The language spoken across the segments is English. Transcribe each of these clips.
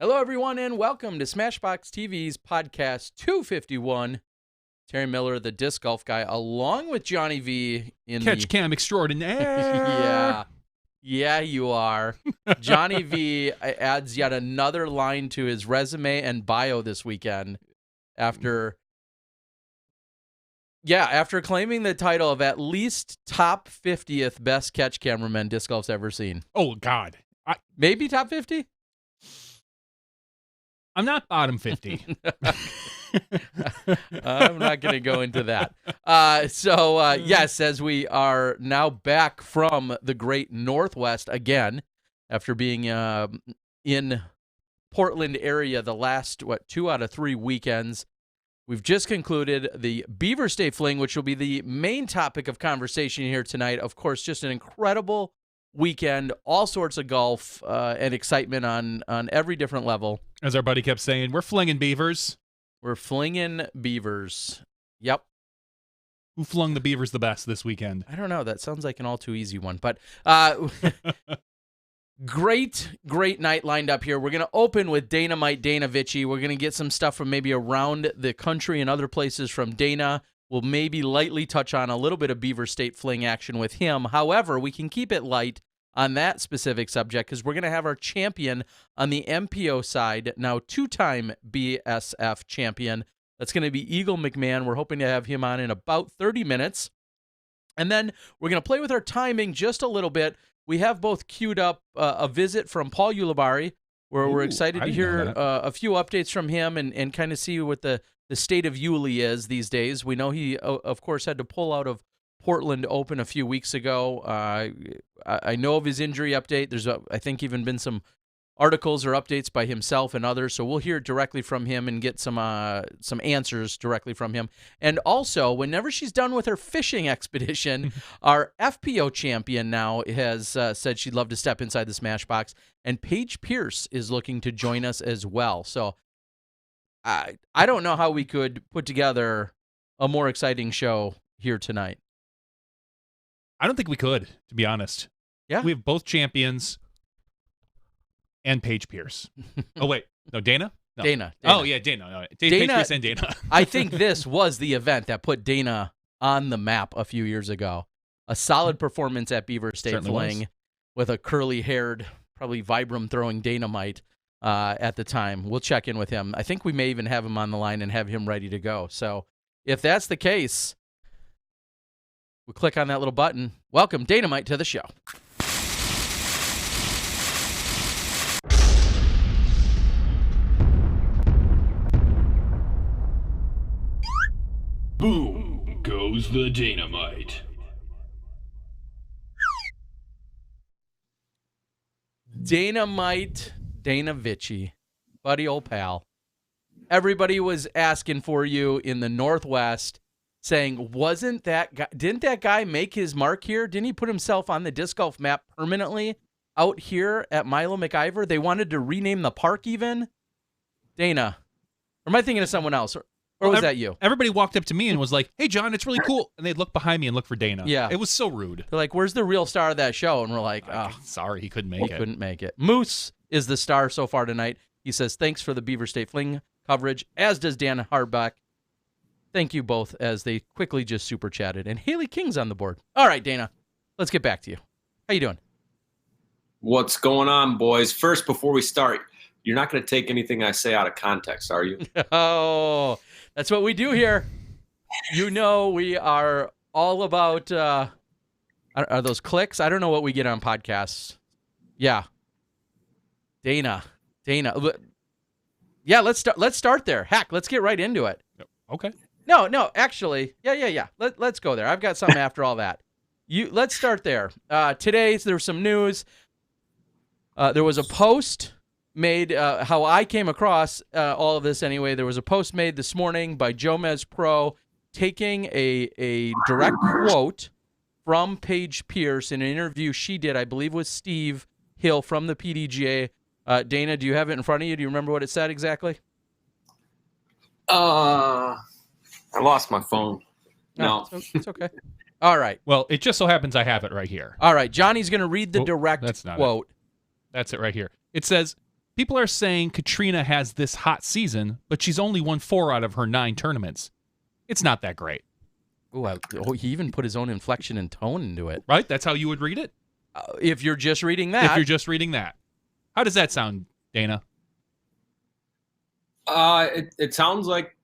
Hello, everyone, and welcome to SmashBoxxTV's podcast 251. Terry Miller, the disc golf guy, along with Johnny V in Catch cam Yeah, extraordinaire. you are. Johnny V adds yet another line to his resume and bio this weekend after claiming the title of at least top 50th best catch cameraman disc golf's ever seen. Oh, God. Maybe top 50? I'm not bottom 50. I'm not going to go into that. Yes, as we are now back from the great Northwest again, after being in Portland area the last, 2 out of 3 weekends, we've just concluded the Beaver State Fling, which will be the main topic of conversation here tonight. Of course, just an incredible weekend, all sorts of golf and excitement on every different level. As our buddy kept saying, we're flinging beavers. We're flinging beavers. Yep. Who flung the beavers the best this weekend? I don't know. That sounds like an all too easy one. But great night lined up here. We're going to open with Dana Vicich. We're going to get some stuff from maybe around the country and other places from Dana. We'll maybe lightly touch on a little bit of Beaver State Fling action with him. However, we can keep it light on that specific subject because we're going to have our champion on the MPO side, now 2-time BSF champion. That's going to be Eagle McMahon. We're hoping to have him on in about 30 minutes. And then we're going to play with our timing just a little bit. We have both queued up a visit from Paul Ulibarri, where we're excited to hear a few updates from him and kind of see what the state of Uli is these days. We know he, of course, had to pull out of Portland Open a few weeks ago. I know of his injury update. There's, I think, even been some articles or updates by himself and others, so we'll hear directly from him and get some answers directly from him. And also, whenever she's done with her fishing expedition, our FPO champion now has said she'd love to step inside the Smashbox, and Paige Pierce is looking to join us as well. So I don't know how we could put together a more exciting show here tonight. I don't think we could, to be honest. Yeah. We have both champions and Paige Pierce. Oh, wait. No, Dana? No. Dana. Oh, yeah, Dana. No, Paige Pierce and Dana. I think this was the event that put Dana on the map a few years ago. A solid performance at Beaver State Fling with a curly-haired, probably Vibram-throwing Dynamite at the time. We'll check in with him. I think we may even have him on the line and have him ready to go. So if that's the case, we'll click on that little button. Welcome, Dynamite, to the show. Boom goes the dynamite. Dynamite, Dana Vicich, buddy, old pal. Everybody was asking for you in the Northwest, saying, didn't that guy make his mark here? Didn't he put himself on the disc golf map permanently out here at Milo McIver? They wanted to rename the park even? Dana, or am I thinking of someone else? Or was that you? Everybody walked up to me and was like, hey, John, it's really cool. And they'd look behind me and look for Dana. Yeah. It was so rude. They're like, where's the real star of that show? And we're like, sorry, he couldn't make it. He couldn't make it. Moose is the star so far tonight. He says, thanks for the Beaver State Fling coverage, as does Dan Hardback. Thank you both, as they quickly just super chatted. And Haley King's on the board. All right, Dana, let's get back to you. How you doing? What's going on, boys? First, before we start, you're not going to take anything I say out of context, are you? Oh, that's what we do here. You know, we are all about, are those clicks? I don't know what we get on podcasts. Yeah. Dana. Yeah, let's start there. Heck, let's get right into it. Okay. No, actually, yeah. Let's go there. I've got something after all that. Let's start there. Today, there was some news. There was a post made, how I came across all of this anyway. There was a post made this morning by Jomez Pro taking a direct quote from Paige Pierce in an interview she did, I believe, with Steve Hill from the PDGA. Dana, do you have it in front of you? Do you remember what it said exactly? I lost my phone. No. It's okay. All right. Well, it just so happens I have it right here. All right. Johnny's going to read the direct quote. That's it right here. It says, People are saying Katrina has this hot season, but she's only won 4 out of her 9 tournaments. It's not that great. He even put his own inflection and tone into it. Right? That's how you would read it? If you're just reading that. If you're just reading that. How does that sound, Dana? It sounds like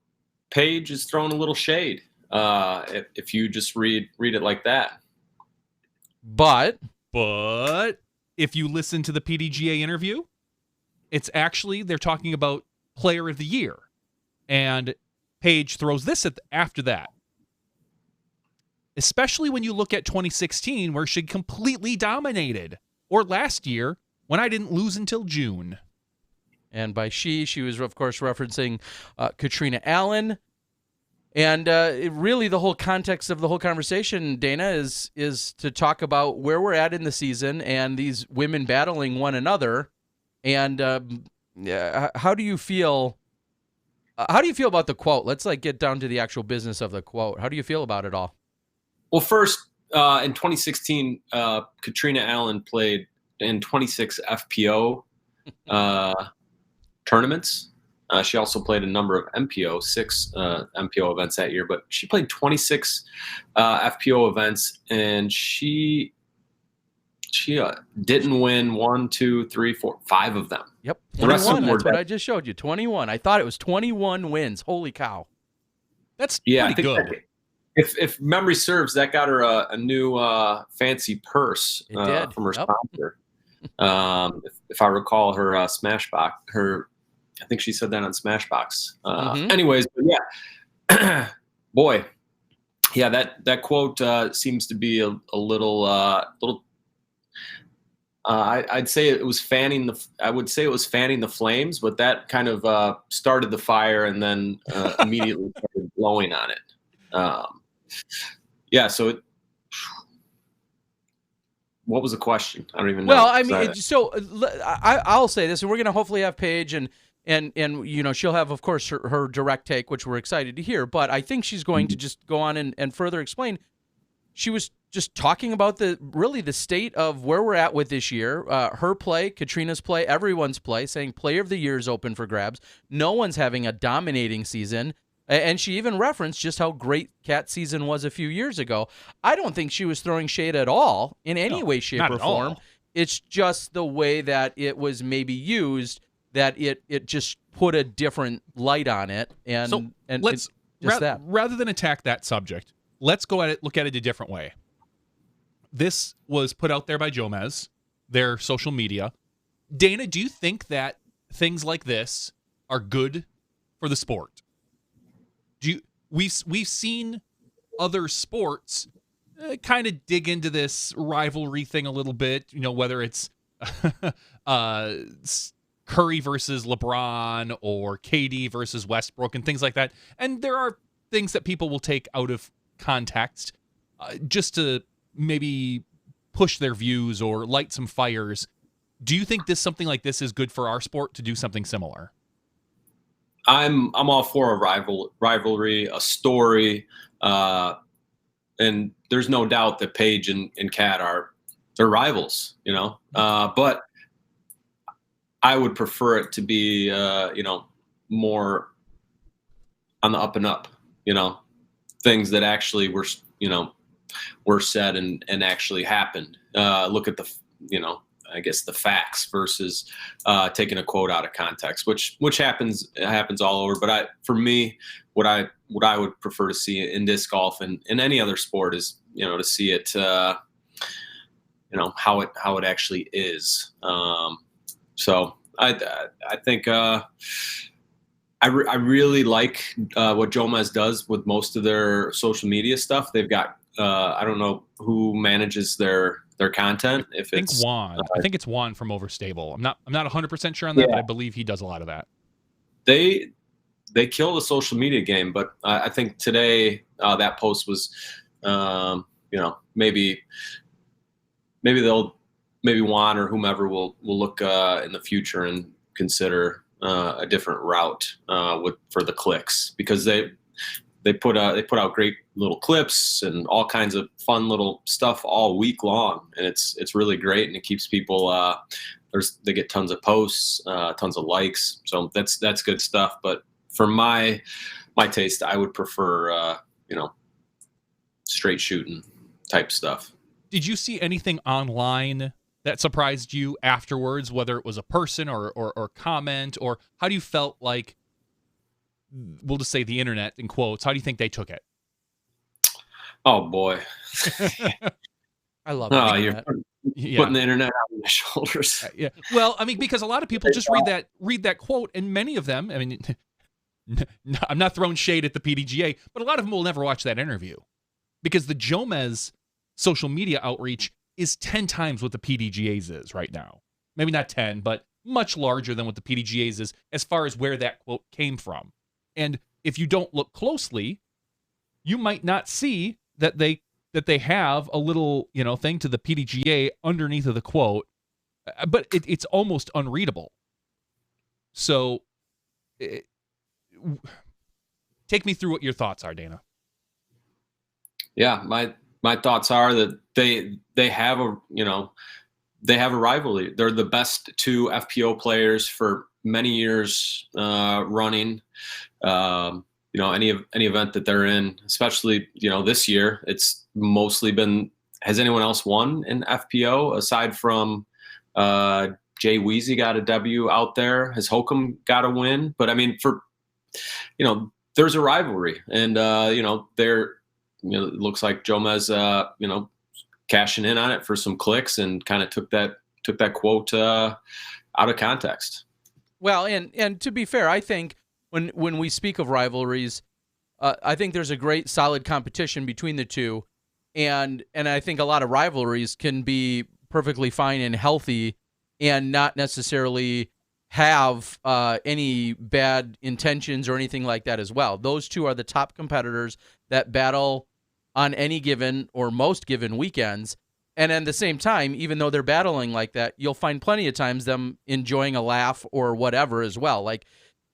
Paige is throwing a little shade. If you just read it like that. But if you listen to the PDGA interview, it's actually, they're talking about player of the year. And Paige throws this after that. Especially when you look at 2016, where she completely dominated. Or last year, when I didn't lose until June. And by she was, of course, referencing Katrina Allen. And really the whole context of the whole conversation, Dana, is to talk about where we're at in the season and these women battling one another. And how do you feel? How do you feel about the quote? Let's get down to the actual business of the quote. How do you feel about it all? Well, first, in 2016, Katrina Allen played in 26 FPO tournaments. She also played a number of MPO, 6 MPO events that year, but she played 26 FPO events, and she didn't win 1, 2, 3, 4, 5 of them. Yep, 21. The rest of them That's were what I just showed you. 21. I thought it was 21 wins. Holy cow! That's pretty good. If memory serves, that got her a new fancy purse from her sponsor. If I recall, her SmashBox, I think she said that on SmashBox. Anyways, but yeah, boy, yeah, that quote seems to be a little. I'd say it was fanning the flames, but that kind of started the fire and then immediately started blowing on it. Yeah. So what was the question? I don't even know. Well, I mean, I'll say this, and we're going to hopefully have Paige and she'll have, of course, her direct take, which we're excited to hear. But I think she's going to just go on and further explain. She was just talking about the state of where we're at with this year, her play, Katrina's play, everyone's play, saying player of the year is open for grabs. No one's having a dominating season. And she even referenced just how great Kat's season was a few years ago. I don't think she was throwing shade at all in any way, shape, or form. It's just the way that it was maybe used that it just put a different light on it. And let's rather than attack that subject, let's look at it a different way. This was put out there by Jomez, their social media. Dana, do you think that things like this are good for the sport? We've seen other sports kind of dig into this rivalry thing a little bit, whether it's Curry versus LeBron or KD versus Westbrook and things like that. And there are things that people will take out of context just to maybe push their views or light some fires. Do you think something like this is good for our sport to do something similar? I'm all for a rivalry, a story, and there's no doubt that Paige and Kat they're rivals, but I would prefer it to be more on the up and up, things that actually were said and actually happened. Look at I guess the facts versus taking a quote out of context, which happens all over. But for me, what I would prefer to see in disc golf and in any other sport is to see it how it actually is. So I think I really like what Jomez does with most of their social media stuff. They've got I don't know who manages their content. I think Juan. I think it's Juan from Overstable. I'm not 100% sure on that, but I believe he does a lot of that. They kill the social media game, but I think today that post was, maybe Juan or whomever will look in the future and consider a different route for the clicks, because they put out great little clips and all kinds of fun little stuff all week long, and it's really great, and it keeps people. They get tons of posts, tons of likes, so that's good stuff. But for my taste, I would prefer straight shooting type stuff. Did you see anything online that surprised you afterwards, whether it was a person or comment, or how do you felt like, we'll just say the internet in quotes, how do you think they took it? Oh boy. I love it. You're putting the internet on my shoulders. Yeah. Well, I mean, because a lot of people just read that quote, and many of them, I mean, I'm not throwing shade at the PDGA, but a lot of them will never watch that interview because the Jomez social media outreach is 10 times what the PDGA's is right now. Maybe not 10, but much larger than what the PDGA's is as far as where that quote came from. And if you don't look closely, you might not see that they have a little, thing to the PDGA underneath of the quote, but it's almost unreadable. So take me through what your thoughts are, Dana. Yeah, my thoughts are that they have a rivalry. They're the best two FPO players for many years running. Any event that they're in, especially this year, it's mostly been. Has anyone else won in FPO aside from Jay Weezy got a W out there? Has Holcomb got a win? But I mean, there's a rivalry, and they're. It looks like Jomez, cashing in on it for some clicks and kind of took that quote out of context. Well, and to be fair, I think when we speak of rivalries, I think there's a great solid competition between the two, and I think a lot of rivalries can be perfectly fine and healthy, and not necessarily have any bad intentions or anything like that as well. Those two are the top competitors that battle on any given or most given weekends. And at the same time, even though they're battling like that, you'll find plenty of times them enjoying a laugh or whatever as well. Like,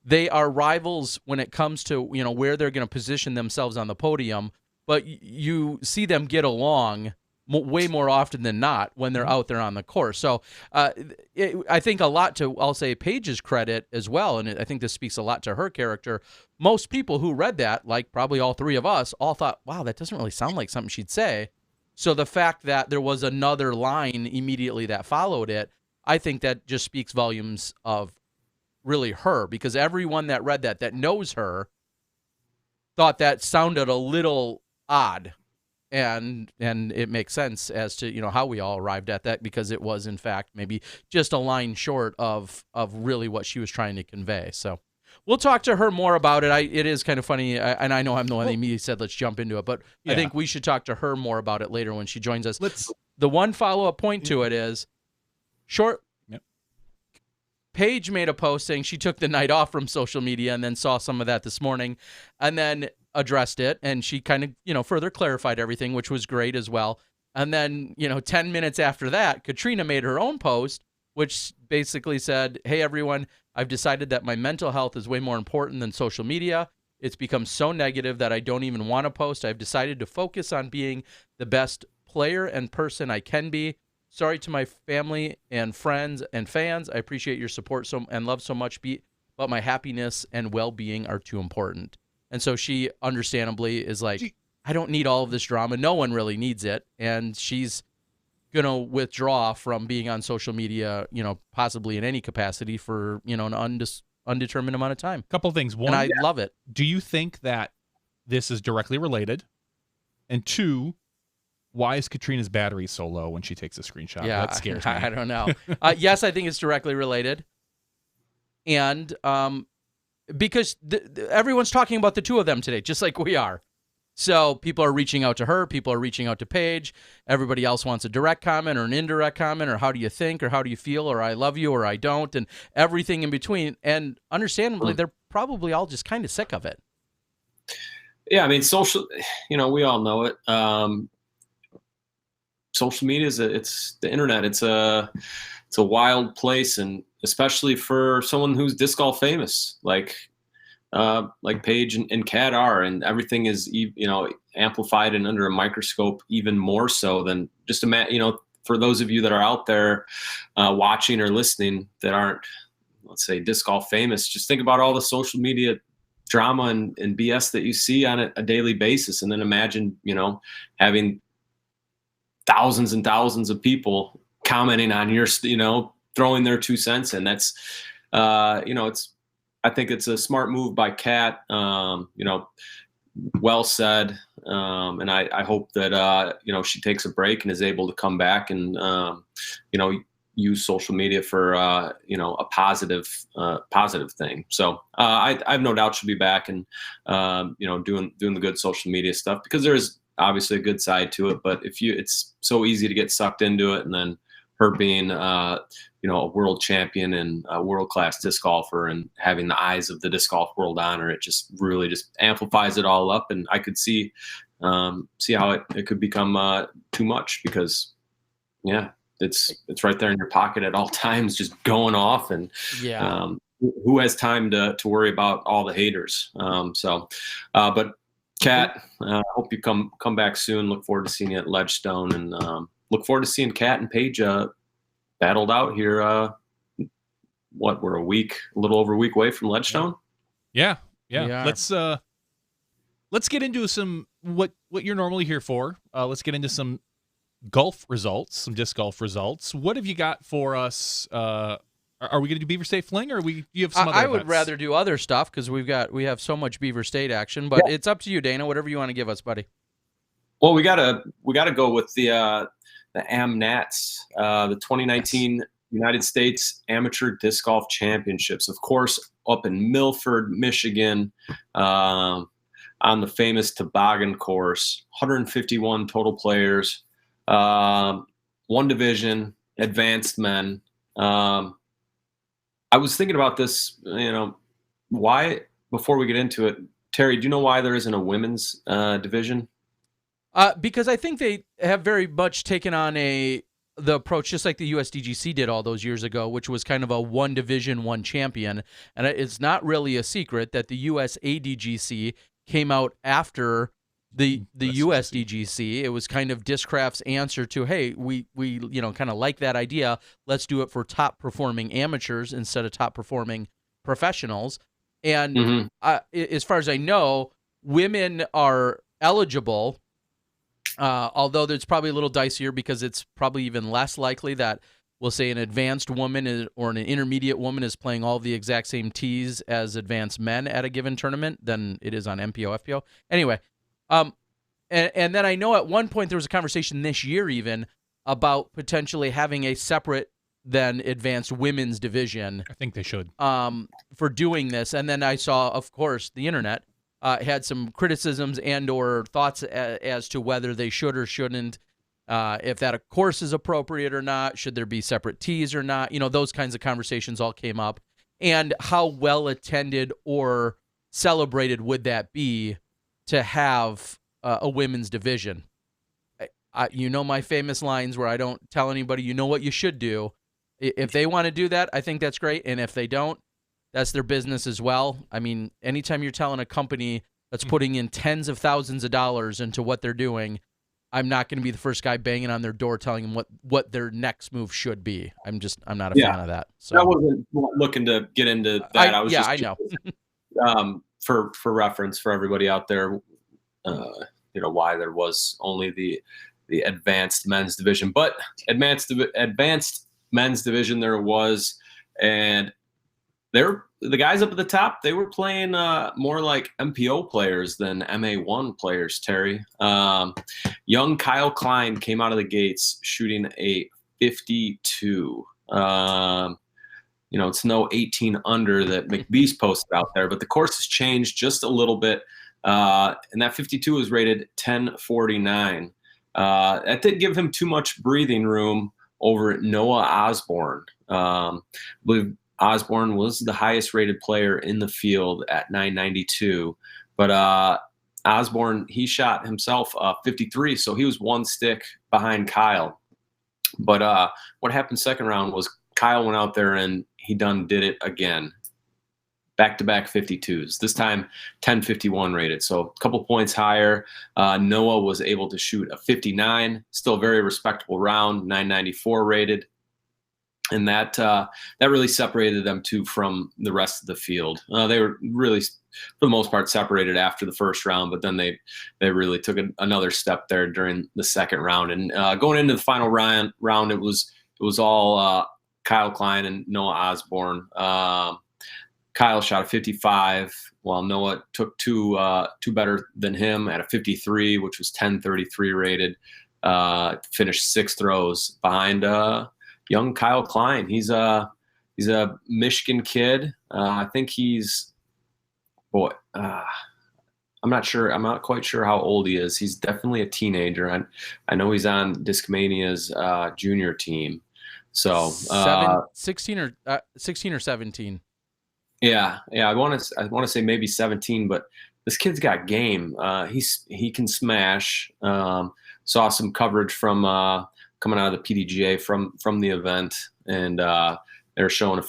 they are rivals when it comes to, where they're going to position themselves on the podium, but you see them get along way more often than not when they're out there on the course. So I think a lot to, I'll say, Paige's credit as well, and I think this speaks a lot to her character. Most people who read that, like probably all three of us, all thought, wow, that doesn't really sound like something she'd say. So the fact that there was another line immediately that followed it, I think that just speaks volumes of really her, because everyone that read that knows her thought that sounded a little odd. And it makes sense as to how we all arrived at that, because it was in fact maybe just a line short of really what she was trying to convey. So we'll talk to her more about it. It is kind of funny, and I know I'm the one that immediately said let's jump into it, but yeah. I think we should talk to her more about it later when she joins us. The one follow-up point to it is short. Yep. Paige made a post saying she took the night off from social media, and then saw some of that this morning, and then addressed it, and she kind of further clarified everything, which was great as well. And then 10 minutes after that, Katrina made her own post, which basically said, hey everyone, I've decided that my mental health is way more important than social media. It's become so negative that I don't even want to post. I've decided to focus on being the best player and person I can be. Sorry to my family and friends and fans. I appreciate your support and love so much, but my happiness and well-being are too important. And so she understandably is like, I don't need all of this drama. No one really needs it. And she's going to withdraw from being on social media, possibly in any capacity for, an undetermined amount of time. Couple things. One, and I love it. Do you think that this is directly related? And two, why is Katrina's battery so low when she takes a screenshot? Yeah, that scares me. I don't know. Yes, I think it's directly related. And, because everyone's talking about the two of them today, just like we are. So people are reaching out to her. People are reaching out to Paige. Everybody else wants a direct comment or an indirect comment, or how do you think, or how do you feel, or I love you, or I don't, and everything in between. And understandably, they're probably all just kind of sick of it. Yeah, I mean, we all know it. Social media it's the internet. It's a wild place, and especially for someone who's disc golf famous. Like, like Paige and Kat are, and everything is amplified and under a microscope even more so than just for those of you that are out there watching or listening that aren't, let's say, disc golf famous, just think about all the social media drama and BS that you see on a daily basis, and then imagine having thousands and thousands of people commenting on your throwing their 2 cents in. That's I think it's a smart move by Kat. Well said. And I hope that, she takes a break and is able to come back and, use social media for, a positive thing. So I have no doubt she'll be back and, doing the good social media stuff, because there's obviously a good side to it. But it's so easy to get sucked into it. And then her being, a world champion and a world-class disc golfer and having the eyes of the disc golf world on her, it just really just amplifies it all up. And I could see how it could become too much, because it's right there in your pocket at all times, just going off. And who has time to worry about all the haters? But Kat, I hope you come back soon. Look forward to seeing you at Ledgestone, and look forward to seeing Kat and Paige battled out here. We're a little over a week away from Ledgestone. Yeah. Let's get into some what you're normally here for. Let's get into some golf results, some disc golf results. What have you got for us? Are we going to do Beaver State Fling, or you have some other I events? would rather do other stuff, because we have so much Beaver State action. But it's up to you, Dana. Whatever you want to give us, buddy. Well, we gotta go with the AmNats, the 2019 United States Amateur Disc Golf Championships, of course, up in Milford, Michigan, on the famous Toboggan course. 151 total players, one division, advanced men. I was thinking about this, why, before we get into it, Terry, do you know why there isn't a women's division? Because I think they have very much taken on the approach, just like the USDGC did all those years ago, which was kind of a one division, one champion. And it's not really a secret that the USADGC came out after the USDGC. It was kind of Discraft's answer to, hey, we kind of like that idea. Let's do it for top performing amateurs instead of top performing professionals. And as far as I know, women are eligible. Although it's probably a little dicier, because it's probably even less likely that, we'll say, an advanced woman or an intermediate woman is playing all the exact same tees as advanced men at a given tournament than it is on MPO, FPO. Anyway, and then I know at one point there was a conversation this year even about potentially having a separate than advanced women's division. I think they should. For doing this. And then I saw, of course, the internet had some criticisms and or thoughts as to whether they should or shouldn't, if that of course is appropriate or not, should there be separate tees or not, those kinds of conversations all came up, and how well attended or celebrated would that be to have a women's division. My famous lines where I don't tell anybody, what you should do. If they want to do that, I think that's great, and if they don't, that's their business as well. I mean, anytime you're telling a company that's putting in tens of thousands of dollars into what they're doing, I'm not going to be the first guy banging on their door telling them what their next move should be. I'm not a fan of that. So I wasn't looking to get into that. I know. For reference for everybody out there, why there was only the advanced men's division, but advanced men's division there was, and the guys up at the top, they were playing more like MPO players than MA1 players, Terry. Young Kyle Klein came out of the gates shooting a 52. It's no 18 under that McBeast posted out there, but the course has changed just a little bit. And that 52 was rated 1049. That did give him too much breathing room over Noah Osborne. I believe Osborne was the highest rated player in the field at 992, but Osborne, he shot himself 53, so he was one stick behind Kyle. But what happened second round was Kyle went out there and he did it again. back-to-back 52s. This time 1051 rated, so a couple points higher. Noah was able to shoot a 59, still a very respectable round, 994 rated. And that really separated them too from the rest of the field. They were really, for the most part, separated after the first round, but then they really took another step there during the second round. And going into the final round, it was all Kyle Klein and Noah Osborne. Kyle shot a 55, while Noah took two better than him at a 53, which was 1033 rated. Finished 6 throws behind young Kyle Klein. He's a Michigan kid. I think he's I'm not quite sure how old he is. He's definitely a teenager. I know he's on Discmania's junior team. So 16 or 17. Yeah. I want to say maybe 17, but this kid's got game. He can smash. Saw some coverage from coming out of the PDGA from the event, and they're showing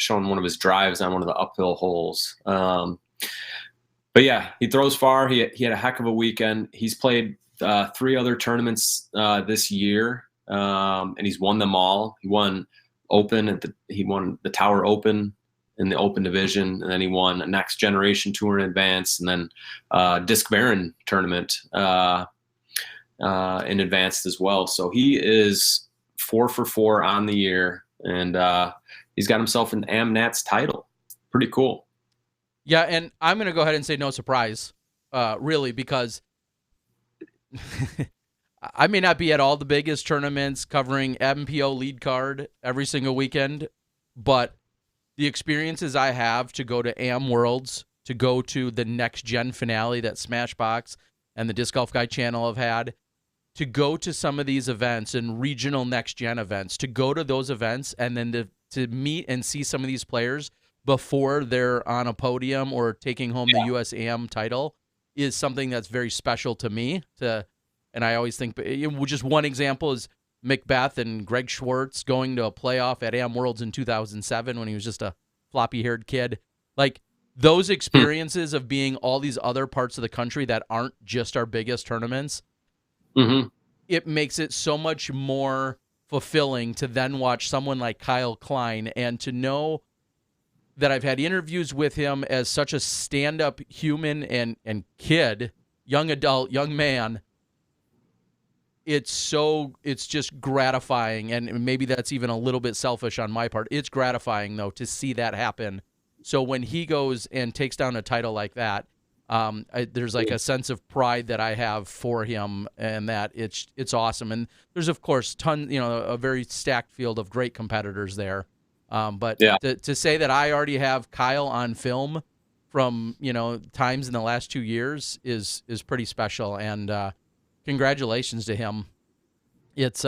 one of his drives on one of the uphill holes. But yeah, he throws far. He had a heck of a weekend. He's played 3 other tournaments this year, and he's won them all. He won he won the Tower Open in the Open Division, and then he won a Next Generation Tour in advance, and then Disc Baron tournament in advanced as well. So he is 4 for 4 on the year, and he's got himself an AmNats title. Pretty cool. Yeah, and I'm going to go ahead and say no surprise, really, because I may not be at all the biggest tournaments covering MPO lead card every single weekend, but the experiences I have to go to Am Worlds, to go to the Next Gen finale that Smashbox and the Disc Golf Guy channel have had, to go to some of these events and regional Next Gen events, to go to those events and then to meet and see some of these players before they're on a podium or taking home the USAM title is something that's very special to me. And I always think, just one example is Macbeth and Greg Schwartz going to a playoff at Am Worlds in 2007 when he was just a floppy-haired kid. Like, those experiences of being all these other parts of the country that aren't just our biggest tournaments, it makes it so much more fulfilling to then watch someone like Kyle Klein and to know that I've had interviews with him as such a stand-up human and kid, young adult, young man. It's just gratifying, and maybe that's even a little bit selfish on my part. It's gratifying, though, to see that happen. So when he goes and takes down a title like that, there's like a sense of pride that I have for him, and that it's awesome. And there's, of course, a very stacked field of great competitors there. But to say that I already have Kyle on film from times in the last 2 years is pretty special, and congratulations to him. It's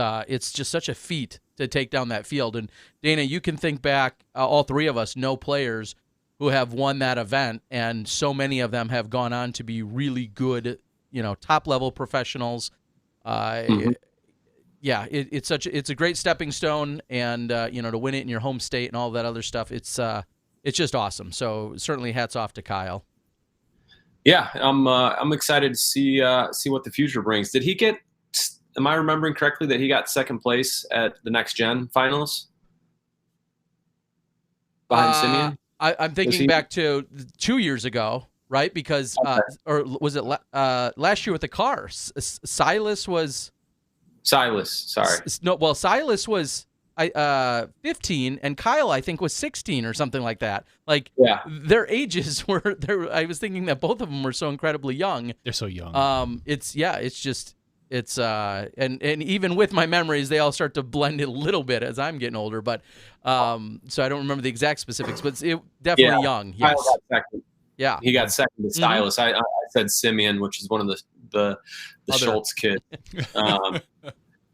just such a feat to take down that field. And Dana, you can think back, all 3 of us know players who have won that event, and so many of them have gone on to be really good, top level professionals. Yeah, it's a great stepping stone, and to win it in your home state and all that other stuff, it's just awesome. So certainly hats off to Kyle. Yeah, I'm excited to see what the future brings. Did he get? Am I remembering correctly that he got second place at the Next Gen finals behind Simeon? I'm thinking back to 2 years ago, right? Because or was it last year with the car? Silas was. Sorry. No, well, Silas was 15, and Kyle, I think, was 16 or something like that. Like, their ages were there. I was thinking that both of them were so incredibly young. They're so young. And even with my memories, they all start to blend a little bit as I'm getting older. But so I don't remember the exact specifics, but it definitely young. Yes. Kyle got second. Yeah, he got second to Silas. I said Simeon, which is one of the Schultz kids.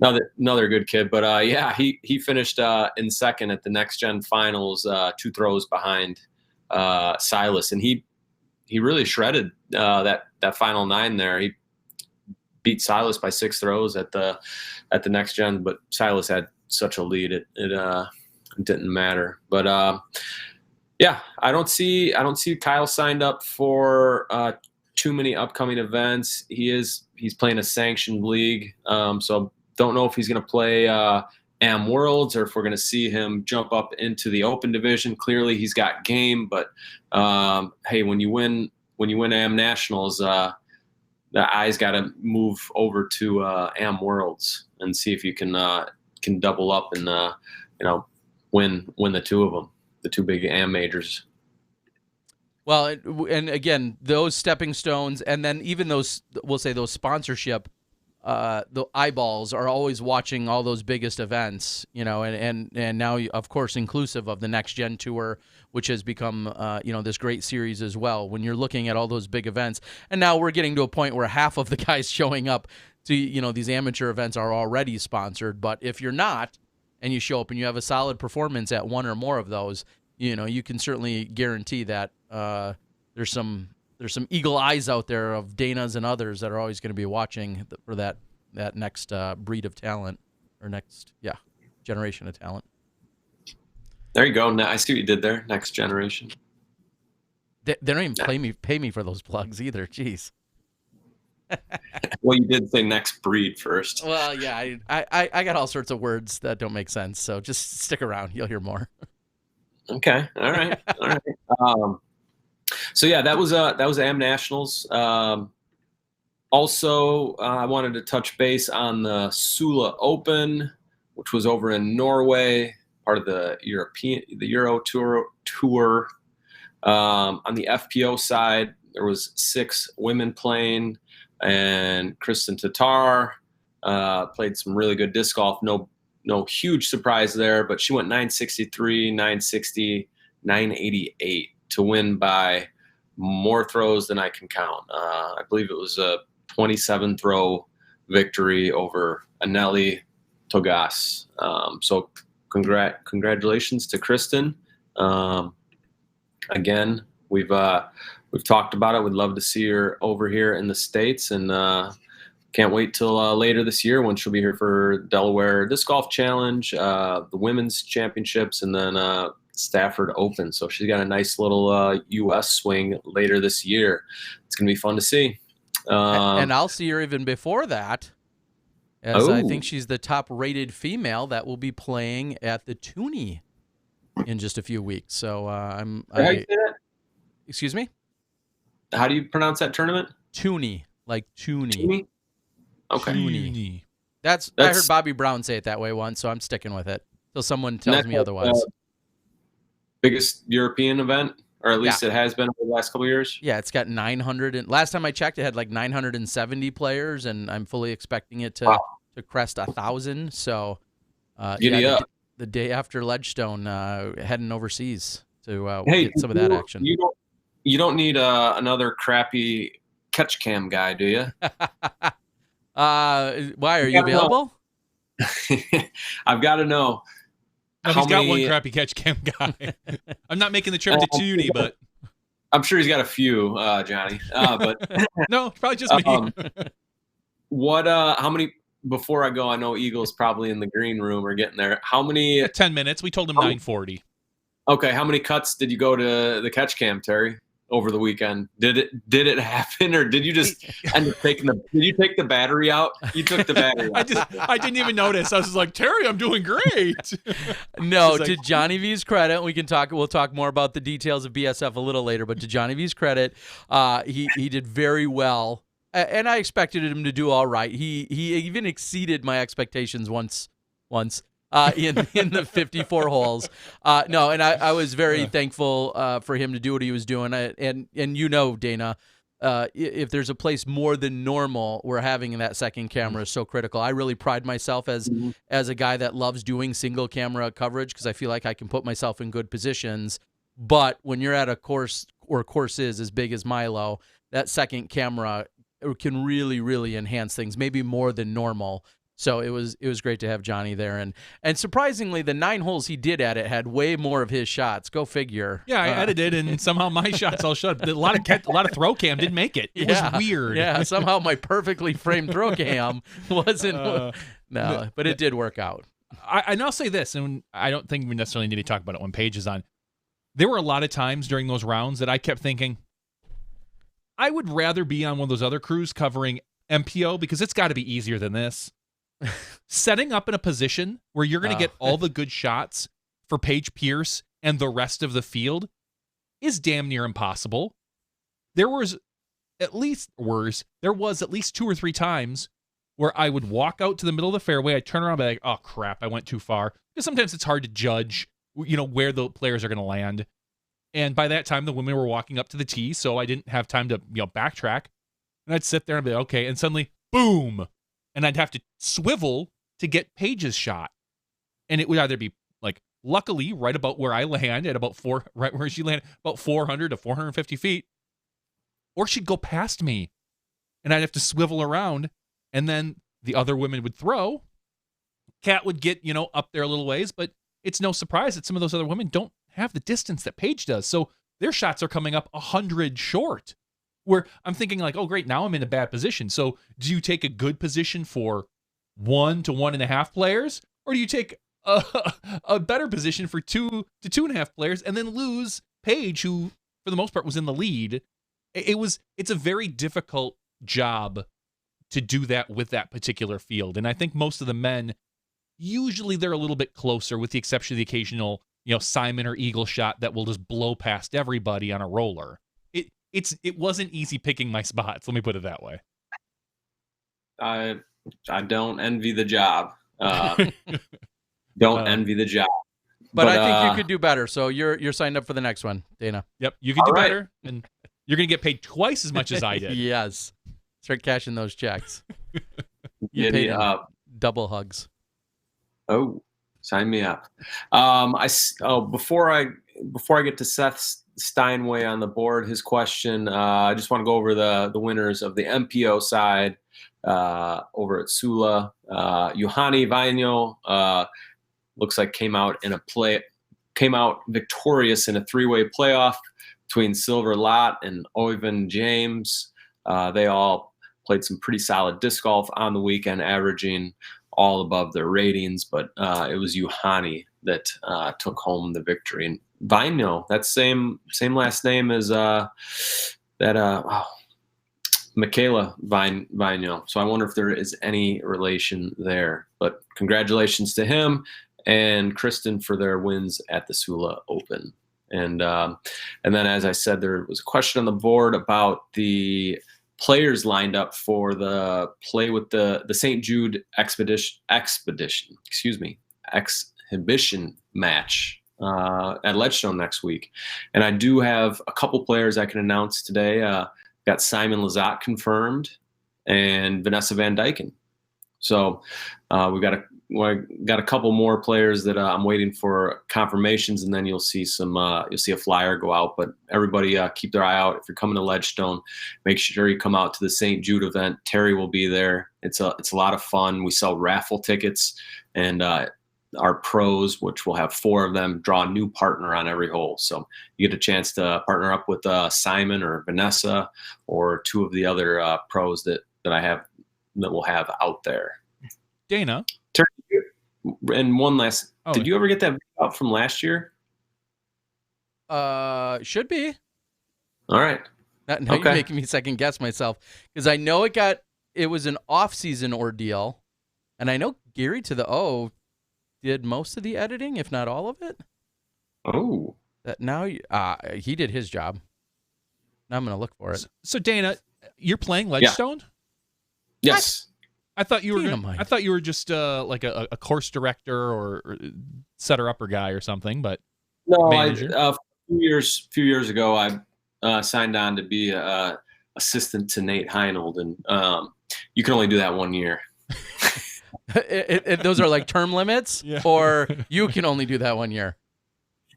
Another good kid, but he finished in second at the Next Gen finals, 2 throws behind Silas, and he really shredded that final 9 there. He beat Silas by 6 throws at the Next Gen, but Silas had such a lead it didn't matter. But Yeah, I don't see Kyle signed up for too many upcoming events. He's playing a sanctioned league, so don't know if he's going to play Am Worlds or if we're going to see him jump up into the Open division. Clearly, he's got game, but hey, when you win Am Nationals, the eyes got to move over to Am Worlds and see if you can double up and win the two of them. The two big AM majors. Well, and again, those stepping stones, and then even those, we'll say those sponsorship, the eyeballs are always watching all those biggest events, and now, of course, inclusive of the Next Gen Tour, which has become, this great series as well. When you're looking at all those big events, and now we're getting to a point where half of the guys showing up to, these amateur events are already sponsored. But if you're not, and you show up and you have a solid performance at one or more of those, you can certainly guarantee that there's some eagle eyes out there of Dana's and others that are always going to be watching for that next breed of talent or next generation of talent. There you go. I see what you did there. Next generation. They don't even pay me for those plugs either. Jeez. Well, you did say next breed first. Well, yeah, I got all sorts of words that don't make sense, so just stick around. You'll hear more. Okay. All right. All right. So yeah, that was Am Nationals. Also, I wanted to touch base on the Sula Open, which was over in Norway, part of the Euro Tour. On the FPO side, there was 6 women playing. And Kristen Tatar played some really good disc golf. No huge surprise there, but she went 963, 960, 988 to win by more throws than I can count. I believe it was a 27-throw victory over Anneli Togas. So congratulations to Kristen. Again, we've talked about it. We'd love to see her over here in the States, and can't wait till later this year when she'll be here for Delaware Disc Golf Challenge, the Women's Championships, and then Stafford Open. So she's got a nice little U.S. swing later this year. It's going to be fun to see. And I'll see her even before that, as I think she's the top-rated female that will be playing at the Toonie in just a few weeks. So How do you say that? Excuse me? How do you pronounce that tournament? Toonie, like Toonie. Toonie? Okay. Toonie. I heard Bobby Brown say it that way once, so I'm sticking with it till someone tells me otherwise. Biggest European event, or at least it has been over the last couple of years. Yeah, it's got 900. And last time I checked, it had like 970 players, and I'm fully expecting it to crest 1,000. So, Giddy up. The day after Ledgestone, heading overseas to get some of that action. You don't need another crappy catch cam guy, do you? Why are you available? I've got to know. No, he's got one crappy catch cam guy. I'm not making the trip to Toonie, but I'm sure he's got a few, Johnny. But no, probably just me. How many? Before I go, I know Eagle's probably in the green room or getting there. How many? 10 minutes. We told him 9:40. Okay, how many cuts did you go to the catch cam, Terry, over the weekend? Did it happen, or did you just end up taking Did you take the battery out? You took the battery out. I didn't even notice. I was just like, Terry, I'm doing great. No, to Johnny V's credit, we'll talk more about the details of BSF a little later. But to Johnny V's credit, he did very well. And I expected him to do all right. He even exceeded my expectations once in the 54 holes. No, and I was very thankful for him to do what he was doing. And Dana, if there's a place more than normal where having that second camera is so critical. I really pride myself as a guy that loves doing single camera coverage because I feel like I can put myself in good positions. But when you're at a course or courses as big as Milo, that second camera can really, really enhance things, maybe more than normal. So it was great to have Johnny there, and surprisingly, the 9 holes he did at it had way more of his shots. Go figure. Yeah, I edited, and somehow my shots all shut. A lot of throw cam didn't make it. It was weird. Yeah, somehow my perfectly framed throw cam wasn't. No, but it did work out. And I'll say this, and I don't think we necessarily need to talk about it when Paige is on. there were a lot of times during those rounds that I kept thinking, I would rather be on one of those other crews covering MPO because it's got to be easier than this. Setting up in a position where you're going to get all the good shots for Paige Pierce and the rest of the field is damn near impossible. There was at least 2 or 3 times where I would walk out to the middle of the fairway, I'd turn around and be like, oh crap, I went too far. Because sometimes it's hard to judge, where the players are going to land. And by that time, the women were walking up to the tee, so I didn't have time to, backtrack. And I'd sit there and be like, okay, and suddenly, boom! And I'd have to swivel to get Paige's shot. And it would either be, luckily, right about where I land, at right where she landed, about 400 to 450 feet, or she'd go past me, and I'd have to swivel around, and then the other women would throw. Kat would get, up there a little ways, but it's no surprise that some of those other women don't have the distance that Paige does. So their shots are coming up 100 short, where I'm thinking oh, great, now I'm in a bad position. So do you take a good position for 1 to 1.5 players, or do you take a better position for 2 to 2.5 players and then lose Paige, who for the most part was in the lead? It's a very difficult job to do that with that particular field. And I think most of the men, usually they're a little bit closer, with the exception of the occasional, Simon or Eagle shot that will just blow past everybody on a roller. It wasn't easy picking my spots. Let me put it that way. I don't envy the job. Don't envy the job. But I think you could do better. So you're signed up for the next one, Dana. Yep, you can do better, and you're going to get paid twice as much as I did. Yes. Start cashing those checks. You Giddy paid up. double hugs. Oh, sign me up. Before I get to Seth Steinway on the board, his question, I just want to go over the winners of the MPO side over at Sula. Juhani Vaino looks like came out victorious in a 3-way playoff between Silver Lott and Oivan James. They all played some pretty solid disc golf on the weekend, averaging all above their ratings, but it was Juhani that took home the victory. And Vaino, that's same last name as Michaela Vaino. So I wonder if there is any relation there. But congratulations to him and Kristen for their wins at the Sula Open. And then, as I said, there was a question on the board about the players lined up for the play with the St. Jude exhibition match at Ledgestone next week. And I do have a couple players I can announce today. Got Simon Lizotte confirmed and Vanessa Van Dyken. So we got a couple more players that I'm waiting for confirmations, and then you'll see a flyer go out. But everybody keep their eye out. If you're coming to Ledgestone, make sure you come out to the St. Jude event. Terry will be there. It's a lot of fun. We sell raffle tickets, and our pros, which we'll have 4 of them, draw a new partner on every hole. So you get a chance to partner up with Simon or Vanessa or 2 of the other pros that I have that we'll have out there. Dana. And one last, did you ever get that out from last year? Should be. All right. Now you're making me second guess myself, because I know it was an off-season ordeal, and I know Gary to the O did most of the editing, if not all of it. Oh. That now he did his job. Now I'm going to look for it. So Dana, you're playing Ledgestone? Yeah. Yes. I thought you were just like a course director or setter-upper guy or something, but no. A few years ago, I signed on to be assistant to Nate Heinold, and you can only do that 1 year. Those are like term limits, yeah. Or you can only do that 1 year.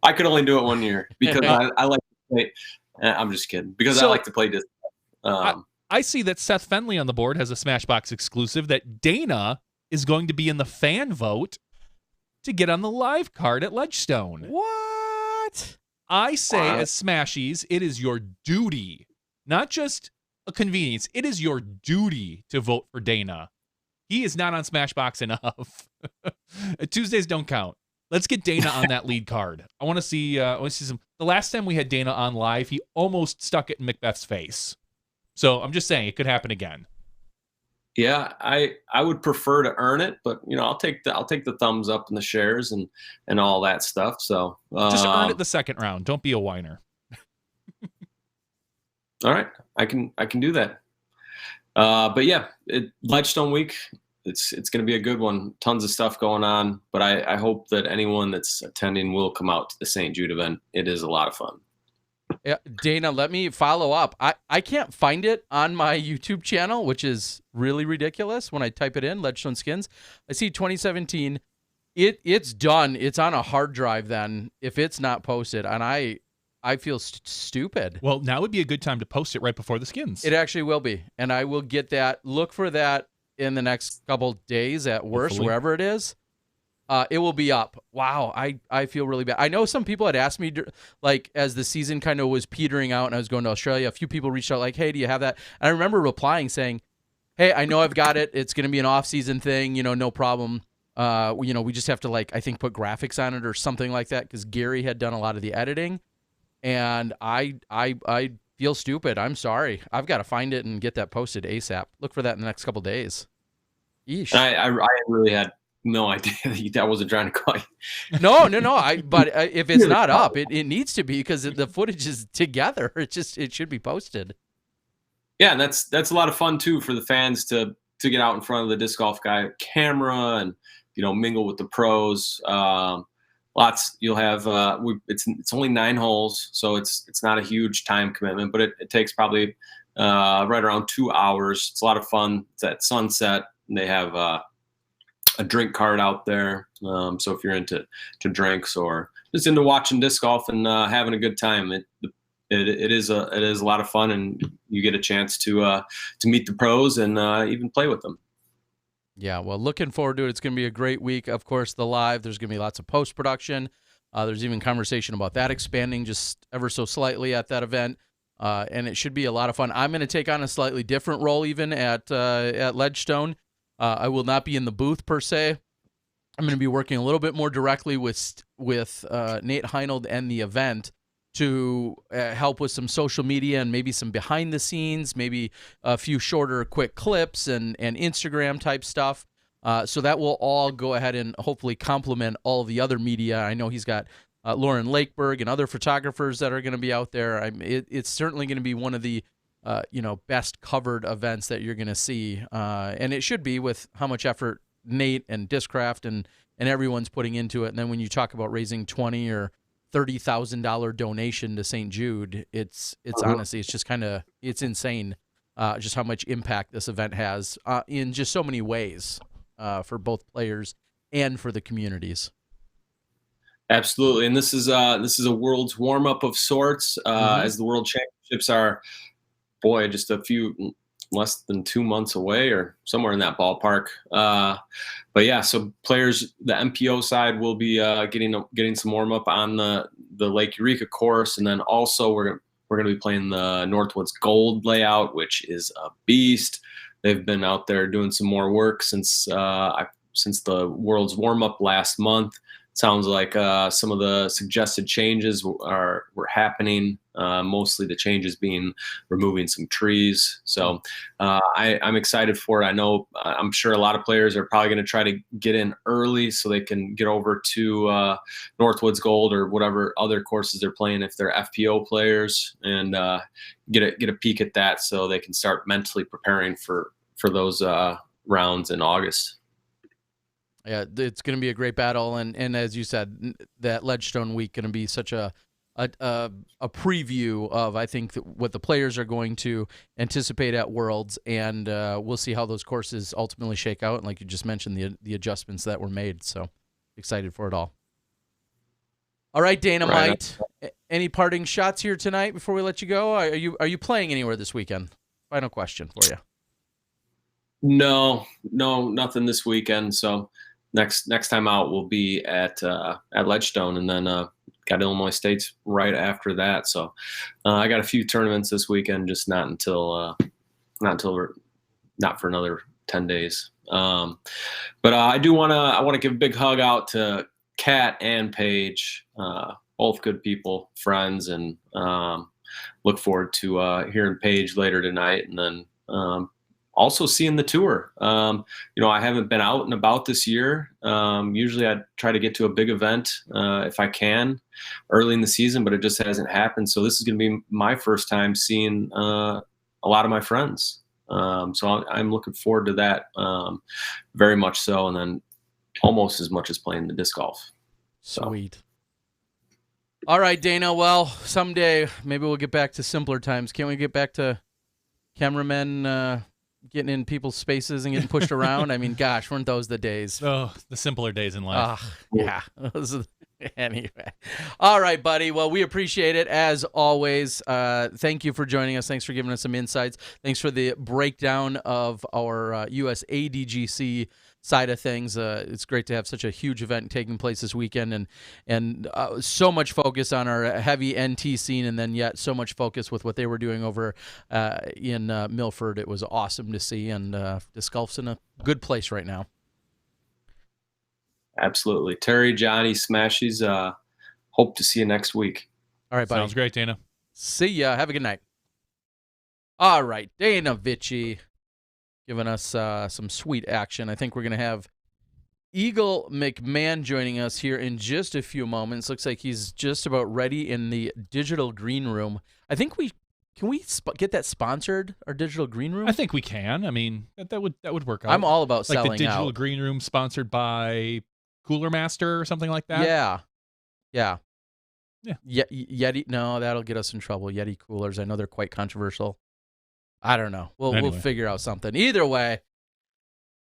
I could only do it 1 year because I like to play. I'm just kidding, because I like to play this. I see that Seth Fenley on the board has a Smashbox exclusive that Dana is going to be in the fan vote to get on the live card at Ledgestone. What? I say, as Smashies, it is your duty, not just a convenience. It is your duty to vote for Dana. He is not on Smashbox enough. Tuesdays don't count. Let's get Dana on that lead card. I want to see some. The last time we had Dana on live, he almost stuck it in Macbeth's face. So I'm just saying it could happen again. Yeah, I would prefer to earn it, but I'll take the thumbs up and the shares and all that stuff. So just earn it the second round. Don't be a whiner. All right, I can do that. But yeah, Ledgestone Week, it's going to be a good one. Tons of stuff going on, but I hope that anyone that's attending will come out to the St. Jude event. It is a lot of fun. Yeah, Dana, let me follow up. I can't find it on my YouTube channel, which is really ridiculous when I type it in, Ledgestone Skins. I see 2017. It's done. It's on a hard drive then if it's not posted, and I feel stupid. Well, now would be a good time to post it right before the skins. It actually will be, and I will get that. Look for that in the next couple days at worst, Hopefully. wherever it is. It will be up. Wow, I feel really bad. I know some people had asked me, like, as the season kind of was petering out and I was going to Australia, a few people reached out like, hey, do you have that? And I remember replying saying, hey, I know I've got it. It's going to be an off-season thing, no problem. We just have to, like, I think put graphics on it or something like that because Gary had done a lot of the editing. And I feel stupid. I'm sorry. I've got to find it and get that posted ASAP. Look for that in the next couple days. Yeesh. I really had no idea that I wasn't trying to call you. No. But if it's not up, it needs to be because the footage is together. It should be posted. Yeah, and that's a lot of fun too for the fans to get out in front of the disc golf guy camera and mingle with the pros. Lots you'll have. It's only 9 holes, so it's not a huge time commitment, but it takes probably right around 2 hours. It's a lot of fun. It's at sunset, and they have a drink cart out there. So if you're into drinks or just into watching disc golf and having a good time, it is a lot of fun, and you get a chance to meet the pros and even play with them. Yeah, well, looking forward to it. It's going to be a great week. Of course, the live, there's going to be lots of post-production. There's even conversation about that expanding just ever so slightly at that event, and it should be a lot of fun. I'm going to take on a slightly different role even at Ledgestone. I will not be in the booth per se. I'm going to be working a little bit more directly with Nate Heinold and the event to help with some social media and maybe some behind the scenes, maybe a few shorter quick clips and Instagram type stuff. So that will all go ahead and hopefully complement all of the other media. I know he's got Lauren Lakeberg and other photographers that are going to be out there. It's certainly going to be one of the best covered events that you're going to see. And it should be with how much effort Nate and Discraft and everyone's putting into it. And then when you talk about raising $20,000 or $30,000 donation to St. Jude, it's honestly, it's just it's insane just how much impact this event has in just so many ways for both players and for the communities. Absolutely, and this is a world's warm up of sorts as the World Championships are, just a few less than 2 months away or somewhere in that ballpark. But yeah, so players, the MPO side will be getting some warm up on the Lake Eureka course, and then also we're going to be playing the Northwoods Gold layout, which is a beast. They've been out there doing some more work since the World's warm up last month. Sounds like some of the suggested changes were happening. Mostly the changes being removing some trees. So I'm excited for it. I know I'm sure a lot of players are probably going to try to get in early so they can get over to Northwoods Gold or whatever other courses they're playing if they're FPO players, and get a peek at that so they can start mentally preparing for those rounds in August. Yeah, it's going to be a great battle, and as you said, that Ledgestone Week going to be such a preview of, I think, what the players are going to anticipate at Worlds, and we'll see how those courses ultimately shake out. And like you just mentioned, the adjustments that were made. So excited for it all. All right, Dynamite. Right. Any parting shots here tonight before we let you go? Are you playing anywhere this weekend? Final question for you. No, nothing this weekend. So next time out will be at Ledgestone, and then got Illinois State's right after that. So I got a few tournaments this weekend, just not for another 10 days. But I want to give a big hug out to Kat and Paige, both good people, friends, and look forward to hearing Paige later tonight, and then also seeing the tour. I haven't been out and about this year. Usually I try to get to a big event if I can early in the season, but it just hasn't happened. So this is going to be my first time seeing a lot of my friends. So I'm looking forward to that very much so, and then almost as much as playing the disc golf. So. Sweet. All right, Dana. Well, someday maybe we'll get back to simpler times. Can't we get back to cameramen getting in people's spaces and getting pushed around? I mean, gosh, weren't those the days? Oh, the simpler days in life. Yeah. Anyway. All right, buddy. Well, we appreciate it as always. Thank you for joining us. Thanks for giving us some insights. Thanks for the breakdown of our US ADGC side of things. It's great to have such a huge event taking place this weekend, and so much focus on our heavy NT scene, and then yet so much focus with what they were doing over in Milford. It was awesome to see, and disc golf's in a good place right now. Absolutely. Terry, Johnny, Smashies, hope to see you next week. All right, buddy. Sounds great, Dana. See ya. Have a good night. All right, Dana Vicich giving us some sweet action. I think we're going to have Eagle McMahon joining us here in just a few moments. Looks like he's just about ready in the digital green room. I think can we get that sponsored, our digital green room? I think we can. I mean, that would work out. I'm all about like selling the digital out. green room sponsored by Cooler Master or something like that. Yeah. Yeti. No, that'll get us in trouble. Yeti coolers. I know they're quite controversial. I don't know. We'll figure out something. Either way,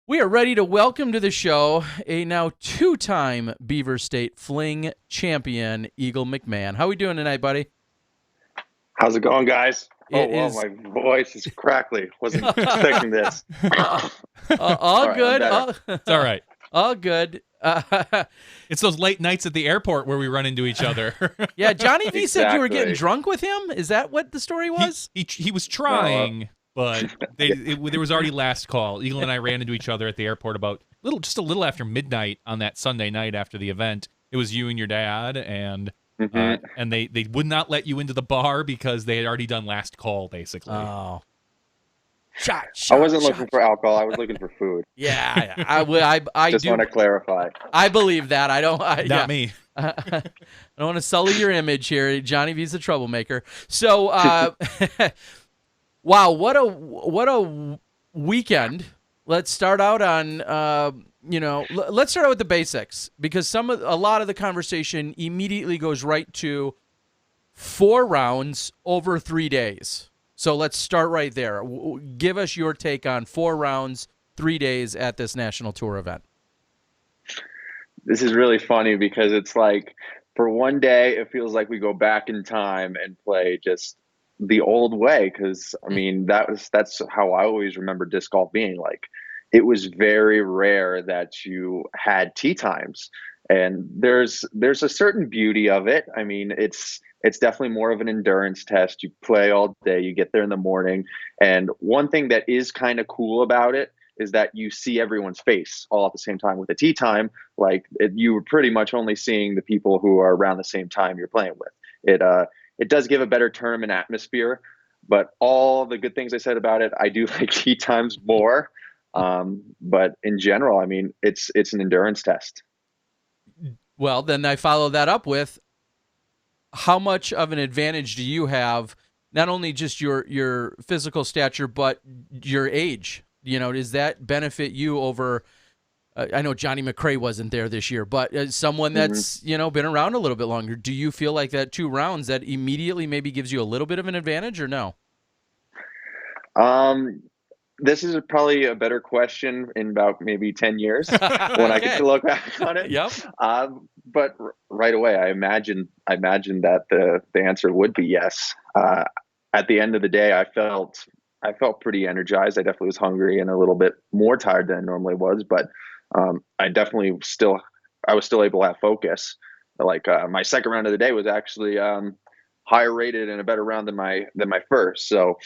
we are ready to welcome to the show a now two-time Beaver State Fling champion, Eagle McMahon. How we doing tonight, buddy? How's it going, guys? My voice is crackly. Wasn't expecting this. All good. It's all right. All good. It's those late nights at the airport where we run into each other. Yeah, Johnny V said you were Exactly. getting drunk with him. Is that what the story was? He was trying, but there was already last call. Eagle and I ran into each other at the airport about just a little after midnight on that Sunday night after the event. It was you and your dad, and they would not let you into the bar because they had already done last call, basically. Oh. Shot, I wasn't looking for alcohol. I was looking for food. Yeah, I Just do want to clarify. I believe that. I don't. Not me. I don't want to sully your image here. Johnny V's a troublemaker. So, wow, what a weekend. Let's start out on, let's start out with the basics, because a lot of the conversation immediately goes right to 4 rounds over 3 days. So let's start right there. Give us your take on 4 rounds, 3 days at this national tour event. This is really funny because it's like, for one day, it feels like we go back in time and play just the old way. Because I mean, that's how I always remember disc golf being. Like, it was very rare that you had tee times, and there's a certain beauty of it. I mean, it's definitely more of an endurance test. You play all day, you get there in the morning, and one thing that is kind of cool about it is that you see everyone's face all at the same time. With a tee time, you were pretty much only seeing the people who are around the same time you're playing with. It does give a better tournament atmosphere, but all the good things I said about it, I do like tee times more. But in general, I mean, it's an endurance test. Well, then I follow that up with, how much of an advantage do you have, not only just your physical stature, but your age? Does that benefit you over, I know Johnny McRae wasn't there this year, but as someone that's, been around a little bit longer, do you feel like that 2 rounds, that immediately maybe gives you a little bit of an advantage, or no? This is probably a better question in about maybe 10 years when I get to look back on it. Yep. But right away, I imagine that the answer would be yes. At the end of the day, I felt pretty energized. I definitely was hungry and a little bit more tired than I normally was, but I was still able to have focus. Like, my second round of the day was actually higher rated and a better round than my first. So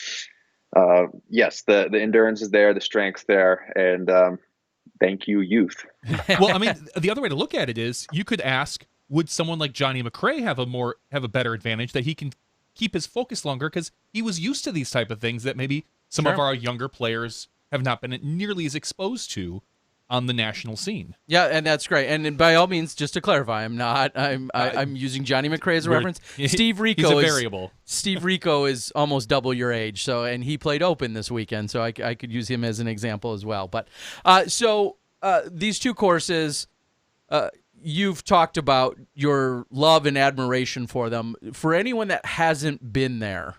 yes, the endurance is there, the strength's there, and thank you, youth. Well, I mean, the other way to look at it is you could ask, would someone like Johnny McRae have a better advantage that he can keep his focus longer because he was used to these type of things that maybe some of our younger players have not been nearly as exposed to on the national scene. Yeah, and that's great. And by all means, just to clarify, I'm using Johnny McRae as a reference. Steve Rico he's a variable. Steve Rico is almost double your age, and he played open this weekend, so I could use him as an example as well. But these two courses, you've talked about your love and admiration for them. For anyone that hasn't been there,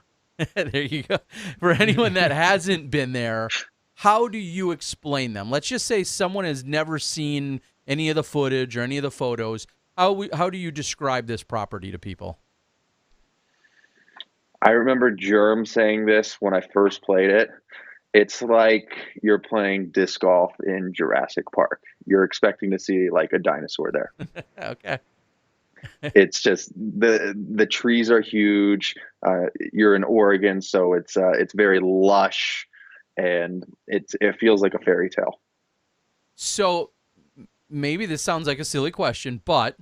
there you go. For anyone that hasn't been there, how do you explain them? Let's just say someone has never seen any of the footage or any of the photos. How do you describe this property to people? I remember Germ saying this when I first played it. It's like you're playing disc golf in Jurassic Park. You're expecting to see like a dinosaur there. Okay. It's just the trees are huge. You're in Oregon, so it's very lush, and it feels like a fairy tale. So maybe this sounds like a silly question, but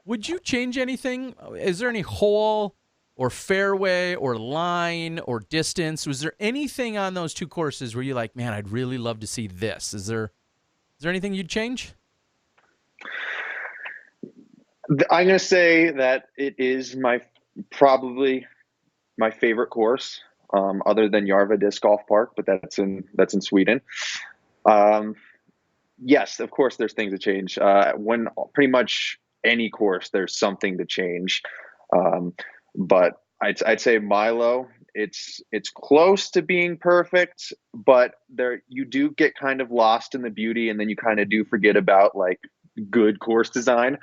would you change anything? Is there any hole or fairway or line or distance? Was there anything on those two courses where you're like, man, I'd really love to see this? Is there anything you'd change? I'm going to say that it is probably my favorite course, other than Järva Disc Golf Park, but that's in Sweden. Yes, of course, there's things to change. When pretty much any course, there's something to change. But I'd say Milo, it's close to being perfect, but you do get kind of lost in the beauty, and then you kind of do forget about like good course design.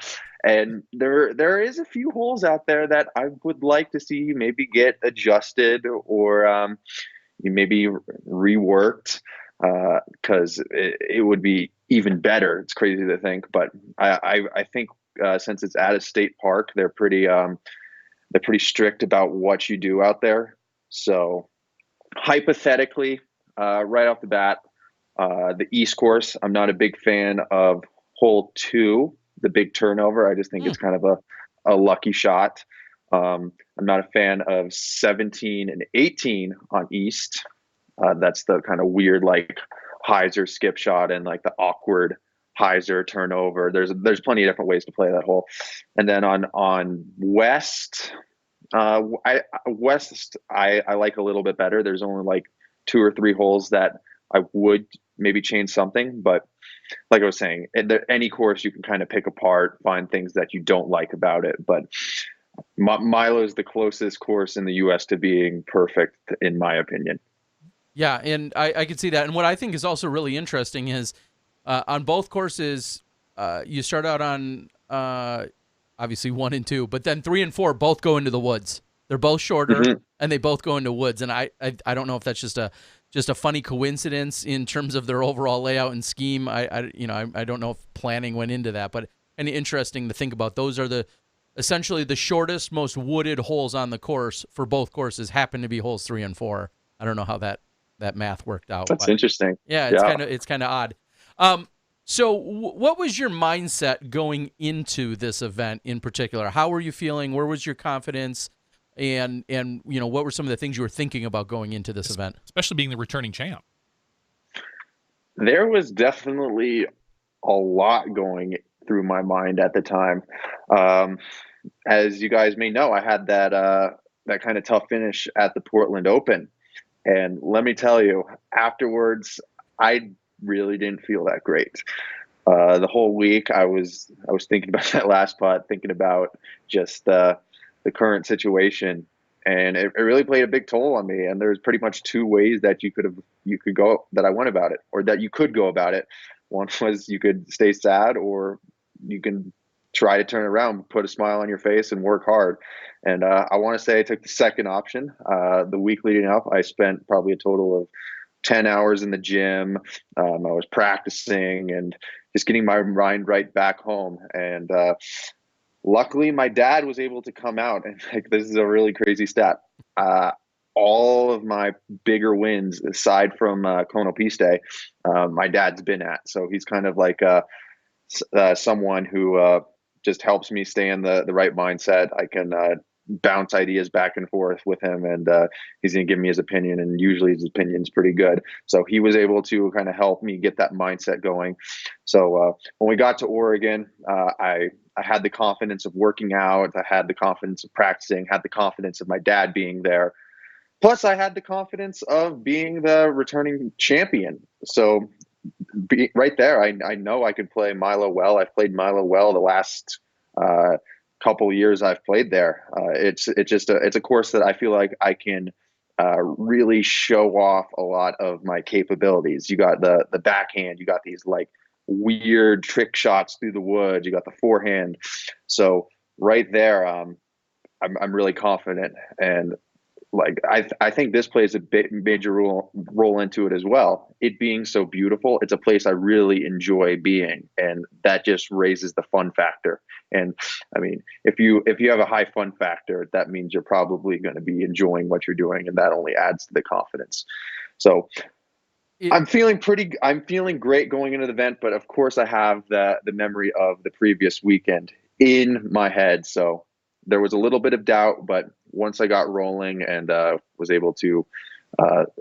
And there is a few holes out there that I would like to see maybe get adjusted or maybe reworked, because it would be even better. It's crazy to think, but I think since it's at a state park, they're pretty strict about what you do out there. So hypothetically, right off the bat, the East course, I'm not a big fan of hole 2, the big turnover. I just think it's kind of a lucky shot. I'm not a fan of 17 and 18 on East. That's the kind of weird like hyzer skip shot and like the awkward hyzer turnover. There's plenty of different ways to play that hole. And then on West, West I like a little bit better. There's only like 2 or 3 holes that I would maybe change something, but like I was saying, any course you can kind of pick apart, find things that you don't like about it. But Milo is the closest course in the U.S. to being perfect, in my opinion. Yeah, and I can see that. And what I think is also really interesting is on both courses, you start out on obviously 1 and 2, but then 3 and 4 both go into the woods. They're both shorter, and they both go into woods. And I don't know if that's just a funny coincidence in terms of their overall layout and scheme. I don't know if planning went into that, but interesting to think about. Those are essentially the shortest, most wooded holes on the course for both courses happen to be holes 3 and 4. I don't know how that math worked out. That's interesting. Yeah, it's kind of odd. So what was your mindset going into this event in particular? How were you feeling? Where was your confidence? And what were some of the things you were thinking about going into this event? Especially being the returning champ. There was definitely a lot going through my mind at the time. As you guys may know, I had that kind of tough finish at the Portland Open. And let me tell you, afterwards, I really didn't feel that great. The whole week, I was thinking about that last putt, thinking about just the current situation, and it really played a big toll on me. And there's pretty much 2 ways that you could go that I went about it, or that you could go about it. One was you could stay sad, or you can try to turn around, put a smile on your face, and work hard. And I want to say I took the second option. The week leading up, I spent probably a total of 10 hours in the gym. I was practicing and just getting my mind right back home. And luckily, my dad was able to come out. And like, this is a really crazy stat. all of my bigger wins, aside from Kono Piste, my dad's been at. So he's kind of like someone who just helps me stay in the right mindset. I can bounce ideas back and forth with him, and he's going to give me his opinion, and usually his opinion's pretty good. So he was able to kind of help me get that mindset going. So when we got to Oregon, I had the confidence of working out. I had the confidence of practicing, had the confidence of my dad being there. Plus, I had the confidence of being the returning champion. So right there, I know I could play Milo well. I've played Milo well the last couple years I've played there. It's a course that I feel like I can really show off a lot of my capabilities. You got the backhand. You got these like weird trick shots through the woods. You got the forehand. So right there, I'm really confident, and like I think this plays a major role into it as well. It being so beautiful, it's a place I really enjoy being, and that just raises the fun factor. And I mean, if you have a high fun factor, that means you're probably going to be enjoying what you're doing, and that only adds to the confidence. So I'm feeling great going into the event, but of course I have the memory of the previous weekend in my head. So there was a little bit of doubt, but once I got rolling and was able to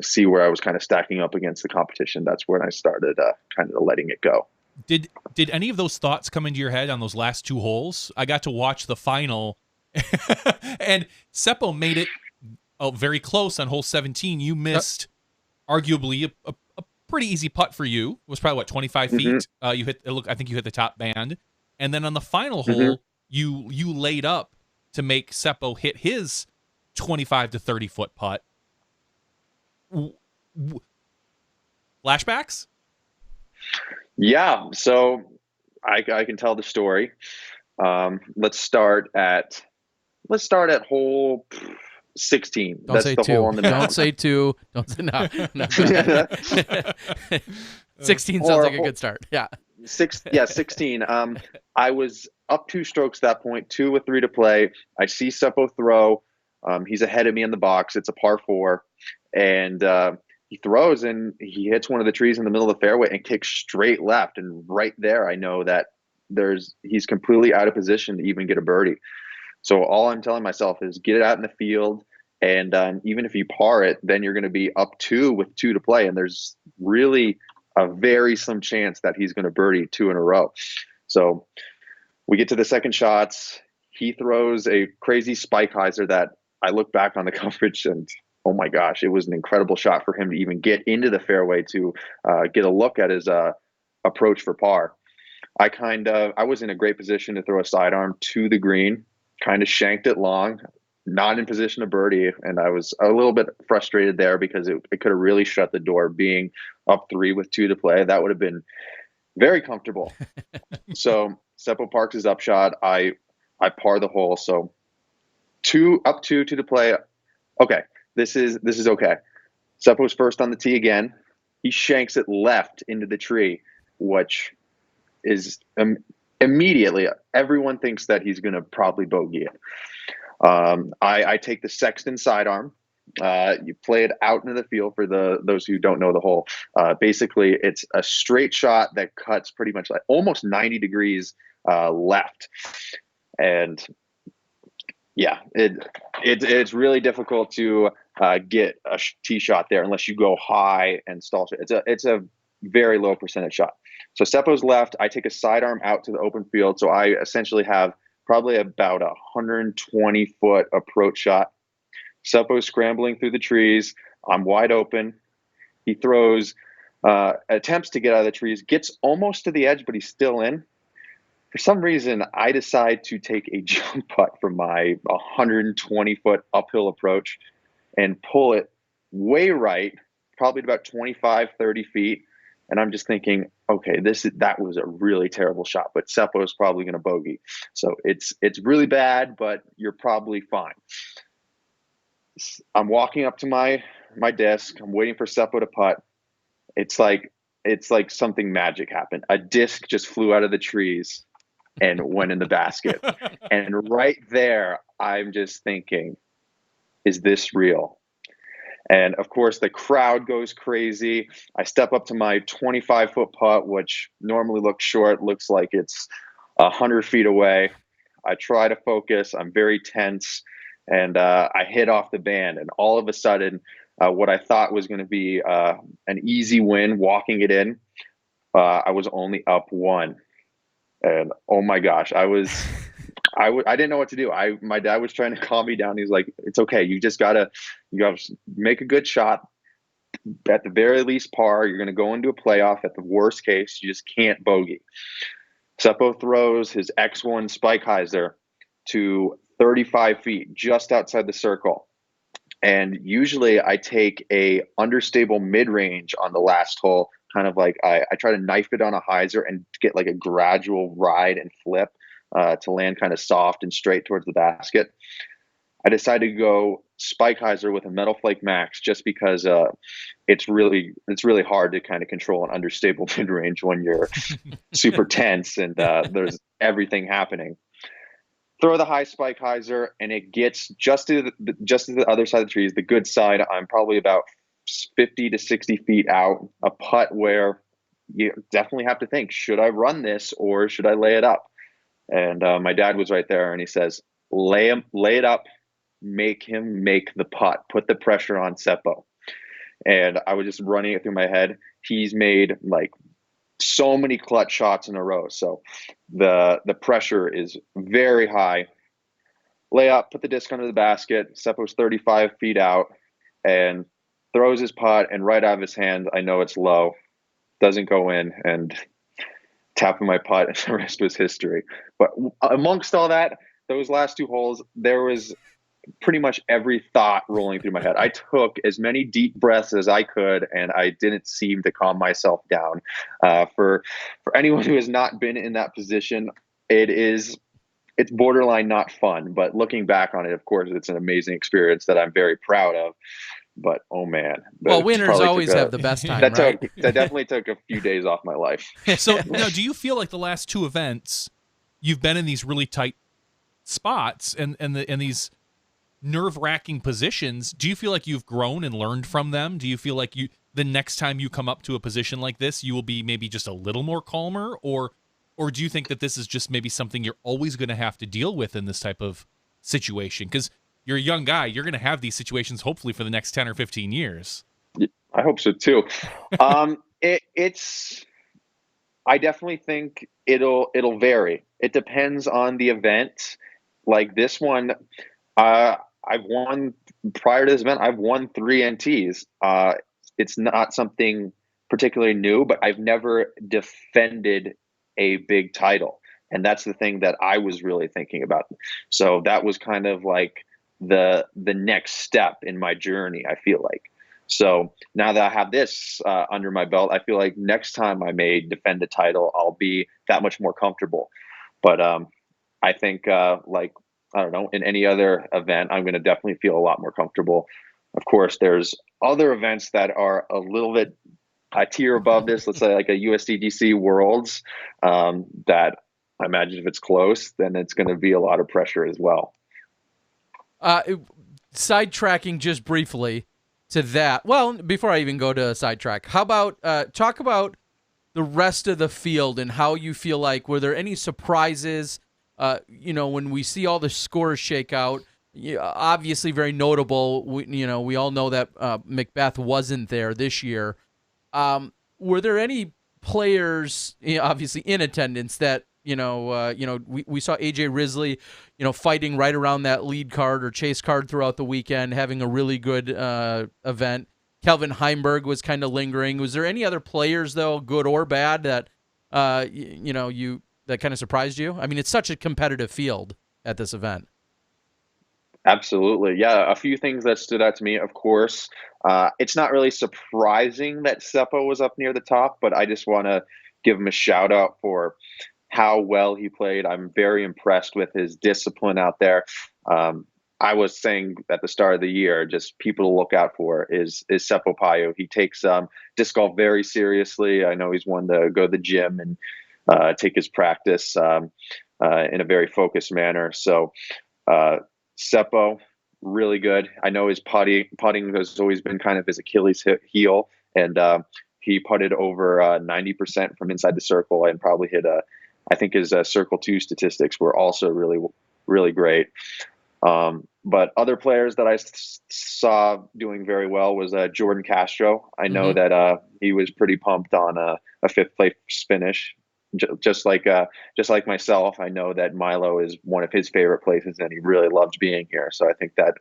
see where I was kind of stacking up against the competition, that's when I started kind of letting it go. Did any of those thoughts come into your head on those last two holes? I got to watch the final, and Seppo made it very close on hole 17. You missed arguably a pretty easy putt for you. It was probably what, 25 feet. You hit. I think you hit the top band, and then on the final hole, you laid up to make Seppo hit his 25 to 30 foot putt. Flashbacks? Yeah, so I can tell the story. Let's start at hole 16. Don't say two. Don't say two. Don't say no. 16 sounds like a good start. Yeah. 16. I was up 2 strokes at that point, 2 with 3 to play. I see Seppo throw. He's ahead of me in the box. It's a par 4, and he throws and he hits one of the trees in the middle of the fairway and kicks straight left. And right there, I know that he's completely out of position to even get a birdie. So all I'm telling myself is get it out in the field, and even if you par it, then you're going to be up 2 with 2 to play, and there's really a very slim chance that he's going to birdie 2 in a row. So we get to the second shots. He throws a crazy spike hyzer that I look back on the coverage and, oh my gosh, it was an incredible shot for him to even get into the fairway to get a look at his approach for par. I was in a great position to throw a sidearm to the green, kind of shanked it long, not in position to birdie, and I was a little bit frustrated there because it could have really shut the door. Being up 3 with 2 to play, that would have been very comfortable. So Seppo parks his upshot. I par the hole. So 2 up 2 to play. Okay, this is okay. Seppo's first on the tee again. He shanks it left into the tree, which is immediately everyone thinks that he's going to probably bogey it. I take the Sexton sidearm. You play it out into the field for those who don't know the hole. Basically, it's a straight shot that cuts pretty much like almost 90 degrees left, and yeah, it's really difficult to get a tee shot there unless you go high and stall. It's a very low percentage shot. So Seppo's left. I take a sidearm out to the open field, so I essentially have probably about 120 foot approach shot. Seppo's scrambling through the trees. I'm wide open. He throws, attempts to get out of the trees, gets almost to the edge, but he's still in. For some reason, I decide to take a jump putt from my 120 foot uphill approach and pull it way right, probably about 25, 30 feet. And I'm just thinking, okay, that was a really terrible shot, but Seppo is probably going to bogey. So it's really bad, but you're probably fine. I'm walking up to my desk. I'm waiting for Seppo to putt. It's like something magic happened. A disc just flew out of the trees and went in the basket. And right there, I'm just thinking, is this real? And of course, the crowd goes crazy. I step up to my 25-foot putt, which normally looks short, looks like it's 100 feet away. I try to focus. I'm very tense, and I hit off the band. And all of a sudden, what I thought was going to be an easy win, walking it in, I was only up one. And oh my gosh, I didn't know what to do. My dad was trying to calm me down. He's like, "It's okay. You gotta make a good shot. At the very least, par. You're gonna go into a playoff. At the worst case, you just can't bogey." Seppo throws his X1 spike hyzer to 35 feet, just outside the circle. And usually I take a understable mid-range on the last hole, kind of like I try to knife it on a hyzer and get like a gradual ride and flip to land kind of soft and straight towards the basket. I decided to go spike hyzer with a metal flake max just because it's really hard to kind of control an understable mid-range when you're super tense and there's everything happening. Throw the high spike hyzer, and it gets just to the other side of the trees, the good side. I'm probably about 50 to 60 feet out, a putt where you definitely have to think, should I run this or should I lay it up? And my dad was right there, and he says, lay it up, make him make the putt, put the pressure on Seppo. And I was just running it through my head. He's made like so many clutch shots in a row. So the pressure is very high. Lay up, put the disc under the basket. Seppo's 35 feet out and throws his putt, and right out of his hand, I know it's low. Doesn't go in, and tapping my putt, and the rest was history. But amongst all that, those last two holes, there was pretty much every thought rolling through my head. I took as many deep breaths as I could, and I didn't seem to calm myself down. For anyone who has not been in that position, it's borderline not fun. But looking back on it, of course, it's an amazing experience that I'm very proud of. But oh man, well, winners always have the best time. That definitely took a few days off my life. So now, do you feel like the last two events, you've been in these really tight spots and these nerve-wracking positions? Do you feel like you've grown and learned from them? Do you feel like the next time you come up to a position like this, you will be maybe just a little more calmer, or do you think that this is just maybe something you're always going to have to deal with in this type of situation? Because you're a young guy, you're going to have these situations hopefully for the next 10 or 15 years. I hope so too. I definitely think it'll vary. It depends on the event. Like this one, I've won prior to this event. I've won 3 NTs. It's not something particularly new, but I've never defended a big title, and that's the thing that I was really thinking about. So that was kind of like the next step in my journey, I feel like. So now that I have this under my belt, I feel like next time I may defend a title, I'll be that much more comfortable. But I think like, I don't know, in any other event, I'm going to definitely feel a lot more comfortable. Of course, there's other events that are a little bit a tier above this, let's say like a USDGC Worlds, that I imagine if it's close, then it's going to be a lot of pressure as well. Sidetracking just briefly to that. Well, before I even go to a sidetrack, how about talk about the rest of the field and how you feel like, were there any surprises? When we see all the scores shake out, obviously very notable. We all know that Macbeth wasn't there this year. Were there any players, obviously in attendance, that we saw AJ Risley, fighting right around that lead card or chase card throughout the weekend, having a really good event. Kelvin Heimberg was kind of lingering. Was there any other players, though, good or bad, that that kind of surprised you? I mean, it's such a competitive field at this event. Absolutely. Yeah, a few things that stood out to me, of course. It's not really surprising that Seppo was up near the top, but I just want to give him a shout out for how well he played. I'm very impressed with his discipline out there. I was saying at the start of the year, just people to look out for is Seppo Paio. He takes disc golf very seriously. I know he's one to go to the gym and take his practice in a very focused manner. So Seppo, really good. I know his putting has always been kind of his Achilles heel, and he putted over 90% from inside the circle, and probably hit I think his circle 2 statistics were also really, really great. But other players that I saw doing very well was Jordan Castro. I know that he was pretty pumped on a 5th place finish. Just like myself, I know that Milo is one of his favorite places, and he really loves being here. So I think that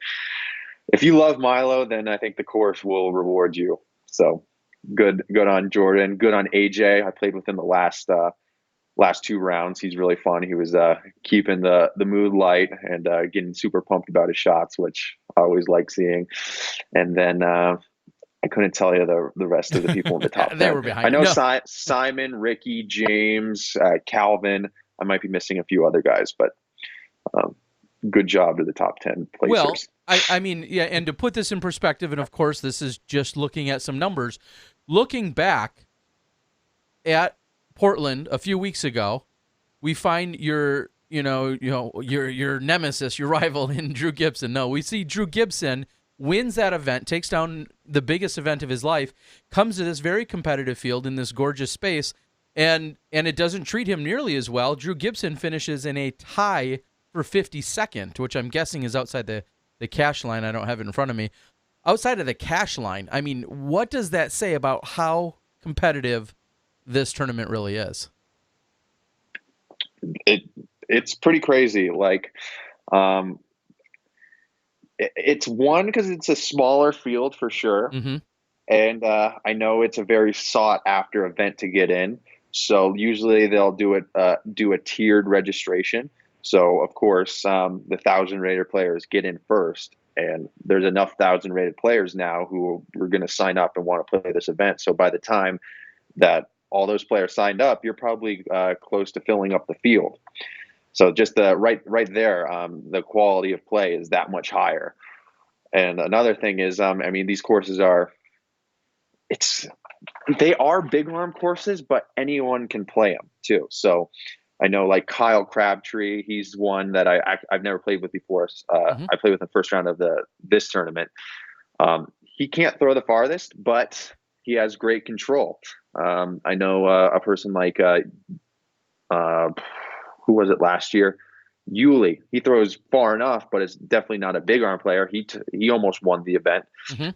if you love Milo, then I think the course will reward you. So good on Jordan. Good on AJ. I played with him the last 2 rounds. He's really fun. He was keeping the mood light and getting super pumped about his shots, which I always like seeing. And then I couldn't tell you the rest of the people in the top 10. They were behind. I know Simon, Ricky, James, Calvin. I might be missing a few other guys, but good job to the top 10 placers. Well, I mean, yeah, and to put this in perspective, and of course this is just looking at some numbers, looking back at Portland a few weeks ago, we find your nemesis, your rival in Drew Gibson. No, we see Drew Gibson wins that event, takes down the biggest event of his life, comes to this very competitive field in this gorgeous space, and it doesn't treat him nearly as well. Drew Gibson finishes in a tie for 52nd, which I'm guessing is outside the cash line. I don't have it in front of me. Outside of the cash line, I mean, what does that say about how competitive this tournament really is? It's pretty crazy. Like, it's one because it's a smaller field for sure, and I know it's a very sought after event to get in. So usually they'll do a tiered registration. So of course the 1,000 rated players get in first, and there's enough 1,000 rated players now who are going to sign up and want to play this event. So by the time that all those players signed up, you're probably close to filling up the field. So just right there, the quality of play is that much higher. And another thing is, I mean, these courses they are big arm courses, but anyone can play them too. So I know like Kyle Crabtree, he's one that I've never played with before. I played with the first round of this tournament. He can't throw the farthest, but he has great control. I know a person like who was it last year? Uli. He throws far enough, but it's definitely not a big arm player. He almost won the event.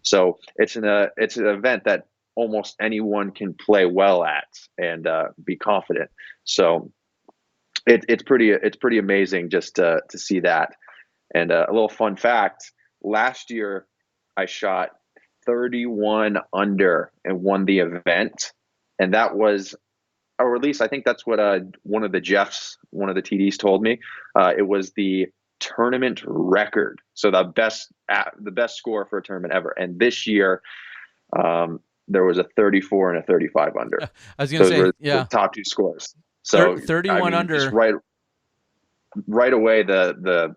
So it's an event that almost anyone can play well at and be confident. So it's pretty amazing just to see that. And a little fun fact: last year I shot 31 under and won the event, and that was, or at least I think that's what one of the TDs told me. It was the tournament record, so the best score for a tournament ever. And this year there was a 34 and a 35 under. I was gonna say, yeah, the top 2 scores. So 31 under. Just right away, the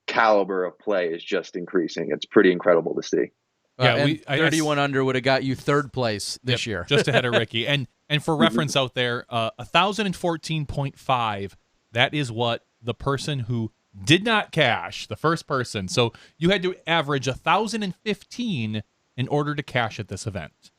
caliber of play is just increasing. It's pretty incredible to see. Yeah, 31 under would have got you 3rd place this year, just ahead of Ricky. And for reference out there, 1,014.5. That is what the person who did not cash, the first person. So you had to average 1,015 in order to cash at this event.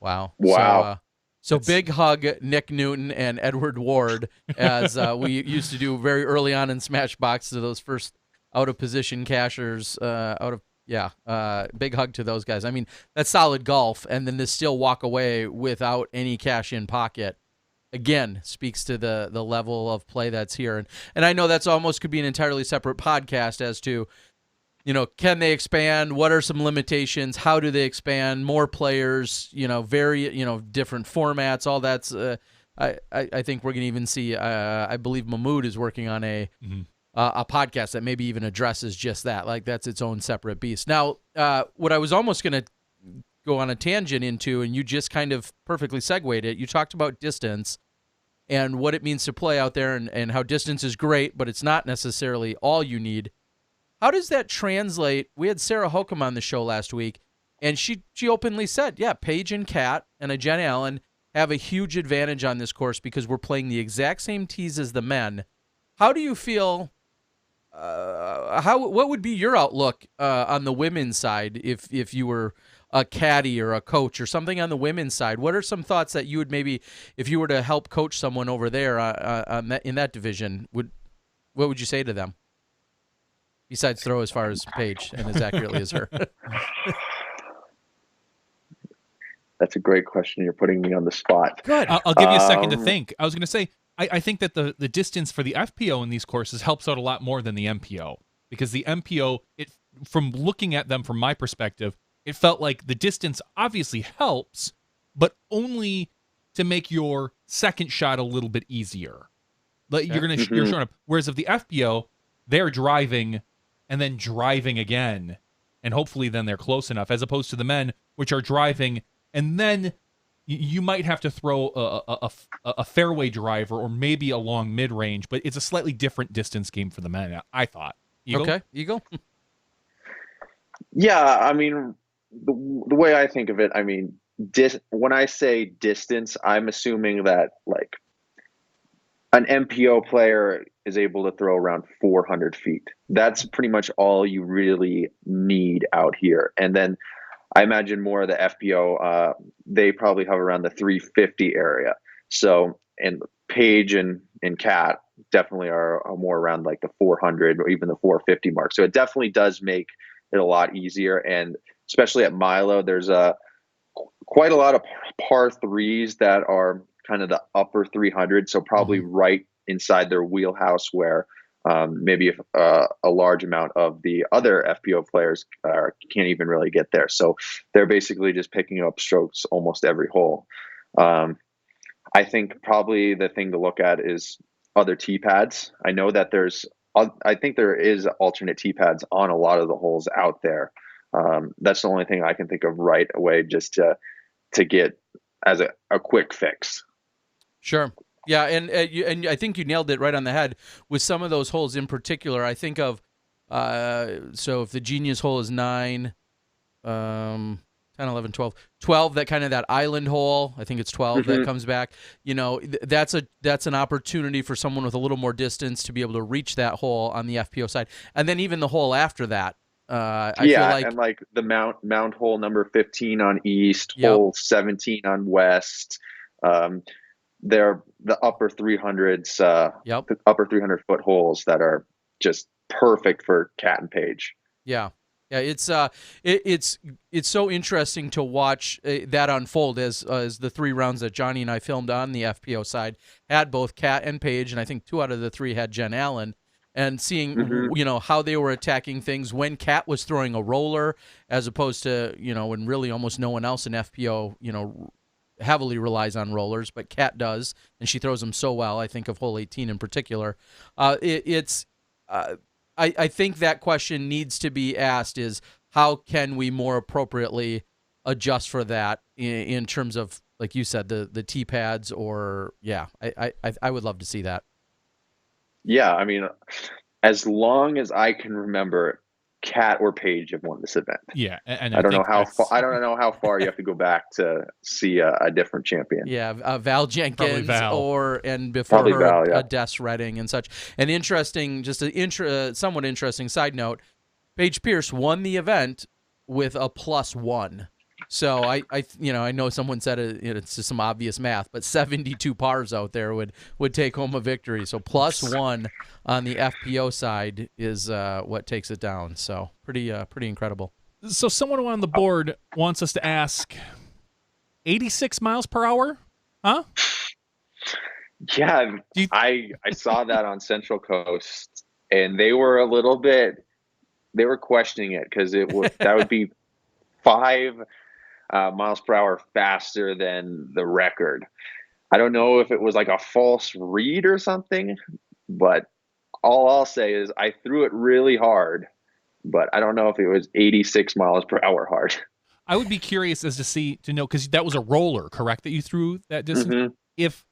Wow. Wow. So big hug, Nick Newton and Edward Ward, as we used to do very early on in Smashbox to those first out of position cashers. Big hug to those guys. I mean, that's solid golf, and then to still walk away without any cash in pocket, again, speaks to the level of play that's here. And I know that's almost could be an entirely separate podcast as to, can they expand? What are some limitations? How do they expand? More players, different formats, all that's, I think we're going to even see, I believe Mahmood is working on a podcast that maybe even addresses just that. Like, that's its own separate beast. Now, what I was almost going to go on a tangent into, and you just kind of perfectly segued it, you talked about distance and what it means to play out there, and how distance is great, but it's not necessarily all you need. How does that translate? We had Sarah Hokum on the show last week, and she openly said, yeah, Paige and Kat and Jen Allen have a huge advantage on this course because we're playing the exact same tees as the men. How do you feel what would be your outlook on the women's side if you were a caddy or a coach or something on the women's side? What are some thoughts that you would maybe, if you were to help coach someone over there in that division, what would you say to them? Besides throw as far as Paige and as accurately as her. That's a great question. You're putting me on the spot. Good. I'll give you a second to think. I was going to say, I think that the distance for the FPO in these courses helps out a lot more than the MPO, because the MPO, from looking at them from my perspective, it felt like the distance obviously helps, but only to make your second shot a little bit easier. Like you're showing up. Whereas of the FPO, they're driving and then driving again, and hopefully then they're close enough, as opposed to the men, which are driving and then you might have to throw a fairway driver or maybe a long mid-range, but it's a slightly different distance game for the men, I thought. Eagle? Okay, Eagle? Yeah, I mean, the way I think of it, I mean, when I say distance, I'm assuming that, like, an MPO player is able to throw around 400 feet. That's pretty much all you really need out here. And then I imagine more of the FPO, they probably hover around the 350 area. So, and Paige and Kat definitely are more around like the 400 or even the 450 mark. So it definitely does make it a lot easier. And especially at Milo, there's quite a lot of par threes that are kind of the upper 300. So probably right inside their wheelhouse where maybe a large amount of the other FPO players can't even really get there. So they're basically just picking up strokes almost every hole. I think probably the thing to look at is other tee pads. I know that I think there is alternate tee pads on a lot of the holes out there. That's the only thing I can think of right away just to get as a quick fix. Sure. Yeah, and I think you nailed it right on the head with some of those holes in particular. I think of, so if the Genius hole is 9, 10, 11, 12. 12, that kind of that island hole, I think it's 12 that comes back. You know, that's an opportunity for someone with a little more distance to be able to reach that hole on the FPO side. And then even the hole after that. I feel like, and like the mount hole number 15 on east, hole 17 on west. They're the upper 300s, the upper 300-foot holes that are just perfect for Kat and Paige. Yeah, it's so interesting to watch that unfold as the 3 rounds that Johnny and I filmed on the FPO side had both Kat and Paige, and I think 2 out of the 3 had Jen Allen. And seeing, you know, how they were attacking things when Kat was throwing a roller as opposed to, you know, when really almost no one else in FPO, you know, heavily relies on rollers, but Kat does, and she throws them so well. I think of hole 18 in particular. I think that question needs to be asked is how can we more appropriately adjust for that in terms of, like you said, the tee pads or, I would love to see that. Yeah, I mean, as long as I can remember, Kat or Paige have won this event. Yeah, and I don't know how far. I don't know how far you have to go back to see a different champion. Yeah, Val Jenkins Val. and before Probably her, Val, Des Redding and such. An interesting, just a somewhat interesting side note: Paige Pierce won the event with a +1. So I know someone said it's just some obvious math, but 72 pars out there would take home a victory. So +1 on the FPO side is what takes it down. So pretty incredible. So someone on the board wants us to ask, 86 miles per hour? Huh? Yeah, I saw that on Central Coast, and they were questioning it because that would be 5 miles per hour faster than the record. I don't know if it was like a false read or something, but all I'll say is I threw it really hard, but I don't know if it was 86 miles per hour hard. I would be curious to know, because that was a roller, correct, that you threw that distance? If,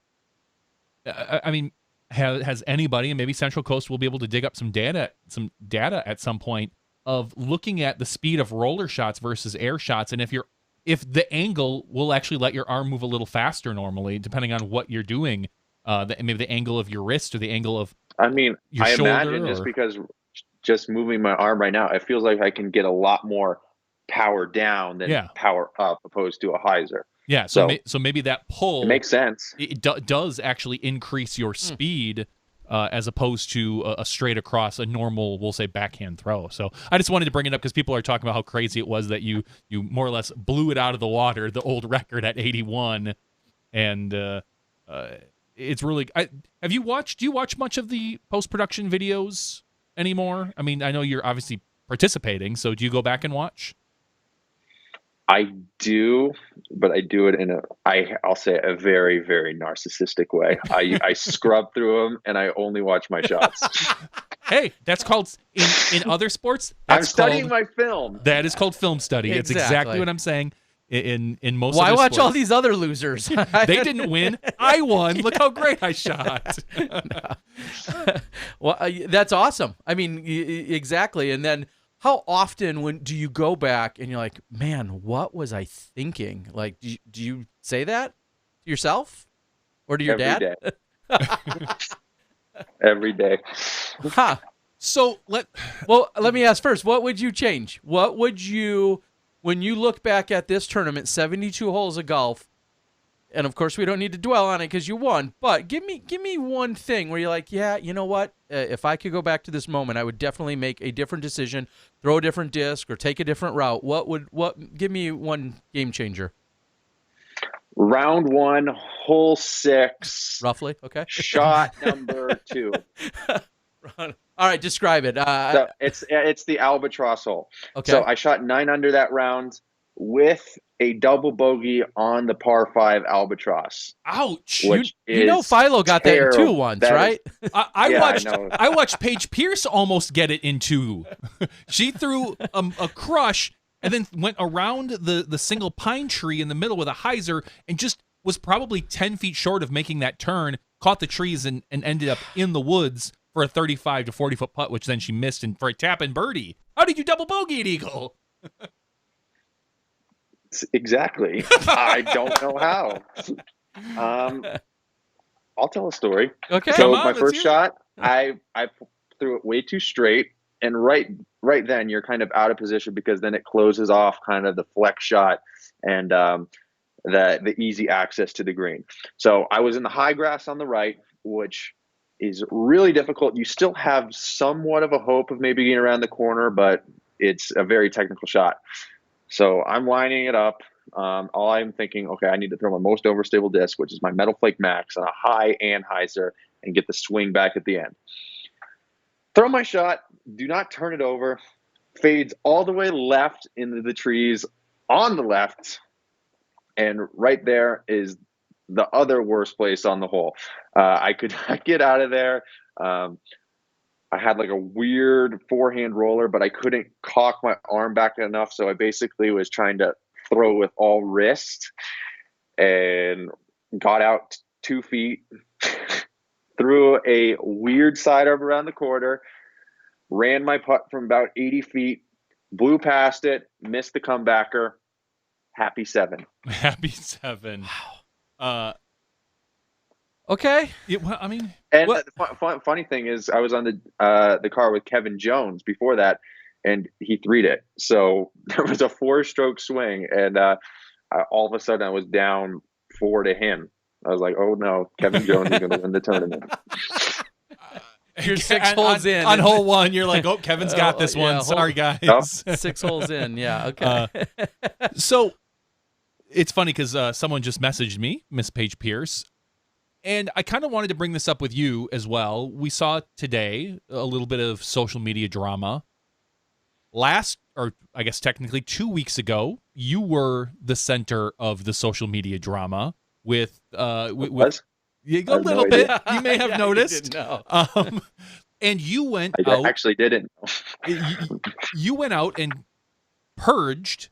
I mean, has anybody, and maybe Central Coast will be able to dig up some data at some point of looking at the speed of roller shots versus air shots, and if the angle will actually let your arm move a little faster normally, depending on what you're doing, maybe the angle of your wrist or the angle of I mean, your I shoulder imagine just because just moving my arm right now, it feels like I can get a lot more power down than power up, opposed to a hyzer. Yeah, so maybe that pull, it makes sense. It does actually increase your speed as opposed to a straight across a normal, we'll say, backhand throw. So I just wanted to bring it up because people are talking about how crazy it was that you more or less blew it out of the water, the old record at 81, and it's really. Do you watch much of the post-production videos anymore? I mean, I know you're obviously participating, so do you go back and watch? I do, but I do it in I'll say a very, very narcissistic way. I scrub through them and I only watch my shots. Hey, that's called in other sports. I'm studying my film. That is called film study. It's exactly what I'm saying. In most. Why other watch sports. all these other losers? They didn't win. I won. Look how great I shot. Well, that's awesome. I mean, exactly. And then, how often do you go back and you're like, man, what was I thinking? Like, do you say that to yourself or to your dad? Every day. Huh. So let me ask first, what would you change? What would you, when you look back at this tournament, 72 holes of golf, and of course we don't need to dwell on it because you won, but give me one thing where you're like, yeah, you know what? If I could go back to this moment, I would definitely make a different decision, throw a different disc, or take a different route. Give me one game changer. Round 1, hole 6. Roughly, okay. Shot number 2. All right, describe it. So it's the albatross hole. Okay. So I shot 9 under that round with a double bogey on the par 5 albatross. Ouch! You know Philo got terrible. that in 2 once, right? I watched Paige Pierce almost get it in 2. She threw a crush and then went around the single pine tree in the middle with a hyzer and just was probably 10 feet short of making that turn, caught the trees and ended up in the woods for a 35 to 40 foot putt, which then she missed and for a tap and birdie. How did you double bogey at Eagle? Exactly. I don't know how. I'll tell a story. Okay. So my first shot, I threw it way too straight, and right then you're kind of out of position because then it closes off kind of the flex shot and the easy access to the green. So I was in the high grass on the right, which is really difficult. You still have somewhat of a hope of maybe getting around the corner, but it's a very technical shot. So I'm lining it up. All I'm thinking, okay, I need to throw my most overstable disc, which is my Metal Flake Max, on a high and hyzer and get the swing back at the end. Throw my shot, do not turn it over, fades all the way left into the trees on the left, and right there is the other worst place on the hole. I could not get out of there. I had like a weird forehand roller, but I couldn't cock my arm back enough. So I basically was trying to throw with all wrist and got out 2 feet, threw a weird side arm around the corner, ran my putt from about 80 feet, blew past it, missed the comebacker. Happy 7. Happy 7. Wow. Okay. Yeah, well, I mean, and the funny thing is, I was on the car with Kevin Jones before that, and he 3'd it. So there was a 4-stroke swing, and all of a sudden I was down 4 to him. I was like, "Oh no, Kevin Jones is going to win the tournament." You're 6 holes in on hole 1. You're like, "Oh, Kevin's got this one." Sorry, guys. Nope. 6 holes in. Yeah. Okay. So it's funny because someone just messaged me, Miss Paige Pierce. And I kind of wanted to bring this up with you as well. We saw today a little bit of social media drama. Or I guess technically 2 weeks ago, you were the center of the social media drama with a little bit. You may have noticed. And you went out. I actually didn't. You went out and purged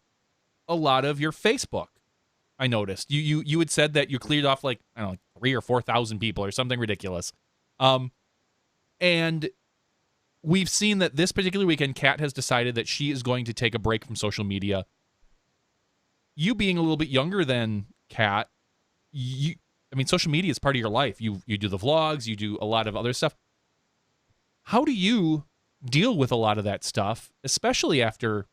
a lot of your Facebook. I noticed you had said that you cleared off like 3,000 or 4,000 people or something ridiculous, and we've seen that this particular weekend, Kat has decided that she is going to take a break from social media. You being a little bit younger than Kat, social media is part of your life. You do the vlogs, you do a lot of other stuff. How do you deal with a lot of that stuff, especially after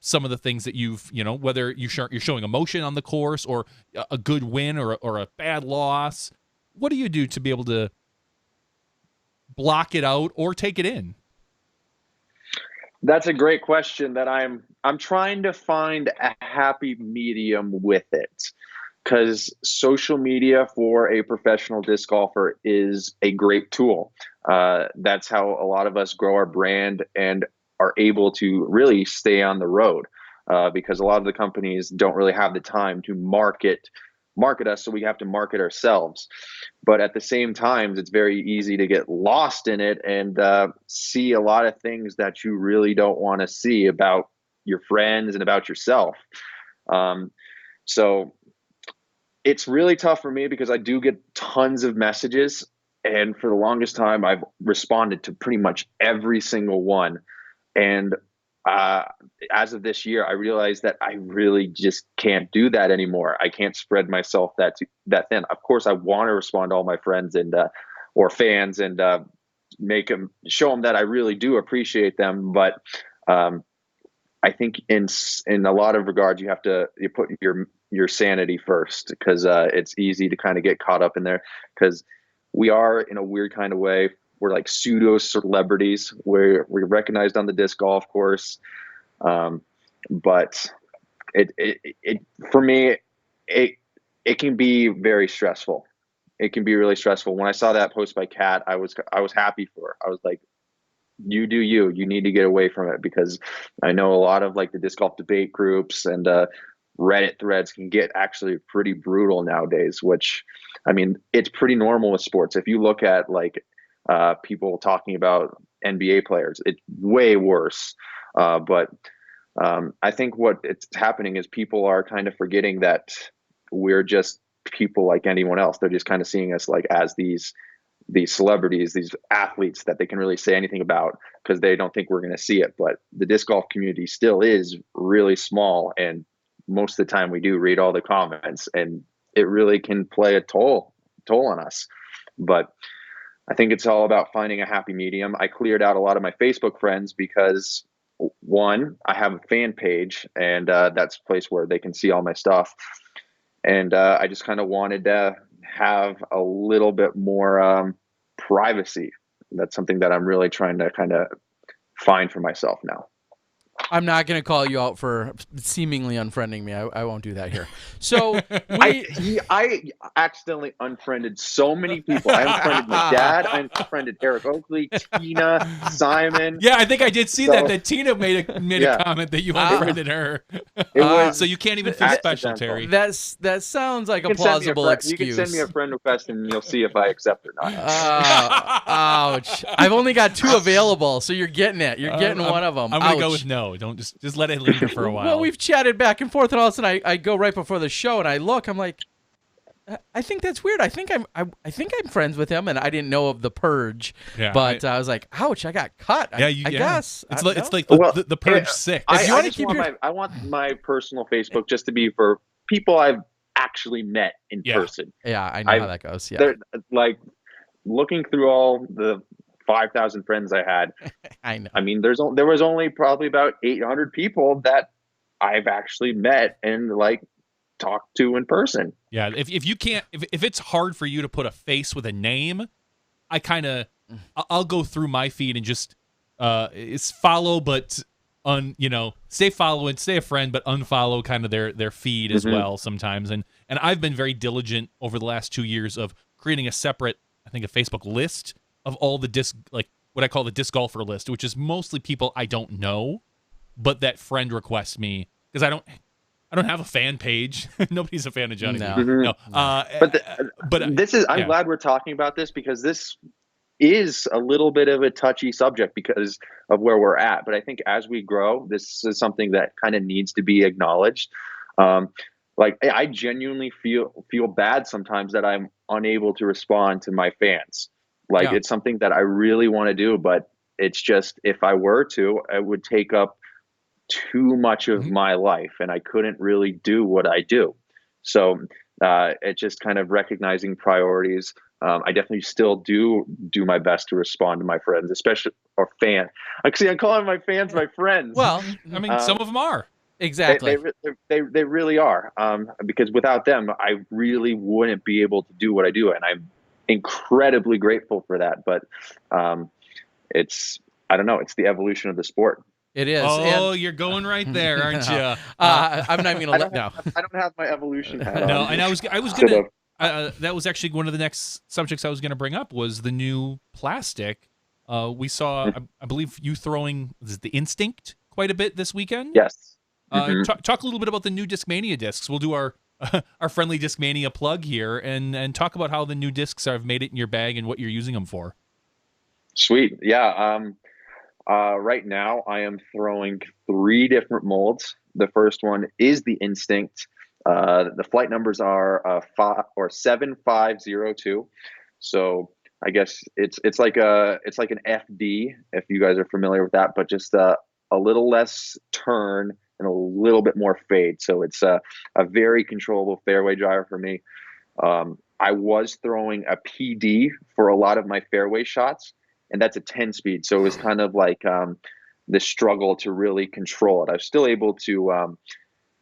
some of the things that you've, whether you're showing emotion on the course or a good win or a bad loss. What do you do to be able to block it out or take it in? That's a great question that I'm trying to find a happy medium with it, because social media for a professional disc golfer is a great tool. That's how a lot of us grow our brand and are able to really stay on the road, because a lot of the companies don't really have the time to market us, so we have to market ourselves. But at the same time, it's very easy to get lost in it and see a lot of things that you really don't want to see about your friends and about yourself. So it's really tough for me because I do get tons of messages, and for the longest time I've responded to pretty much every single one. And as of this year, I realized that I really just can't do that anymore. I can't spread myself that thin. Of course, I want to respond to all my friends and or fans and show them that I really do appreciate them. But I think in a lot of regards, you put your sanity first, because it's easy to kind of get caught up in there, because we are, in a weird kind of way, we're like pseudo celebrities. We're recognized on the disc golf course, but it for me, it can be very stressful. It can be really stressful. When I saw that post by Kat, I was happy for her. I was like, you do you. You need to get away from it, because I know a lot of like the disc golf debate groups and Reddit threads can get actually pretty brutal nowadays, which, I mean, it's pretty normal with sports. If you look at like people talking about NBA players, it's way worse. But I think what it's happening is people are kind of forgetting that we're just people like anyone else. They're just kind of seeing us like as these celebrities, these athletes that they can really say anything about, because they don't think we're going to see it. But the disc golf community still is really small, and most of the time we do read all the comments, and it really can play a toll on us. But I think it's all about finding a happy medium. I cleared out a lot of my Facebook friends because, one, I have a fan page, and that's a place where they can see all my stuff. And I just kind of wanted to have a little bit more privacy. That's something that I'm really trying to kind of find for myself now. I'm not going to call you out for seemingly unfriending me. I won't do that here. So I accidentally unfriended so many people. I unfriended my dad. I unfriended Eric Oakley, Tina, Simon. Yeah, I think I did see that Tina made a comment that you unfriended her. So you can't even feel special, Terry. That sounds like a plausible excuse. You can send me a friend request and you'll see if I accept or not. Ouch. I've only got 2 available, so you're getting it. You're getting one of them. I'm going to go with no. Don't just let it linger for a while. Well, we've chatted back and forth, and all of a sudden I go right before the show and I look. I'm like, I think that's weird. I think I'm friends with him, and I didn't know of the purge. Yeah, but I was like, ouch, I got cut. I guess it's like the purge 6. I want my personal Facebook just to be for people I've actually met in person. Yeah, I know how that goes. Yeah, they're like looking through all the 5,000 friends I had. I know. I mean, there was only probably about 800 people that I've actually met and like talked to in person. Yeah, if you can't, if it's hard for you to put a face with a name, I'll go through my feed and just it's follow, but stay following, stay a friend, but unfollow kind of their feed as well sometimes. And I've been very diligent over the last 2 years of creating a separate, I think, a Facebook list of all the disc, like what I call the disc golfer list, which is mostly people I don't know, but that friend requests me, because I don't have a fan page. Nobody's a fan of Johnny. No. But this is, I'm glad we're talking about this, because this is a little bit of a touchy subject because of where we're at. But I think as we grow, this is something that kind of needs to be acknowledged. Like I genuinely feel bad sometimes that I'm unable to respond to my fans. Like it's something that I really want to do, but it's just, if I were to, it would take up too much of my life, and I couldn't really do what I do. So it's just kind of recognizing priorities, I definitely still do my best to respond to my friends, especially or fan. Actually, I'm calling my fans my friends. Well, I mean, some of them are. exactly. They really are. Because without them, I really wouldn't be able to do what I do, and I'm incredibly grateful for that. But I don't know. It's the evolution of the sport. It is. Oh, you're going right there, aren't you? I'm not even gonna let no. I don't have my evolution hat No, on. and I was gonna. That was actually one of the next subjects I was going to bring up was the new plastic. We saw, I believe, you throwing the Instinct quite a bit this weekend. Yes. Talk a little bit about the new Discmania discs. We'll do our friendly Discmania plug here and talk about how the new discs have made it in your bag and what you're using them for. Sweet. Yeah. Right now, I am throwing 3 different molds. The first one is the Instinct. The flight numbers are 7502. So I guess it's like an FD if you guys are familiar with that, but just a little less turn and a little bit more fade. So it's a very controllable fairway driver for me. I was throwing a PD for a lot of my fairway shots, and that's a 10 speed. So it was kind of like the struggle to really control it. I was still able to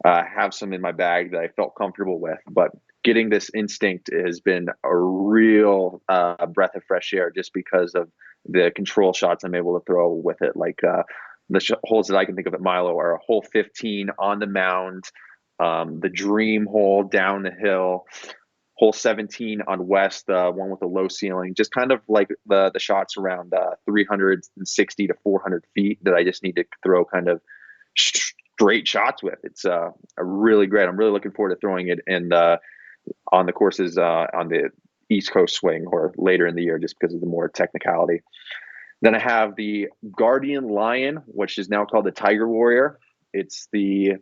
have some in my bag that I felt comfortable with, but getting this Instinct has been a real breath of fresh air just because of the control shots I'm able to throw with it. Like the holes that I can think of at Milo are a hole 15 on the mound, the dream hole down the hill, hole 17 on West, one with a low ceiling, just kind of like the shots around 360 to 400 feet that I just need to throw kind of straight shots with. It's a really great. I'm really looking forward to throwing it in on the courses on the East Coast swing or later in the year, just because of the more technicality. Then I have the Guardian Lion, which is now called the Tiger Warrior. It's a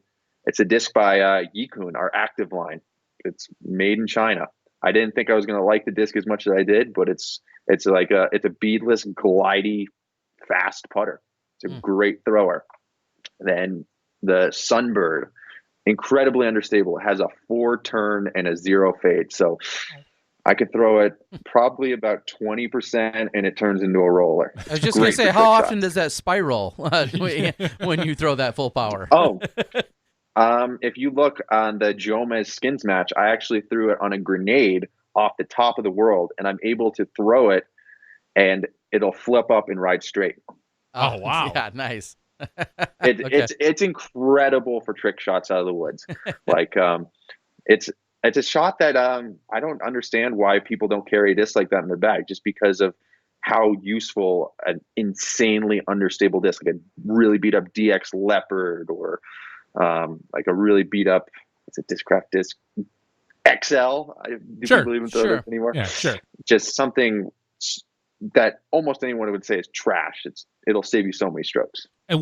disc by Yikun, our active line. It's made in China. I didn't think I was going to like the disc as much as I did, but it's a beadless, glidey, fast putter. It's a great thrower. Then the Sunbird, incredibly understable. It has a 4-turn and a 0 fade. So I could throw it probably about 20% and it turns into a roller. I was just going to say, how often does that spiral when you throw that full power? Oh, if you look on the Jomez Skins match, I actually threw it on a grenade off the top of the world, and I'm able to throw it, and it'll flip up and ride straight. Oh wow! Yeah, nice. It's incredible for trick shots out of the woods. Like it's a shot that I don't understand why people don't carry a disc like that in their bag, just because of how useful an insanely understable disc, like a really beat up DX Leopard or like a really beat up, it's a Discraft disc XL. Do people even throw this anymore? Yeah, sure. Just something that almost anyone would say is trash. It'll save you so many strokes. And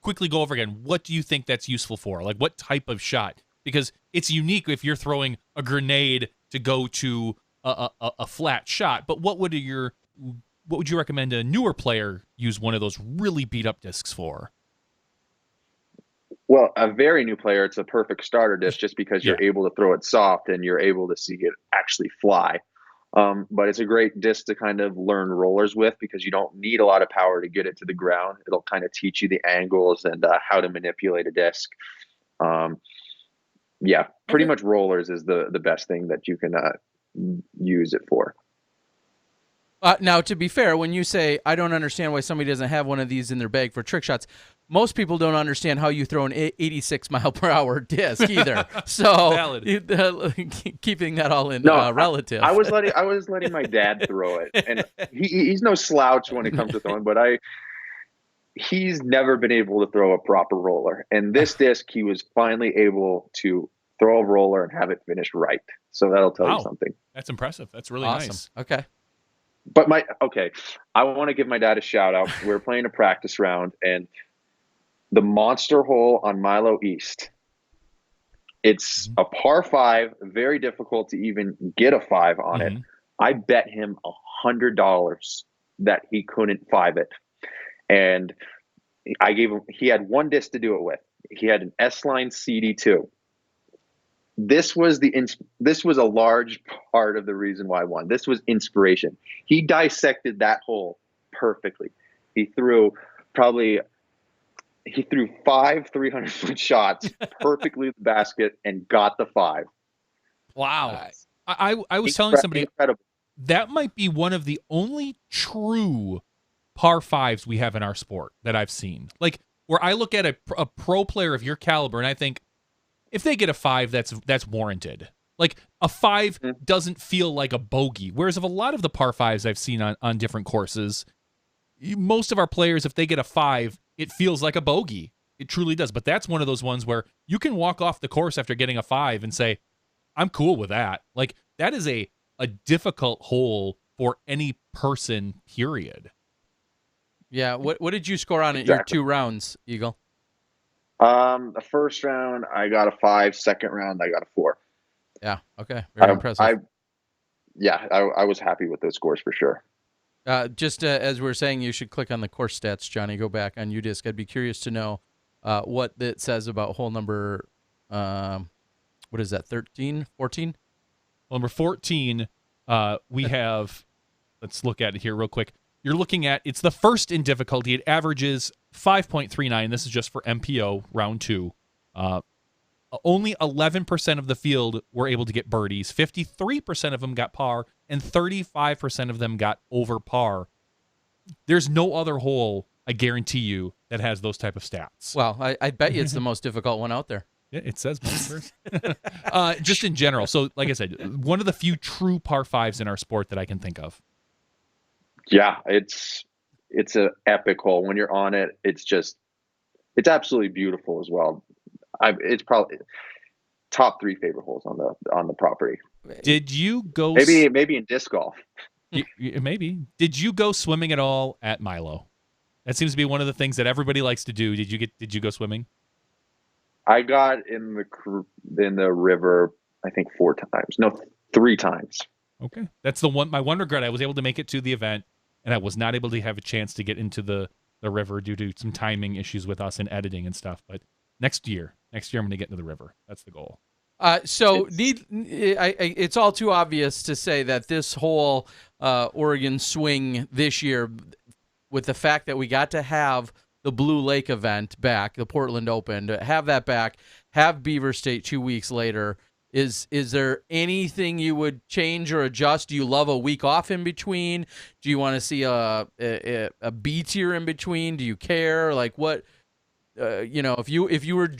quickly go over again, what do you think that's useful for? Like what type of shot? Because it's unique if you're throwing a grenade to go to a flat shot, but what would you recommend a newer player use one of those really beat up discs for? Well, a very new player, it's a perfect starter disc just because you're able to throw it soft and you're able to see it actually fly. But it's a great disc to kind of learn rollers with because you don't need a lot of power to get it to the ground. It'll kind of teach you the angles and how to manipulate a disc. Pretty much rollers is the best thing that you can use it for. Now, to be fair, when you say, I don't understand why somebody doesn't have one of these in their bag for trick shots, most people don't understand how you throw an 86 mile per hour disc either. So keeping that all in relative. I was letting my dad throw it, and he's no slouch when it comes to throwing, but he's never been able to throw a proper roller. And this disc, he was finally able to throw a roller and have it finished right. So that'll tell you something. That's impressive. That's really awesome. Nice. Okay. But I want to give my dad a shout out. We were playing a practice round, and the monster hole on Milo East, it's a par 5, very difficult to even get a 5 on it. I bet him $100 that he couldn't 5 it. And he had one disc to do it with. He had an S-Line CD2. this was a large part of the reason why I won. This was inspiration. He dissected that hole perfectly. He threw 5 300-foot shots perfectly in the basket and got the 5. Wow. I was telling somebody incredible. that might be one of the only true par 5s we have in our sport that I've seen. Like, where I look at a pro player of your caliber and I think, if they get a 5, that's warranted. Like, a 5 doesn't feel like a bogey. Whereas of a lot of the par 5s I've seen on different courses, most of our players, if they get a 5, it feels like a bogey. It truly does. But that's one of those ones where you can walk off the course after getting a 5 and say, I'm cool with that. Like, that is a difficult hole for any person, period. Yeah. What did you score on it your 2 rounds, Eagle? The first round I got a 5. Second round I got a 4. Yeah. Okay. Very impressive. I was happy with those scores for sure. Just as we were saying, you should click on the course stats, Johnny. Go back on UDisc. I'd be curious to know what it says about hole number, what is that, 13, 14? Number 14, we have, let's look at it here real quick. You're looking at, it's the first in difficulty. It averages 5.39. This is just for MPO round 2. Only 11% of the field were able to get birdies. 53% of them got par, and 35% of them got over par. There's no other hole, I guarantee you, that has those type of stats. Well, I bet you it's the most difficult one out there. Yeah, it says most first. Just in general. So, like I said, one of the few true par 5s in our sport that I can think of. Yeah, it's an epic hole. When you're on it, it's absolutely beautiful as well. It's probably top 3 favorite holes on the property. Did you go? Maybe in disc golf. Maybe. Did you go swimming at all at Milo? That seems to be one of the things that everybody likes to do. Did you go swimming? I got in the river, I think 4 times. No, 3 times. Okay, that's the one. My one regret: I was able to make it to the event, and I was not able to have a chance to get into the river due to some timing issues with us and editing and stuff. But next year I'm going to get into the river. That's the goal. It's all too obvious to say that this whole Oregon swing this year, with the fact that we got to have the Blue Lake event back, the Portland Open, to have that back, have Beaver State 2 weeks later, is there anything you would change or adjust? Do you love a week off in between? Do you want to see a B tier in between? Do you care? Like, what, if you were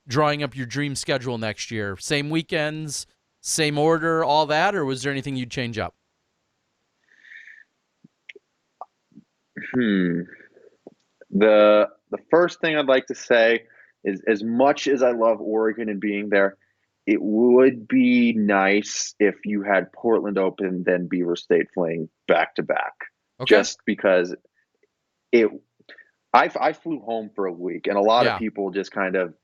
drawing up your dream schedule next year, same weekends, same order, all that, or was there anything you'd change up? The first thing I'd like to say is, as much as I love Oregon and being there, it would be nice if you had Portland Open then Beaver State Fling back to back. Okay. Just because I flew home for a week, and a lot of people just kind of,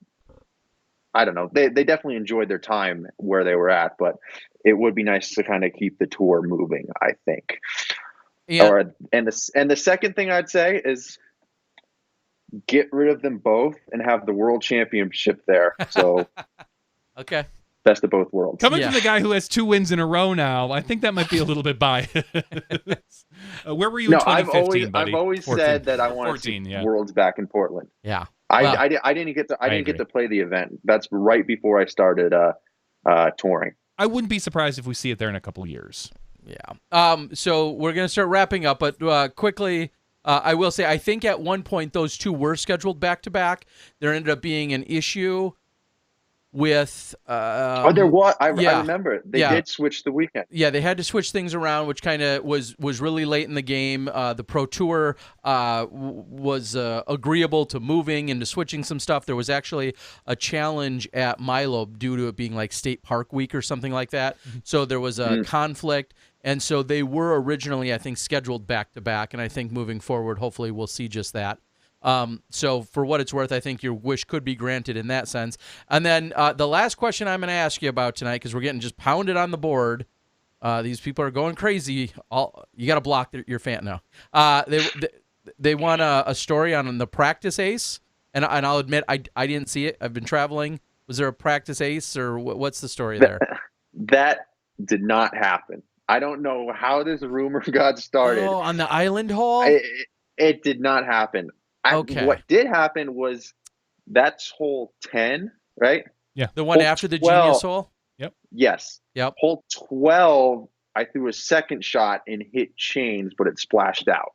I don't know, they definitely enjoyed their time where they were at, but it would be nice to kind of keep the tour moving, I think. Yeah. And the second thing I'd say is get rid of them both and have the world championship there. So okay. Best of both worlds. Coming from the guy who has 2 wins in a row now, I think that might be a little bit biased. Where were you in 2015, buddy? I've always 14. Said that I want to see worlds back in Portland. Yeah. I didn't get to play the event. That's right before I started touring. I wouldn't be surprised if we see it there in a couple of years. Yeah. So we're going to start wrapping up, but quickly, I will say, I think at one point those 2 were scheduled back to back. There ended up being an issue with there was. I remember it. They did switch the weekend. Yeah, they had to switch things around, which kind of was really late in the game. The Pro Tour was agreeable to moving and to switching some stuff. There was actually a challenge at Milo due to it being like State Park Week or something like that. Mm-hmm. So there was a conflict, and so they were originally, I think, scheduled back to back. And I think moving forward, hopefully, we'll see just that. So for what it's worth, I think your wish could be granted in that sense. And then the last question I'm going to ask you about tonight, because we're getting just pounded on the board. These people are going crazy. You got to block your fan now. They want a story on the practice ace, and I'll admit I didn't see it. I've been traveling. Was there a practice ace, or what's the story there? That did not happen. I don't know how this rumor got started. Oh, on the island hole? It did not happen. Okay. What did happen was that's hole 10, right? Yeah. The one Hole after the 12. genius hole? Yes. Yep. Hole 12, I threw a second shot and hit chains, but it splashed out.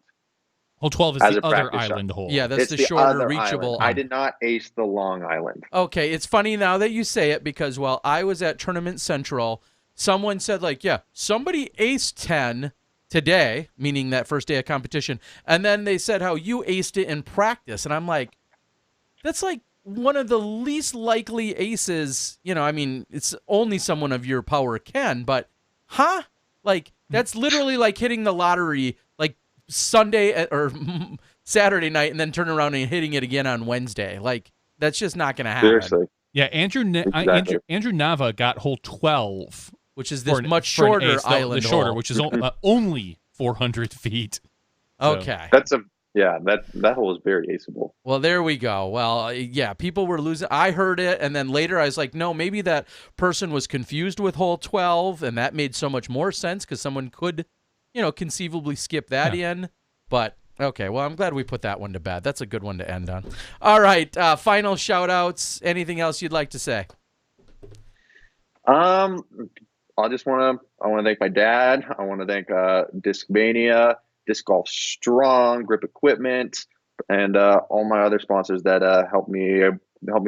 Hole 12 is As the a other practice shot. island hole. Yeah, that's It's the the shorter, other reachable. island. I did not ace the long island. Okay, it's funny now that you say it because while I was at Tournament Central, someone said like, yeah, somebody aced 10 today, meaning that first day of competition, and then they said how you aced it in practice, and I'm like, that's like one of the least likely aces, you know, I mean, it's only someone of your power can, but like that's literally like hitting the lottery like Sunday or Saturday night and then turning around and hitting it again on Wednesday. Like that's just not going to happen. Seriously. Yeah, Andrew Exactly. Andrew Nava got hole 12, which is this for much for an shorter ace, island the shorter, hole. which is only 400 feet. So, Okay. That hole is very aceable. Well, there we go. Well, yeah, people were losing. I heard it, and then later I was like, no, maybe that person was confused with hole 12, and that made so much more sense because someone could, you know, conceivably skip that in. But, okay, well, I'm glad we put that one to bed. That's a good one to end on. All right, final shout-outs. Anything else you'd like to say? I want to thank my dad. I want to thank Discmania, Disc Golf Strong, Grip Equipment, and all my other sponsors that help me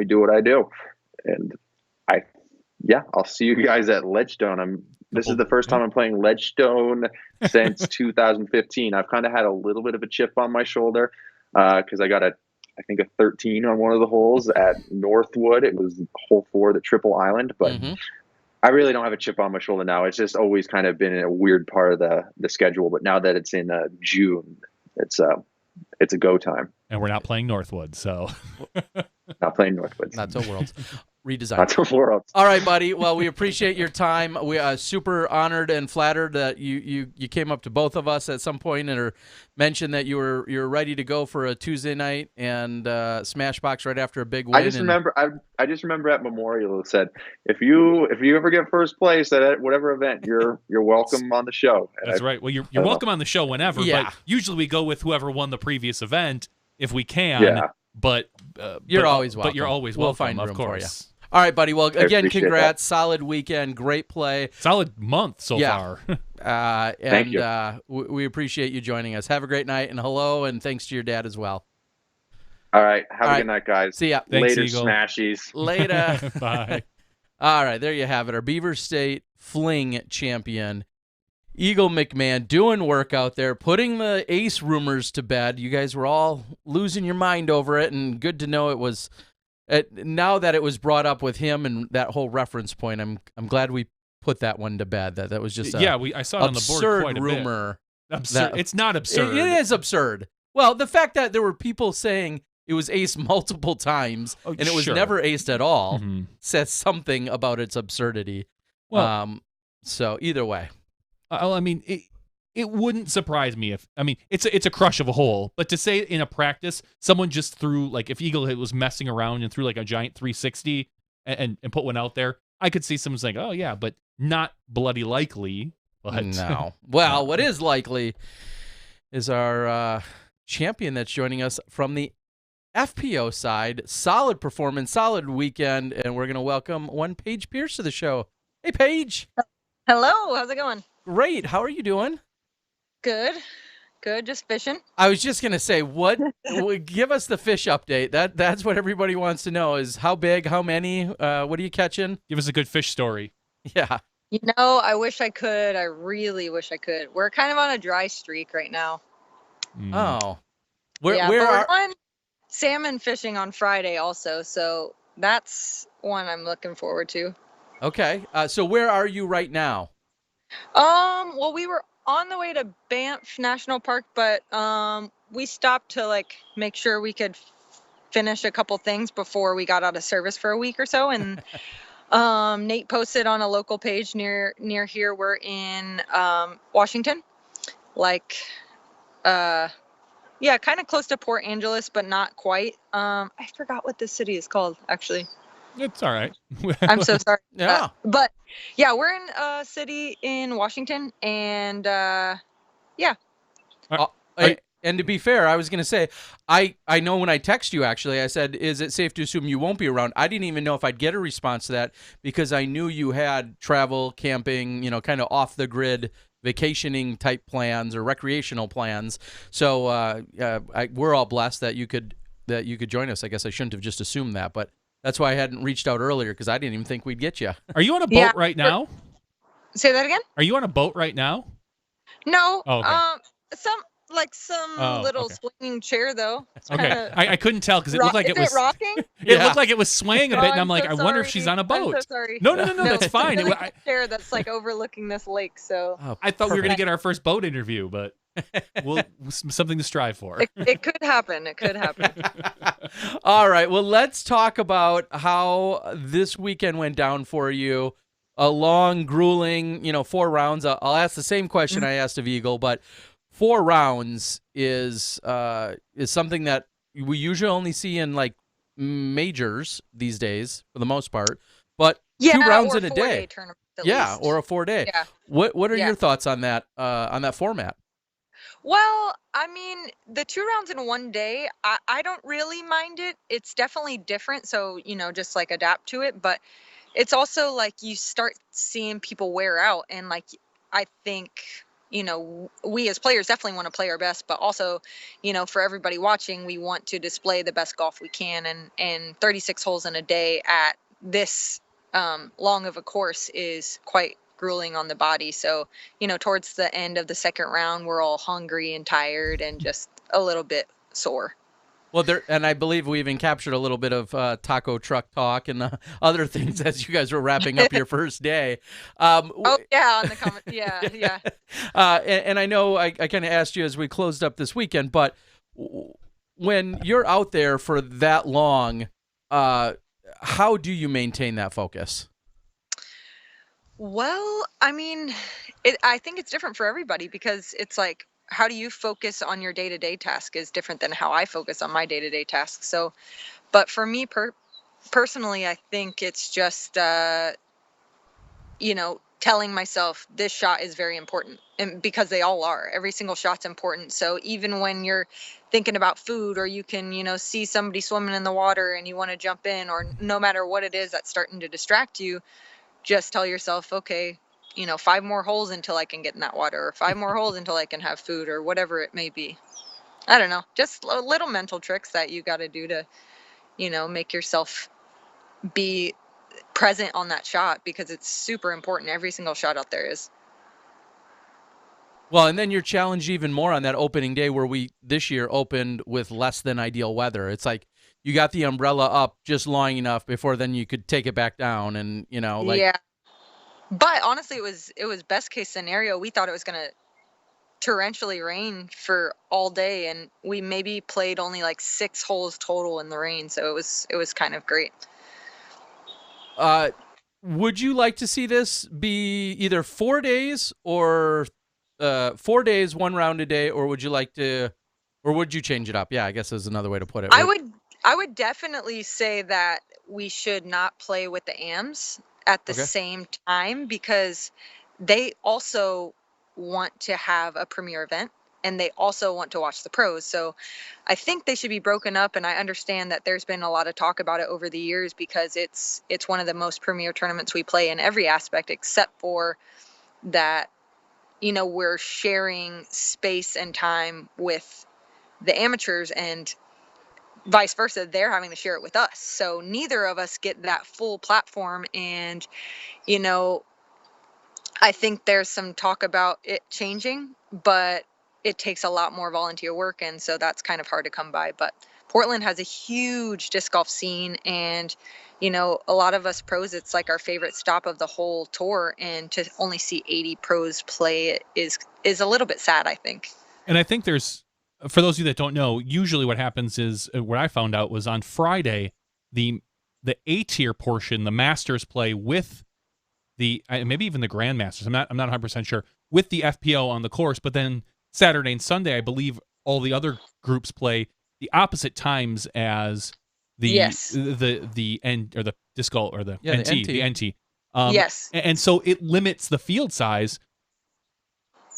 do what I do. And I'll see you guys at Ledgestone. This is the first time I'm playing Ledgestone since 2015. I've kind of had a little bit of a chip on my shoulder because I got I think a 13 on one of the holes at Northwood. It was hole 4, the Triple Island, but I really don't have a chip on my shoulder now. It's just always kind of been a weird part of the schedule. But now that it's in June, it's a go time. And we're not playing Northwood, so Not playing Northwood. Not till Worlds. Redesign. Not till Worlds. All right, buddy. Well, we appreciate your time. We are super honored and flattered that you came up to both of us at some point and mentioned that you're ready to go for a Tuesday night and Smashbox right after a big win. I just remember at Memorial it said if you ever get first place at whatever event, you're welcome on the show. And that's right. Well, you're welcome on the show whenever. Yeah. But usually we go with whoever won the previous event if we can. Yeah. But you're always welcome. But you're always we'll welcome, find room of course. for you. All right, buddy. Well, again, appreciate congrats. Solid weekend. Great play. Solid month so far. Thank you. We appreciate you joining us. Have a great night, and hello, and thanks to your dad as well. All right. Have a good night, guys. See ya. Thanks, Later, Eagle. Smashies. Later. Bye. All right, there you have it. Our Beaver State Fling champion, Eagle McMahon, doing work out there, putting the ace rumors to bed. You guys were all losing your mind over it, and good to know it was. Now that it was brought up with him and that whole reference point, I'm glad we put that one to bed. That was just I saw it on the board quite a rumor. bit. Absurd. It's not absurd. It is absurd. Well, the fact that there were people saying it was aced multiple times and it was never aced at all says something about its absurdity. Well, so either way, I mean, it wouldn't surprise me it's a crush of a hole, but to say in a practice, someone just threw, like if Eagle was messing around and threw like a giant 360 and put one out there, I could see someone saying, oh yeah, but not bloody likely. But no. Well, what is likely is our champion that's joining us from the FPO side. Solid performance, solid weekend, and we're going to welcome one Paige Pierce to the show. Hey, Paige. Hello. How's it going? Great. How are you doing? Good. Just fishing. I was just going to say, give us the fish update. That's what everybody wants to know is how big, how many, what are you catching? Give us a good fish story. Yeah. You know, I wish I could. I really wish I could. We're kind of on a dry streak right now. Oh. We're going salmon fishing on Friday also, so that's one I'm looking forward to. Okay. So where are you right now? Well, we were on the way to Banff National Park, but we stopped to make sure we could finish a couple things before we got out of service for a week or so. And Nate posted on a local page near here. We're in Washington, kind of close to Port Angeles, but not quite. I forgot what this city is called, actually. It's all right. I'm so sorry. Yeah. But yeah, we're in a city in Washington, and yeah. And to be fair, I was going to say, I know when I text you, actually, I said, is it safe to assume you won't be around? I didn't even know if I'd get a response to that because I knew you had travel, camping, kind of off the grid vacationing type plans or recreational plans. So we're all blessed that you could join us. I guess I shouldn't have just assumed that, but that's why I hadn't reached out earlier because I didn't even think we'd get you. Are you on a boat right now? Say that again? Are you on a boat right now? No. Oh, okay. Some little swinging chair though. Okay, I couldn't tell because it looked like it was rocking. It looked like it was swaying a bit, and I'm like, so I wonder if she's on a boat. I'm so sorry. No, that's fine. It's a chair that's like overlooking this lake. So I thought we were gonna get our first boat interview, but something to strive for. It could happen. It could happen. All right. Well, let's talk about how this weekend went down for you. A long, grueling, 4 rounds. I'll ask the same question I asked of Eagle, but 4 rounds is something that we usually only see in like majors these days for the most part. But 2 rounds in a day. Or a 4-day. Yeah. What are your thoughts on that format? Well, I mean, the 2 rounds in one day, I don't really mind it. It's definitely different, so just like adapt to it. But it's also like you start seeing people wear out, and like I think we as players definitely want to play our best, but also, for everybody watching, we want to display the best golf we can. And 36 holes in a day at this long of a course is quite grueling on the body. So, towards the end of the second round, we're all hungry and tired and just a little bit sore. Well, and I believe we even captured a little bit of taco truck talk and other things as you guys were wrapping up your first day. On the comment. Yeah. And I know I kind of asked you as we closed up this weekend, but when you're out there for that long, how do you maintain that focus? Well, I mean, I think it's different for everybody because it's like, how do you focus on your day-to-day task is different than how I focus on my day-to-day tasks. So, but for me personally, I think it's just, telling myself this shot is very important, and because they all are. Every single shot's important. So even when you're thinking about food, or you can, see somebody swimming in the water and you want to jump in, or no matter what it is that's starting to distract you, just tell yourself, okay, 5 more holes until I can get in that water, or 5 more holes until I can have food, or whatever it may be. I don't know, just little mental tricks that you got to do to, make yourself be present on that shot, because it's super important. Every single shot out there is. Well, and then you're challenged even more on that opening day where we this year opened with less than ideal weather. It's like you got the umbrella up just long enough before then you could take it back down, and Yeah. But honestly, it was best case scenario. We thought it was gonna torrentially rain for all day, and we maybe played only like 6 holes total in the rain. So it was kind of great. Would you like to see this be either 4 days or 4 days, 1 round a day, or would you change it up? Yeah, I guess is another way to put it. I would definitely say that we should not play with the AMs at the same time, because they also want to have a premier event and they also want to watch the pros. So I think they should be broken up, and I understand that there's been a lot of talk about it over the years because it's one of the most premier tournaments we play in every aspect, except for that, we're sharing space and time with the amateurs, and vice versa, they're having to share it with us. So neither of us get that full platform. And, I think there's some talk about it changing, but it takes a lot more volunteer work. And so that's kind of hard to come by. But Portland has a huge disc golf scene, and, a lot of us pros, it's like our favorite stop of the whole tour. And to only see 80 pros play it is a little bit sad, I think. And I think for those of you that don't know, usually what happens is, what I found out was on Friday, the A-tier portion, the Masters play with the maybe even the Grandmasters. I'm not 100% sure, with the FPO on the course. But then Saturday and Sunday, I believe all the other groups play the opposite times as the end, or the disc golf or the Yeah, the NT, the NT. Yes. And so it limits the field size.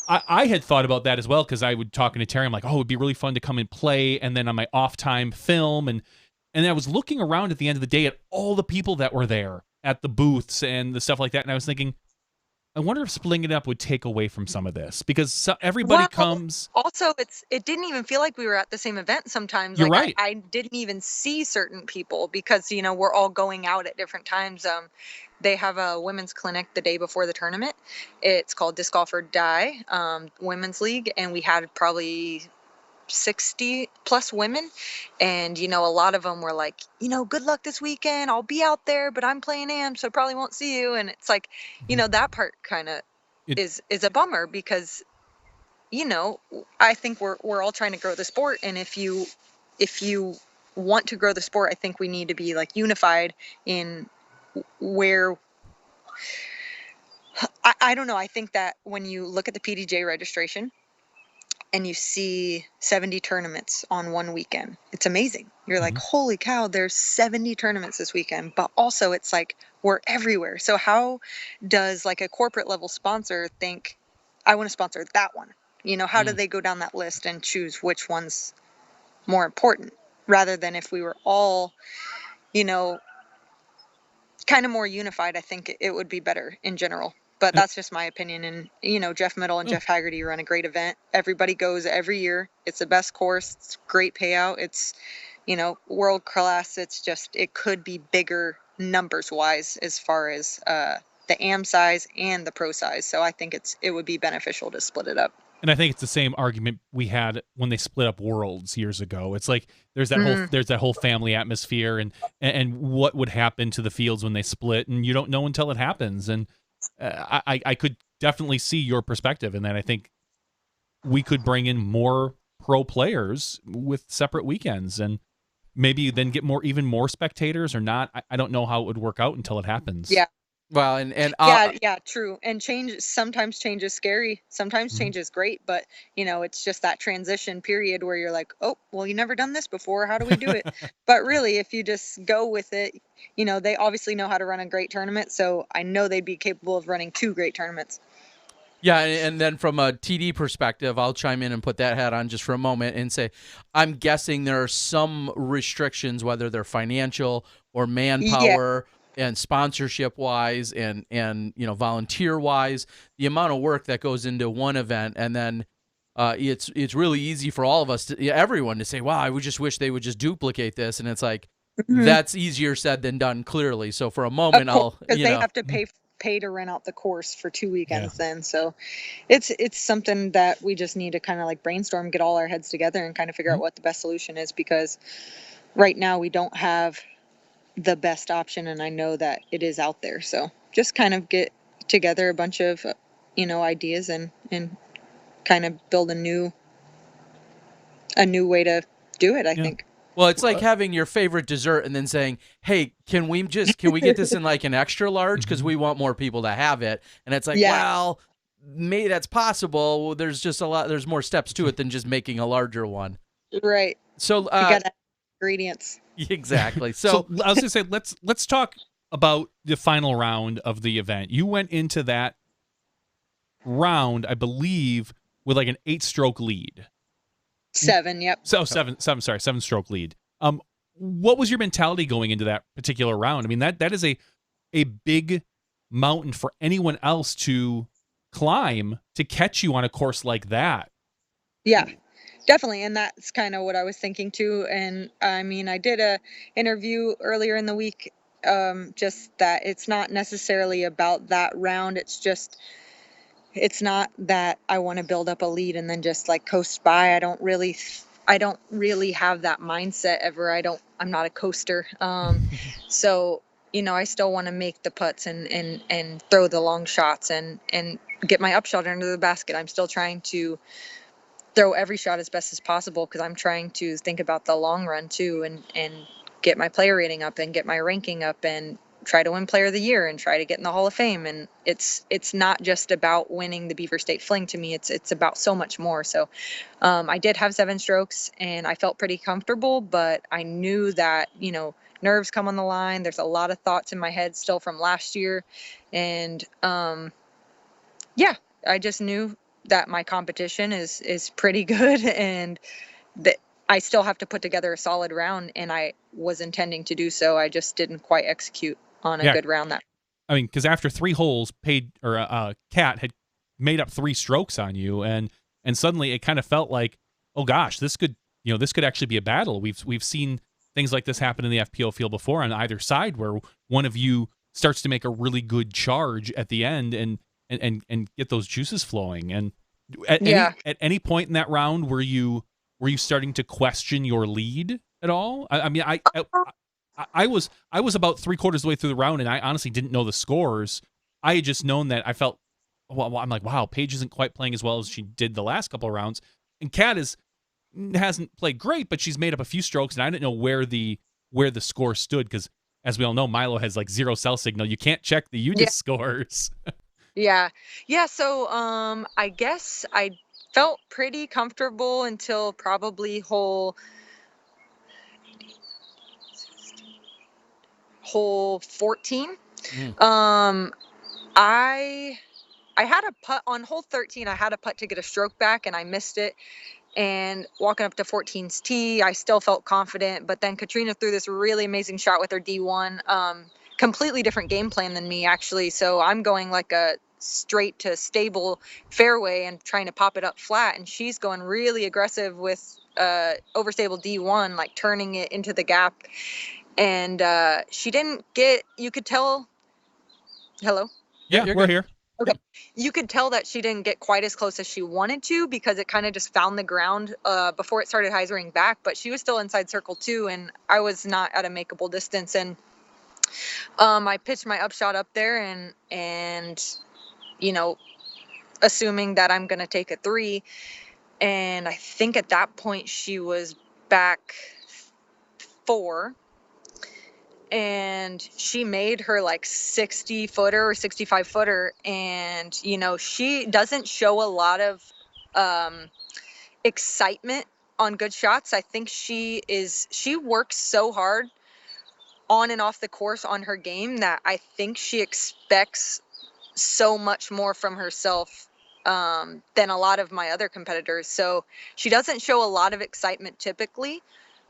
I had thought about that as well, because I would talking to Terry. I'm like, oh, it'd be really fun to come and play, and then on my off time film, and I was looking around at the end of the day at all the people that were there at the booths and the stuff like that, and I was thinking, I wonder if splitting it up would take away from some of this, because everybody comes. Also, it didn't even feel like we were at the same event sometimes. You're like right. I didn't even see certain people because, we're all going out at different times. They have a women's clinic the day before the tournament. It's called Disc Golf or Die, Women's League. And we had probably 60 plus women. And, a lot of them were like, good luck this weekend. I'll be out there, but I'm playing AM, so I probably won't see you. And it's like, that part kind of is a bummer because, I think we're all trying to grow the sport. And if you want to grow the sport, I think we need to be like unified in where I don't know. I think that when you look at the PDJ registration and you see 70 tournaments on one weekend, it's amazing. You're like, holy cow, there's 70 tournaments this weekend. But also it's like we're everywhere. So how does like a corporate level sponsor think, I want to sponsor that one? How do they go down that list and choose which one's more important, rather than if we were all, kind of more unified? I think it would be better in general, but that's just my opinion. And Jeff Middle and Jeff Haggerty run a great event. Everybody goes every year. It's the best course. It's great payout. It's world class. It's just, it could be bigger numbers wise as far as the AM size and the pro size. So I think it would be beneficial to split it up. And I think it's the same argument we had when they split up Worlds years ago. It's like there's that whole family atmosphere, and what would happen to the fields when they split, and you don't know until it happens. And I could definitely see your perspective in that. I think we could bring in more pro players with separate weekends, and maybe then get even more spectators, or not. I don't know how it would work out until it happens. Yeah. Well, and yeah, true. And sometimes change is scary. Sometimes change is great, but it's just that transition period where you're like, oh, well, you never done this before. How do we do it? But really, if you just go with it, they obviously know how to run a great tournament. So I know they'd be capable of running 2 great tournaments. Yeah, and then from a TD perspective, I'll chime in and put that hat on just for a moment and say, I'm guessing there are some restrictions, whether they're financial or manpower and sponsorship wise and volunteer wise, the amount of work that goes into one event. And then it's really easy for all of us, everyone to say, wow, I would just wish they would just duplicate this. And it's like, that's easier said than done, clearly. So for a moment, because they have to pay to rent out the course for 2 weekends then. So it's something that we just need to kind of like brainstorm, get all our heads together and kind of figure out what the best solution is, because right now we don't have the best option, and I know that it is out there. So just kind of get together a bunch of ideas and kind of build a new way to do it, I think. Well, it's like having your favorite dessert and then saying, hey, can we get this in like an extra large because we want more people to have it? And it's like, well, maybe that's possible. There's just there's more steps to it than just making a larger one. Right. So you got ingredients. Exactly. So I was gonna say, let's talk about the final round of the event. You went into that round, I believe, with like an 8-stroke lead. 7, yep. So 7-stroke lead. What was your mentality going into that particular round? I mean, that is a big mountain for anyone else to climb to catch you on a course like that. Yeah, definitely. And that's kind of what I was thinking too. And I mean, I did a interview earlier in the week, just that it's not necessarily about that round. It's not that I want to build up a lead and then just like coast by. I don't really have that mindset ever. I'm not a coaster. So, I still want to make the putts and throw the long shots and get my upshot under the basket. I'm still trying to throw every shot as best as possible, because I'm trying to think about the long run too, and get my player rating up and get my ranking up and try to win player of the year and try to get in the Hall of Fame. And it's not just about winning the Beaver State Fling. To me, it's about so much more. So I did have 7 strokes and I felt pretty comfortable, but I knew that, nerves come on the line. There's a lot of thoughts in my head still from last year. And yeah, I just knew that my competition is pretty good and that I still have to put together a solid round, and I was intending to do so. I just didn't quite execute on a good round. I mean, because after 3 holes, Kat had made up 3 strokes on you, and suddenly it kind of felt like, oh gosh, this could actually be a battle. We've seen things like this happen in the FPO field before on either side, where one of you starts to make a really good charge at the end and get those juices flowing. And at any point in that round, were you starting to question your lead at all? I mean, I was about 3/4 of the way through the round, and I honestly didn't know the scores. I had just known that I felt, well, I'm like, wow, Paige isn't quite playing as well as she did the last couple of rounds, and Kat hasn't played great, but she's made up a few strokes, and I didn't know where the score stood, because as we all know, Milo has like 0 cell signal. You can't check the UDIS scores. Yeah. So I guess I felt pretty comfortable until probably hole 14. I had a putt on hole 13. I had a putt to get a stroke back, and I missed it. And walking up to 14's tee, I still felt confident. But then Katrina threw this really amazing shot with her D1. Completely different game plan than me, actually. So I'm going like a straight to stable fairway and trying to pop it up flat. And she's going really aggressive with overstable D1, like turning it into the gap. And she didn't get, you could tell. Hello? Yeah, we're here. Okay. You could tell that she didn't get quite as close as she wanted to, because it kind of just found the ground before it started hyzering back, but she was still inside circle 2, and I was not at a makeable distance. And I pitched my upshot up there and assuming that I'm going to take a 3. And I think at that point she was back 4. And she made her like 60-footer or 65-footer. And, she doesn't show a lot of excitement on good shots. I think she works so hard on and off the course on her game that I think she expects so much more from herself than a lot of my other competitors. So she doesn't show a lot of excitement typically,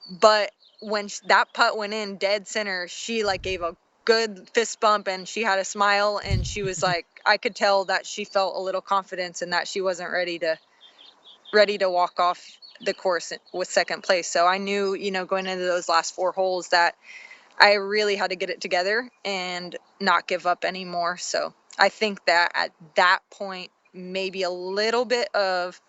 but when that putt went in dead center, she like gave a good fist bump and she had a smile, and she was like, I could tell that she felt a little confidence and that she wasn't ready to walk off the course with second place. So I knew, going into those last 4 holes that I really had to get it together and not give up anymore. So I think that at that point, maybe a little bit of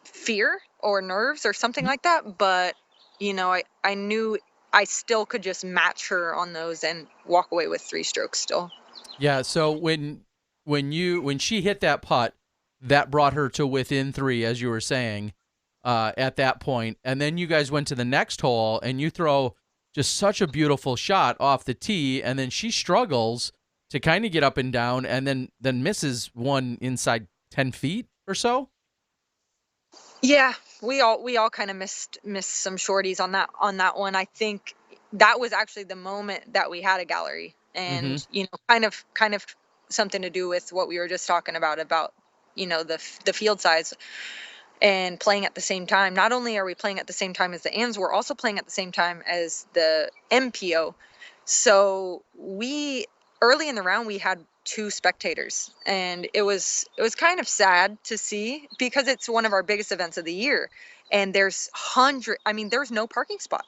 fear or nerves or something like that, but I knew I still could just match her on those and walk away with 3 strokes still. Yeah, so when she hit that putt, that brought her to within 3, as you were saying, at that point, and then you guys went to the next hole and you throw just such a beautiful shot off the tee, and then she struggles to kind of get up and down, and then misses one inside 10 feet or so. Yeah, we all kind of missed some shorties on that one. I think that was actually the moment that we had a gallery, and kind of something to do with what we were just talking about the field size and playing at the same time. Not only are we playing at the same time as the AMs, we're also playing at the same time as the MPO. So early in the round we had 2 spectators, and it was kind of sad to see, because it's one of our biggest events of the year, and there's no parking spot.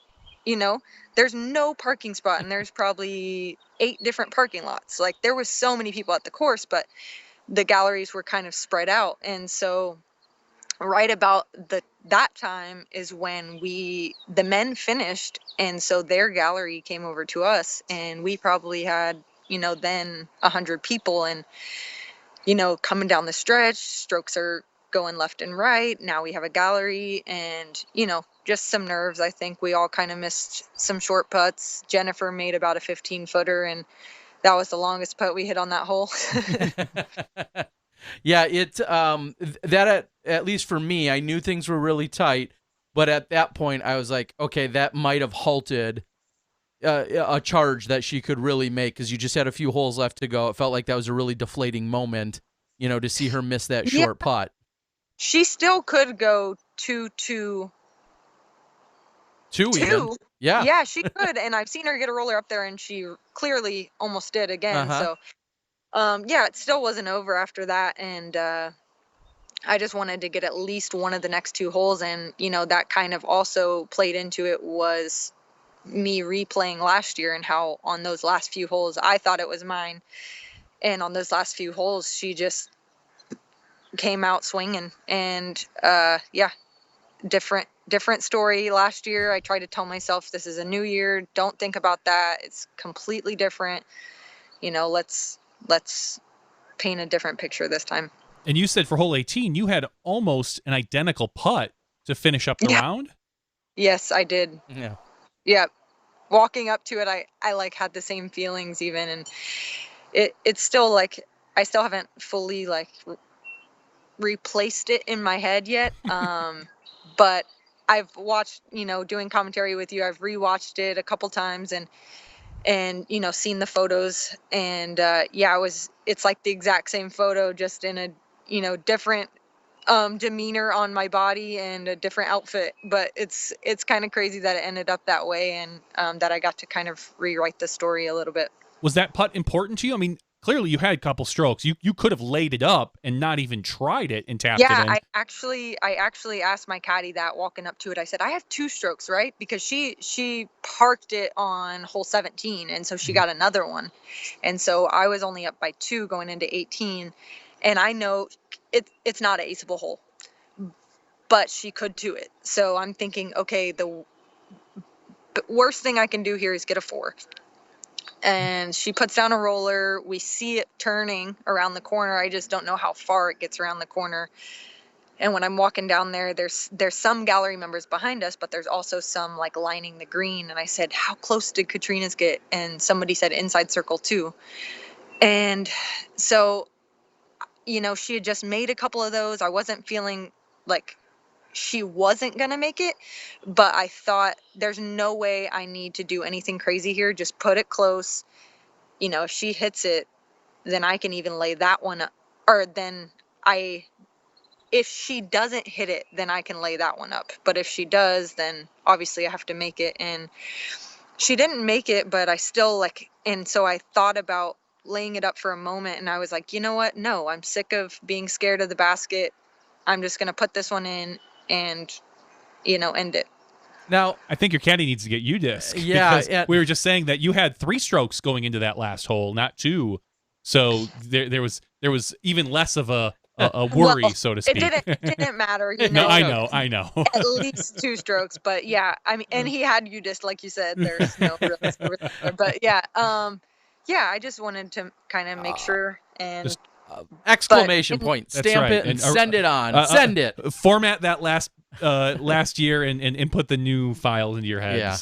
There's no parking spot, and there's probably 8 different parking lots. Like, there was so many people at the course, but the galleries were kind of spread out. And so right about that time is when the men finished, and so their gallery came over to us, and we probably had then 100 people, and coming down the stretch, strokes are going left and right. Now we have a gallery, and just some nerves. I think we all kind of missed some short putts. Jennifer made about a 15-footer, and that was the longest putt we hit on that hole. Yeah, at least for me, I knew things were really tight, But at that point, I was like, okay, that might have halted a charge that she could really make because you just had a few holes left to go. It felt like that was a really deflating moment, to see her miss that Yeah. short putt. She still could go 2-2. Two even. Yeah. Yeah, she could. And I've seen her get a roller up there, and she clearly almost did again. Uh-huh. So, yeah, it still wasn't over after that. And I just wanted to get at least one of the next 2 holes. And, that kind of also played into it was me replaying last year and how on those last few holes, I thought it was mine. And on those last few holes, she just came out swinging. And, yeah, different story last year. I tried to tell myself this is a new year. Don't think about that. It's completely different. Let's paint a different picture this time. And you said for hole 18, you had almost an identical putt to finish up the round? Yes, I did. Yeah. Yeah. Walking up to it, I like had the same feelings even. And it's still like, I still haven't fully like replaced it in my head yet. But I've watched, doing commentary with you, I've rewatched it a couple times and seen the photos, and yeah, it's like the exact same photo, just in a, different demeanor on my body and a different outfit. But it's kind of crazy that it ended up that way, and that I got to kind of rewrite the story a little bit. Was that putt important to you? I mean, clearly you had a couple strokes. You could have laid it up and not even tried it and tapped it in. I actually asked my caddy that walking up to it. I said, I have 2 strokes, right? Because she parked it on hole 17, and so she got another one. And so I was only up by 2 going into 18, and I know it's not an aceable hole, but she could do it. So I'm thinking, okay, the worst thing I can do here is get a 4. And she puts down a roller. We see it turning around the corner. I just don't know how far it gets around the corner. And when I'm walking down there, there's some gallery members behind us, but there's also some like lining the green. And I said, how close did Katrina's get? And somebody said inside circle 2. And so, she had just made a couple of those. I wasn't feeling like she wasn't going to make it, but I thought there's no way I need to do anything crazy here. Just put it close. If she hits it, then I can even lay that one up, or then if she doesn't hit it, then I can lay that one up. But if she does, then obviously I have to make it. And she didn't make it, but I still and so I thought about laying it up for a moment, and I was like, you know what? No, I'm sick of being scared of the basket. I'm just going to put this one in and, end it. Now, I think your caddy needs to get you disc. Yeah, because we were just saying that you had 3 strokes going into that last hole, not 2. So there was even less of a worry, so to speak. It didn't matter. No, I know. At least 2 strokes, but yeah, I mean, and he had you disc, like you said. There's no real there, but yeah, I just wanted to kind of make sure and. Just, exclamation point. That's Stamp right. it and send it on. Send it. Format that last year and input the new file into your head. Yeah.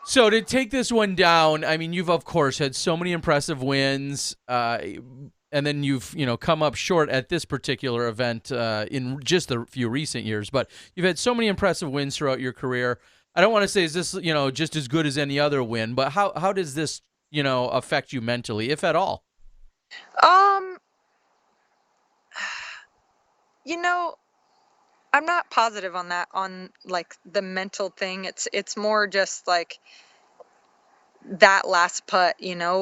So to take this one down, I mean, you've of course had so many impressive wins, and then you've come up short at this particular event in just the few recent years. But you've had so many impressive wins throughout your career. I don't want to say is this just as good as any other win, but how does this affect you mentally, if at all? I'm not positive on that, on like the mental thing. It's more just like that last putt,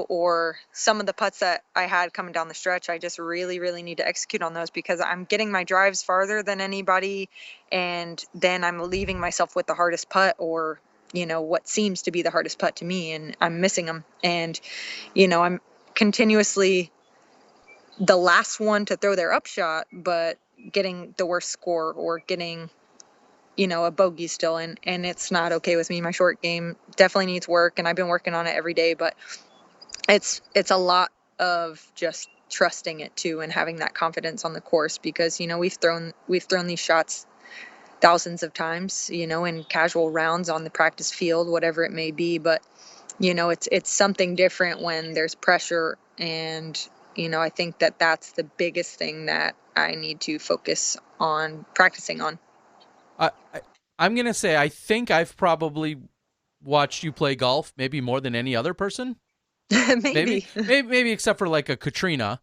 or some of the putts that I had coming down the stretch. I just really, really need to execute on those because I'm getting my drives farther than anybody. And then I'm leaving myself with the hardest putt, or, what seems to be the hardest putt to me, and I'm missing them. And, I'm continuously the last one to throw their upshot, but getting the worst score or getting, a bogey still. And it's not okay with me. My short game definitely needs work, and I've been working on it every day, but it's a lot of just trusting it too, and having that confidence on the course, because, we've thrown these shots thousands of times, in casual rounds on the practice field, whatever it may be. But, it's something different when there's pressure. And, I think that's the biggest thing that I need to focus on practicing on. I, I'm gonna say I think I've probably watched you play golf maybe more than any other person. Maybe. Maybe except for like a Katrina,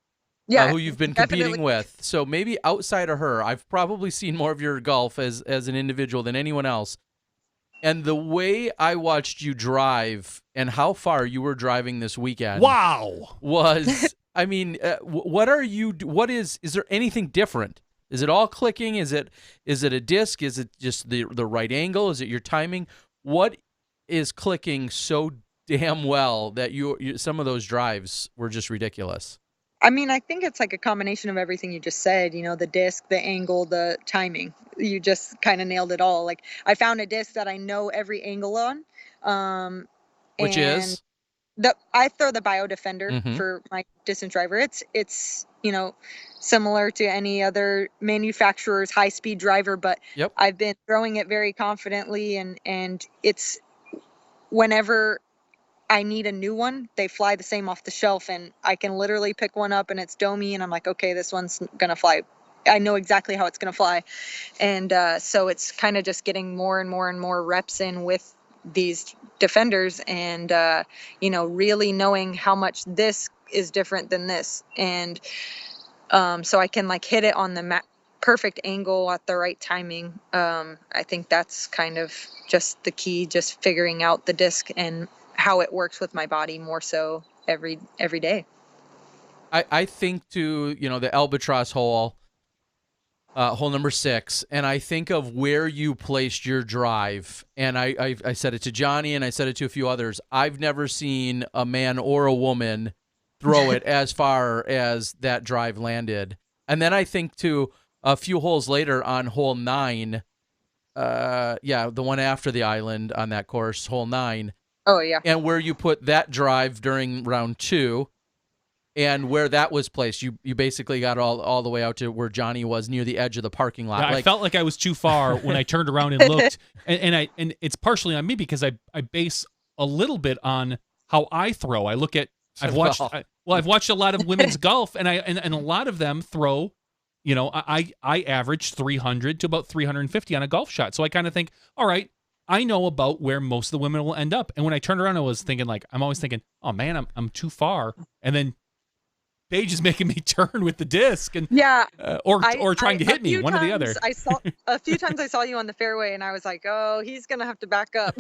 Yeah, who you've been definitely. competing with. So maybe outside of her, I've probably seen more of your golf as an individual than anyone else. And the way I watched you drive and how far you were driving this weekend, Wow. was, I mean, what is there anything different? Is it all clicking? Is it a disc? Is it just the right angle? Is it your timing? What is clicking so damn well that you some of those drives were just ridiculous? I mean, I think it's like a combination of everything you just said, the disc, the angle, the timing. You just kind of nailed it all. Like, I found a disc that I know every angle on. Which and is? I throw the Bio Defender Mhm. for my distance driver. It's similar to any other manufacturer's high-speed driver, but Yep. I've been throwing it very confidently, and it's whenever I need a new one, they fly the same off the shelf, and I can literally pick one up and it's domey, and I'm like, okay, this one's gonna fly. I know exactly how it's gonna fly. And so it's kind of just getting more and more and more reps in with these defenders, and really knowing how much this is different than this. And so I can like hit it on the perfect angle at the right timing. I think that's kind of just the key, just figuring out the disc and how it works with my body more so every day. I think to the albatross hole, hole number 6, and I think of where you placed your drive, and I said it to Johnny and I said it to a few others. I've never seen a man or a woman throw it as far as that drive landed. And then I think to a few holes later on hole 9, the one after the island on that course, hole 9. Oh yeah. And where you put that drive during round 2, and where that was placed, you basically got all the way out to where Johnny was near the edge of the parking lot. Yeah, I felt like I was too far when I turned around and looked, and it's partially on me because I base a little bit on how I throw. I look at I've watched a lot of women's golf, and a lot of them throw. I average 300 to about 350 on a golf shot, so I kind of think, all right, I know about where most of the women will end up. And when I turned around, I was thinking, like, I'm always thinking, oh man, I'm too far. And then Paige is making me turn with the disc, and or trying to hit me, one or the other. A few times I saw you on the fairway, and I was like, oh, he's gonna have to back up.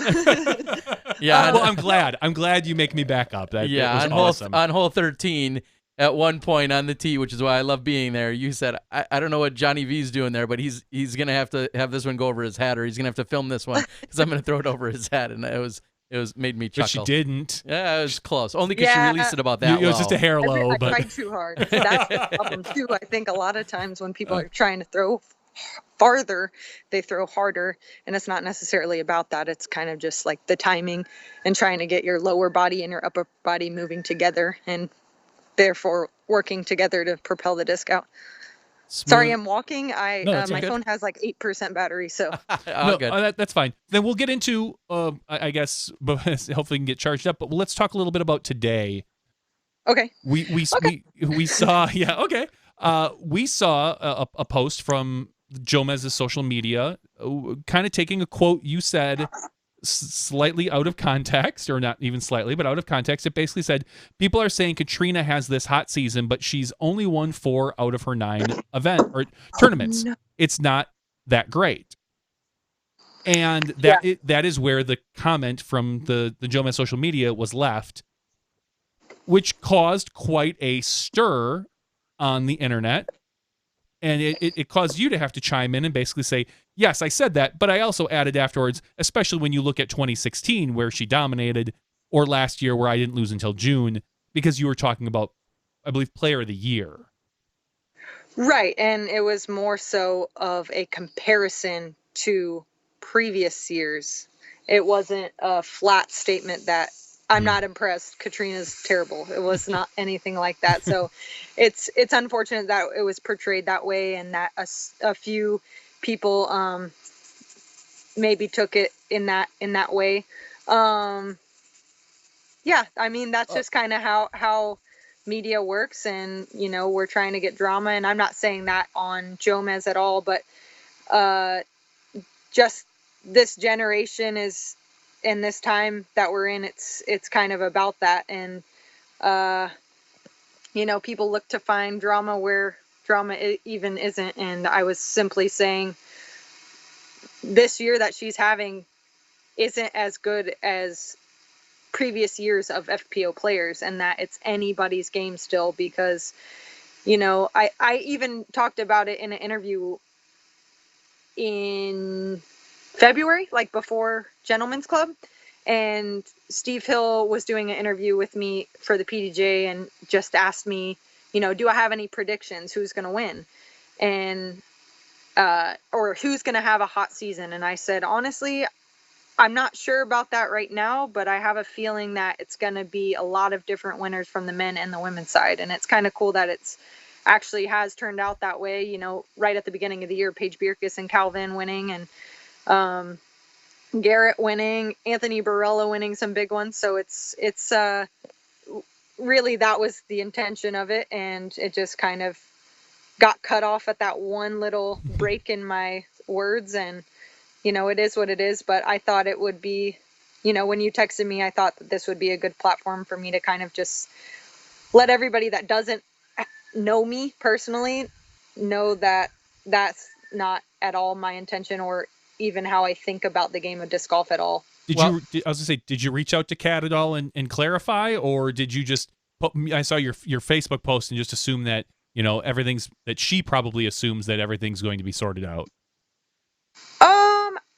Yeah. Well, I'm glad you make me back up. That was awesome. On hole 13. At one point on the tee, which is why I love being there, you said, I don't know what Johnny V's doing there, but he's going to have this one go over his head, or he's going to have to film this one because I'm going to throw it over his head. And it was made me chuckle. But she didn't. Yeah, it was close. Only because she released it about that It was just a hair low. I tried too hard. That's the problem, too. I think a lot of times when people are trying to throw farther, they throw harder, and it's not necessarily about that. It's kind of just like the timing and trying to get your lower body and your upper body moving together, and therefore working together to propel the disc out. Sorry, I'm walking. My phone has like 8% battery, so good. That's fine. Then we'll get into I guess hopefully we can get charged up, but let's talk a little bit about today. Okay. We saw we saw a post from Jomez's social media, kind of taking a quote you said slightly out of context, or not even slightly, but out of context. It basically said, people are saying Katrina has this hot season, but she's only won 4 out of her 9 tournaments. No. It's not that great. And that is where the comment from the Jomez social media was left, which caused quite a stir on the internet. And it caused you to have to chime in and basically say, yes, I said that, but I also added afterwards, especially when you look at 2016 where she dominated, or last year where I didn't lose until June, because you were talking about, I believe, player of the year. Right, and it was more so of a comparison to previous years. It wasn't a flat statement that I'm not impressed, Katrina's terrible. It was not anything like that. So it's unfortunate that it was portrayed that way, and that a few people maybe took it in that way. I mean, that's just kind of how media works, and we're trying to get drama, and I'm not saying that on Jomez at all, but just this generation is, and this time that we're in, it's kind of about that. And, you know, people look to find drama where drama even isn't. And I was simply saying this year that she's having isn't as good as previous years of FPO players, and that it's anybody's game still, because, you know, I even talked about it in an interview in February, like before Gentlemen's Club, and Steve Hill was doing an interview with me for the PDJ and just asked me, you know, do I have any predictions, who's going to win, and or who's going to have a hot season? And I said, honestly, I'm not sure about that right now, but I have a feeling that it's going to be a lot of different winners from the men and the women's side. And it's kind of cool that it's actually has turned out that way. You know, right at the beginning of the year, Paige Pierce and Calvin winning, and Garrett winning, Anthony Barella winning some big ones. So it's really, that was the intention of it. And it just kind of got cut off at that one little break in my words. And, you know, it is what it is, but I thought it would be, you know, when you texted me, I thought that this would be a good platform for me to kind of just let everybody that doesn't know me personally know that that's not at all my intention or even how I think about the game of disc golf at all. I was gonna say, did you reach out to Kat at all and clarify, or did you just I saw your Facebook post and just assume that, you know, that she probably assumes that everything's going to be sorted out?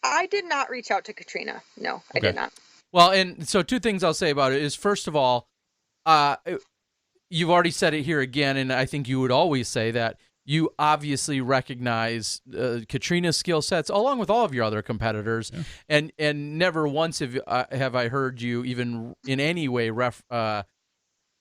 I did not reach out to Katrina. No, Okay. I did not. Well, and so two things I'll say about it is, first of all, you've already said it here again, and I think you would always say that you obviously recognize Katrina's skill sets along with all of your other competitors, and never once have I heard you even in any way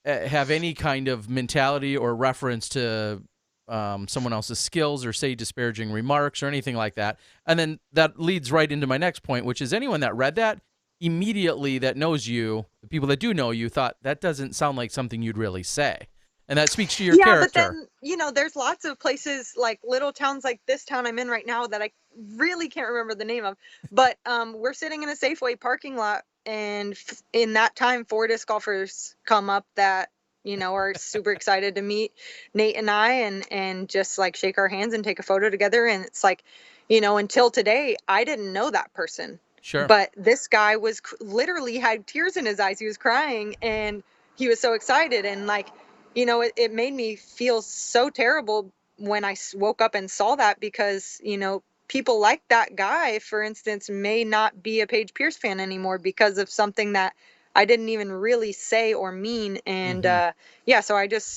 have any kind of mentality or reference to someone else's skills or say disparaging remarks or anything like that. And then that leads right into my next point, which is anyone that read that immediately, that knows you, the people that do know you, thought that doesn't sound like something you'd really say. And that speaks to your character. But then, you know, there's lots of places, like little towns like this town I'm in right now that I really can't remember the name of. But we're sitting in a Safeway parking lot, and in that time, 4 disc golfers come up that, you know, are super excited to meet Nate and I, and just like shake our hands and take a photo together. And it's like, you know, until today, I didn't know that person. Sure. But this guy was literally had tears in his eyes. He was crying and he was so excited. And like, you know, it made me feel so terrible when I woke up and saw that, because, you know, people like that guy, for instance, may not be a Paige Pierce fan anymore because of something that I didn't even really say or mean. And so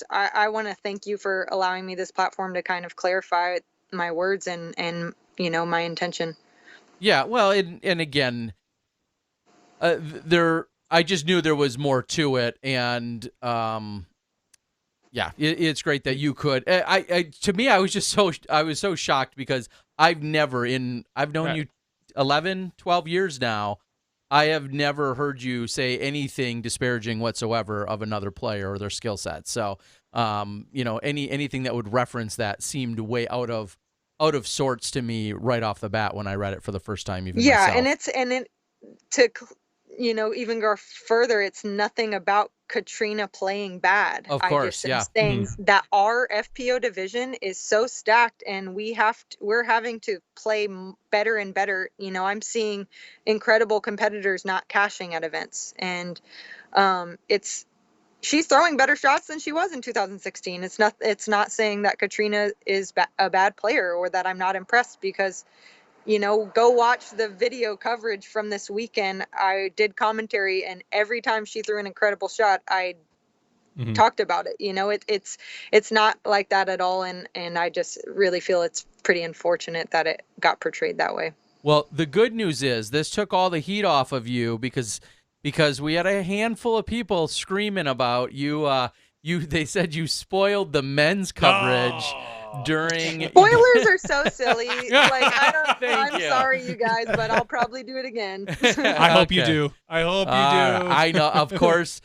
I want to thank you for allowing me this platform to kind of clarify my words and you know, my intention. Yeah, well, and again, I just knew there was more to it, and it's great that you could. To me, I was so shocked, because I've known you 11, 12 years now. I have never heard you say anything disparaging whatsoever of another player or their skill set. So, you know, anything that would reference that seemed way out of sorts to me right off the bat when I read it for the first time. Even myself. and to, you know, even go further, it's nothing about Katrina playing bad. Of course, I just am saying that our FPO division is so stacked, and we're having to play better and better. You know, I'm seeing incredible competitors not cashing at events, and she's throwing better shots than she was in 2016. It's not saying that Katrina is a bad player or that I'm not impressed, because, you know, go watch the video coverage from this weekend. I did commentary, and every time she threw an incredible shot, I talked about it. You know, it's not like that at all, and I just really feel it's pretty unfortunate that it got portrayed that way. Well, the good news is this took all the heat off of you, because we had a handful of people screaming about you. They said you spoiled the men's coverage. during. Spoilers are so silly. Like Thank I'm you. sorry, you guys, but I'll probably do it again. I hope you Okay. do. I hope you do. I know, of course.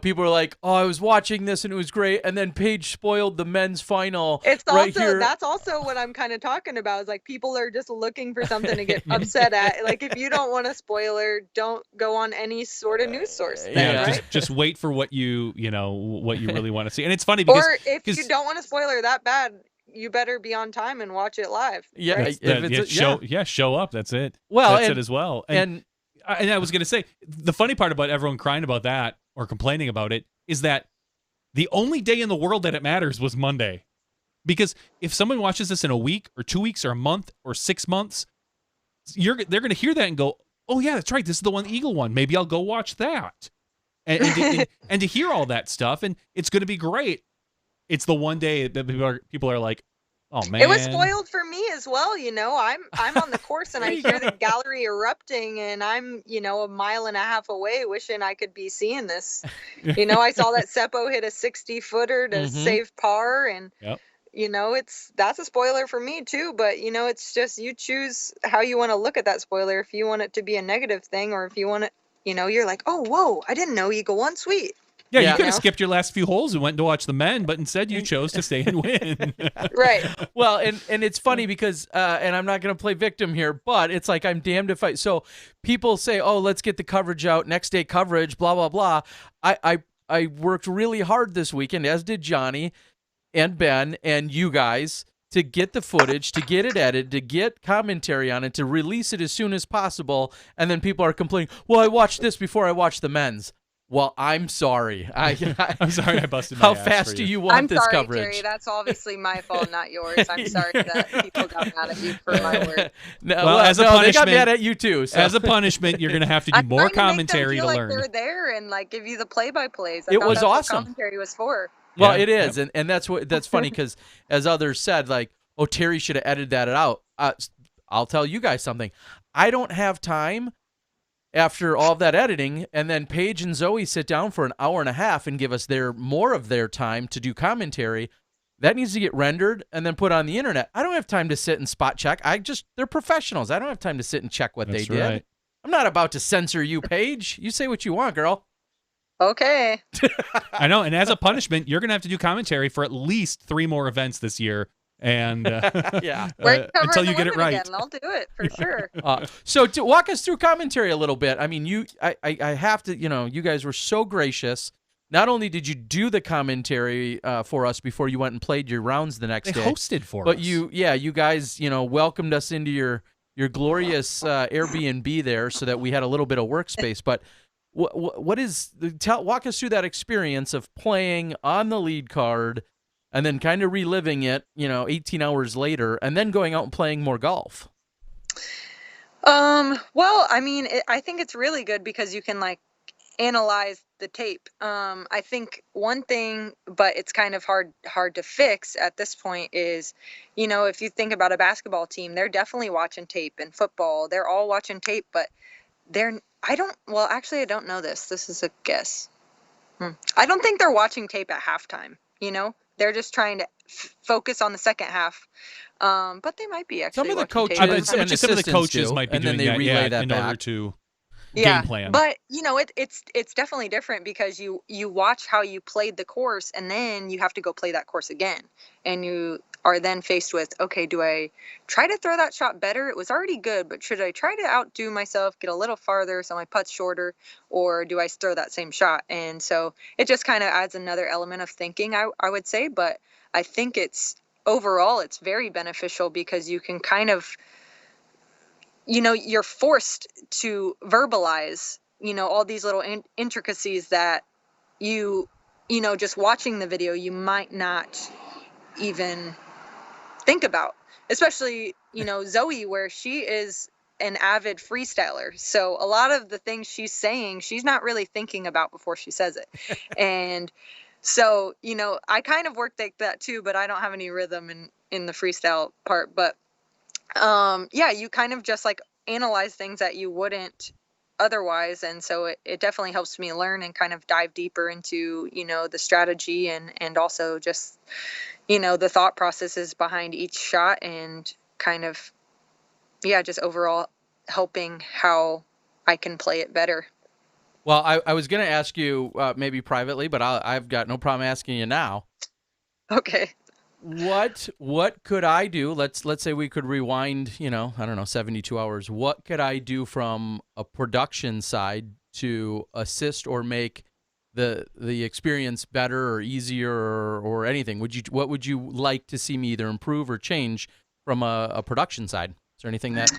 People are like, "Oh, I was watching this and it was great," and then Paige spoiled the men's final. It's right also here. that's also what I'm kind of talking about. Is like people are just looking for something to get upset at. Like if you don't want a spoiler, don't go on any sort of news source. Then, Yeah. right? Just wait for what you really want to see. And it's funny because Or if you don't want a spoiler that bad, you better be on time and watch it live. Yeah, right? show up. That's it. Well, that's and- it as well. and I was going to say, the funny part about everyone crying about that or complaining about it is that the only day in the world that it matters was Monday. Because if someone watches this in a week or 2 weeks or a month or 6 months, they're going to hear that and go, "Oh yeah, that's right. This is the one the Eagle won. Maybe I'll go watch that." And to hear all that stuff, and it's going to be great. It's the one day that people are like, "Oh man." It was spoiled for me as well, I'm on the course and I hear the gallery erupting and I'm, a mile and a half away wishing I could be seeing this. I saw that Seppo hit a 60-footer to save par and Yep. that's a spoiler for me too, but it's just you choose how you want to look at that spoiler. If you want it to be a negative thing or if you want it, you're like, "Oh, whoa, I didn't know Eagle won, sweet." Yeah, Yeah. you could have skipped your last few holes and went to watch the men, but instead you chose to stay and win. Right. Well, and it's funny because, and I'm not going to play victim here, but it's like I'm damned if I. So people say, "Oh, let's get the coverage out, next day coverage, blah blah blah." I worked really hard this weekend, as did Johnny and Ben and you guys, to get the footage, to get it edited, to get commentary on it, to release it as soon as possible, and then people are complaining, "Well, I watched this before I watched the men's." Well, I'm sorry. I'm sorry I busted my How ass fast for do you. you want I'm this sorry, coverage? Terry. That's obviously my fault, not yours. I'm sorry that people got mad at you for my work. No, Well, as a no, they got punishment- mad at you too. So. As a punishment, you're going to have to do I'm more trying to make them commentary feel to like learn. they're there and like give you the play-by-plays. It was that's what awesome. commentary was for. Well, Yeah, it is, and that's funny because as others said, like, "Oh, Terry should have edited that out." I'll tell you guys something. I don't have time after all of that editing, and then Paige and Zoe sit down for an hour and a half and give us more of their time to do commentary. That needs to get rendered and then put on the internet. I don't have time to sit and spot check. They're professionals. I don't have time to sit and check what That's they did. right. I'm not about to censor you, Paige. You say what you want, girl. Okay. I know, and as a punishment, you're going to have to do commentary for at least 3 more events this year. And Yeah. We're covering until the you get it women right. again. I'll do it for sure. So to walk us through commentary a little bit. I mean, I have to, you guys were so gracious. Not only did you do the commentary for us before you went and played your rounds the next they day, hosted for but us. you guys, welcomed us into your glorious Airbnb there, so that we had a little bit of workspace. But walk us through that experience of playing on the lead card, and then kind of reliving it, 18 hours later, and then going out and playing more golf. Well, I mean, I think it's really good because you can like analyze the tape. I think one thing, but it's kind of hard to fix at this point is, if you think about a basketball team, they're definitely watching tape, and football, they're all watching tape, but I don't know this. This is a guess. I don't think they're watching tape at halftime, They're just trying to focus on the second half. But they might be actually. Some of the watching coaches tape. I bet some of the assistants coaches do, might be and then doing they that, relay that in back. order to Yeah, game plan. but it's definitely different because you watch how you played the course and then you have to go play that course again, and you are then faced with, okay, do I try to throw that shot better? It was already good, but should I try to outdo myself, get a little farther so my putt's shorter, or do I throw that same shot? And so it just kind of adds another element of thinking, I would say. But I think overall it's very beneficial because you can kind of, you're forced to verbalize, all these little intricacies that just watching the video, you might not even think about, especially, Zoe, where she is an avid freestyler. So a lot of the things she's saying, she's not really thinking about before she says it. And so, I kind of work like that too, but I don't have any rhythm in the freestyle part. But yeah, you kind of just like analyze things that you wouldn't otherwise. And so it definitely helps me learn and kind of dive deeper into, the strategy and also just, the thought processes behind each shot and kind of, just overall helping how I can play it better. Well, I was going to ask you maybe privately, but I've got no problem asking you now. Okay. What could I do? Let's say we could rewind, I don't know, 72 hours. What could I do from a production side to assist or make the experience better or easier or anything? What would you like to see me either improve or change from a production side? Is there anything that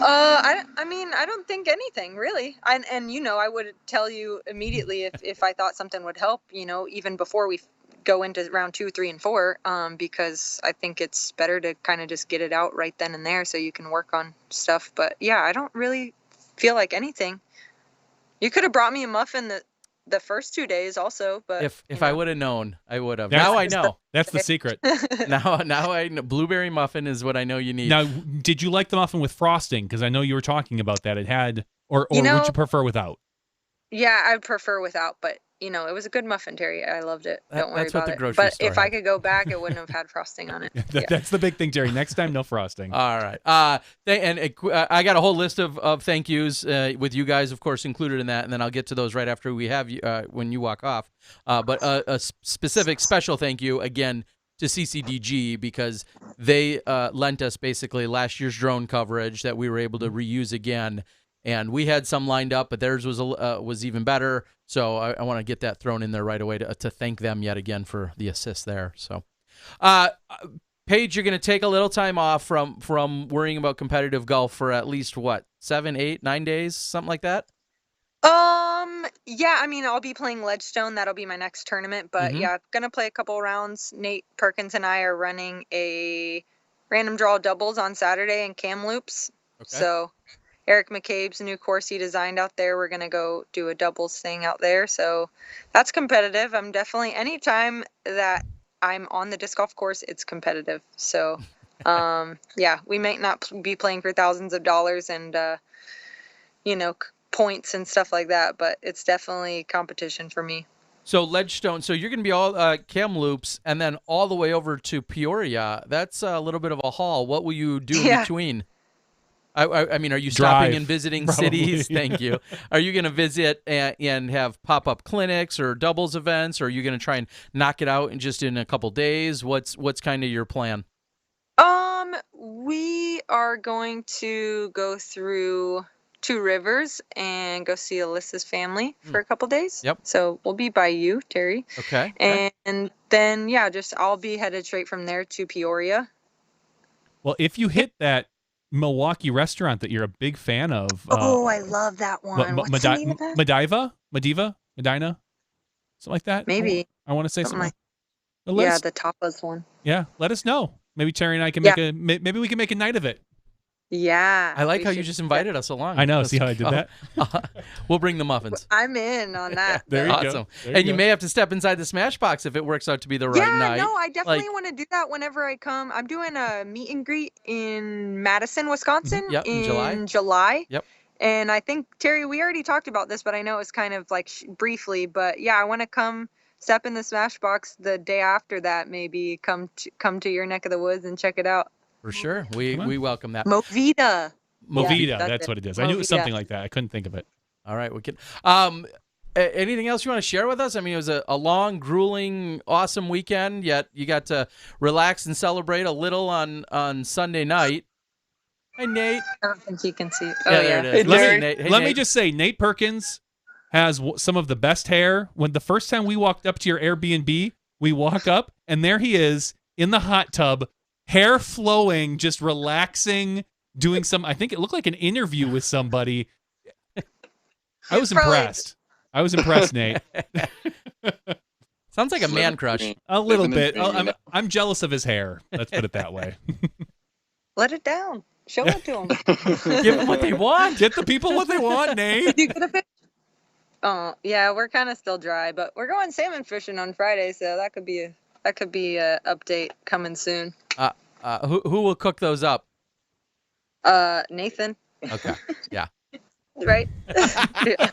I don't think anything really. And I would tell you immediately if I thought something would help, even before we go into round 2, 3, and 4, because I think it's better to kind of just get it out right then and there so you can work on stuff. But yeah, I don't really feel like anything. You could have brought me a muffin the first 2 days also, but if I would have known, I would have. That's- Now I know. That's the secret. Now I know. Blueberry muffin is what I know you need. Now, did you like the muffin with frosting? Because I know you were talking about that. It had, or would you prefer without? Yeah, I'd prefer without, but it was a good muffin, Terry. I loved it. Don't worry That's what about the it. grocery But store if I had. could go back, it wouldn't have had frosting on it. Yeah. That's the big thing, Jerry. Next time, no frosting. All right. I got a whole list of thank yous with you guys, of course, included in that, and then I'll get to those right after we have you when you walk off. But a specific special thank you again to CCDG because they lent us basically last year's drone coverage that we were able to reuse again. And we had some lined up, but theirs was even better. So I want to get that thrown in there right away to thank them yet again for the assist there. So, Paige, you're going to take a little time off from worrying about competitive golf for at least, 7, 8, 9 days, something like that? Yeah, I'll be playing Ledgestone. That'll be my next tournament. But yeah, I'm going to play a couple rounds. Nate Perkins and I are running a random draw doubles on Saturday in Kamloops. Okay. So Eric McCabe's new course he designed out there, we're going to go do a doubles thing out there. So that's competitive. I'm definitely, anytime that I'm on the disc golf course, it's competitive. So, yeah, we might not be playing for thousands of dollars and, points and stuff like that, but it's definitely competition for me. So Ledgestone, so you're going to be all Kamloops and then all the way over to Peoria. That's a little bit of a haul. What will you do in between? I mean, are you stopping and visiting cities? Thank you. Are you going to visit and have pop-up clinics or doubles events, or are you going to try and knock it out in a couple days? What's kind of your plan? We are going to go through Two Rivers and go see Alyssa's family for a couple days. Yep. So we'll be by you, Terry. Okay. And then, I'll be headed straight from there to Peoria. Well, if you hit that Milwaukee restaurant that you're a big fan of. I love that one. What's the name of that? Medina, something like that. Maybe. I want to say something. The tapas one. Yeah, let us know. Maybe Terry and I can maybe we can make a night of it. Yeah. I like how you just invited us along. I know. See how I did that? We'll bring the muffins. I'm in on that. There you awesome. go. And you may have to step inside the SmashBoxx if it works out to be the right night. Yeah, no, I definitely want to do that whenever I come. I'm doing a meet and greet in Madison, Wisconsin in July. Yep. And I think, Terry, we already talked about this, but I know it's kind of like briefly. But yeah, I want to come step in the SmashBoxx the day after that, maybe come to your neck of the woods and check it out. For sure. We welcome that. Movida. Yeah, that's what it is. I knew it was something like that. I couldn't think of it. All right. We can. Anything else you want to share with us? I mean, it was a long, grueling, awesome weekend, yet you got to relax and celebrate a little on Sunday night. Hi, Nate. I don't think you can see. There it is. Let me just say, Nate Perkins has some of the best hair. When the first time we walked up to your Airbnb, we walk up, and there he is in the hot tub, hair flowing, just relaxing, doing I think it looked like an interview with somebody. I was impressed. Nate. Sounds like a man crush. A little bit. I'm jealous of his hair. Let's put it that way. Let it down. Show it to them. Give them what they want. Get the people what they want, Nate. Did you get a picture? Oh, yeah, we're kind of still dry, but we're going salmon fishing on Friday, so that could be a update coming soon. Who will cook those up? Nathan. Okay. Yeah. right? Yeah.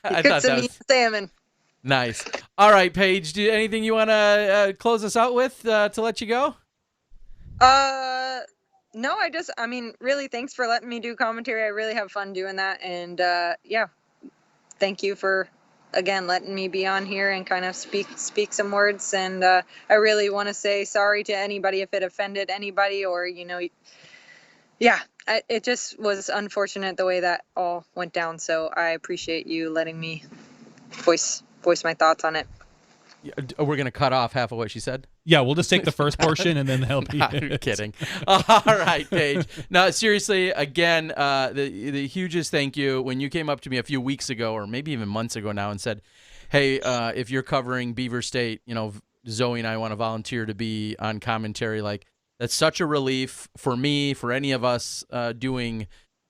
I Cook thought some that meat was salmon. nice. All right, Paige, anything you want to close us out with to let you go? No, I mean, really, thanks for letting me do commentary. I really have fun doing that. And yeah, thank you for, again, letting me be on here and kind of speak some words. And I really want to say sorry to anybody if it offended anybody, or, yeah, it just was unfortunate the way that all went down. So I appreciate you letting me voice my thoughts on it. We're going to cut off half of what she said. Yeah, we'll just take the first portion and then help you. I'm kidding. All right, Paige. No, seriously, again, the hugest thank you. When you came up to me a few weeks ago, or maybe even months ago now, and said, hey, if you're covering Beaver State, Zoe and I want to volunteer to be on commentary. Like, that's such a relief for me, for any of us doing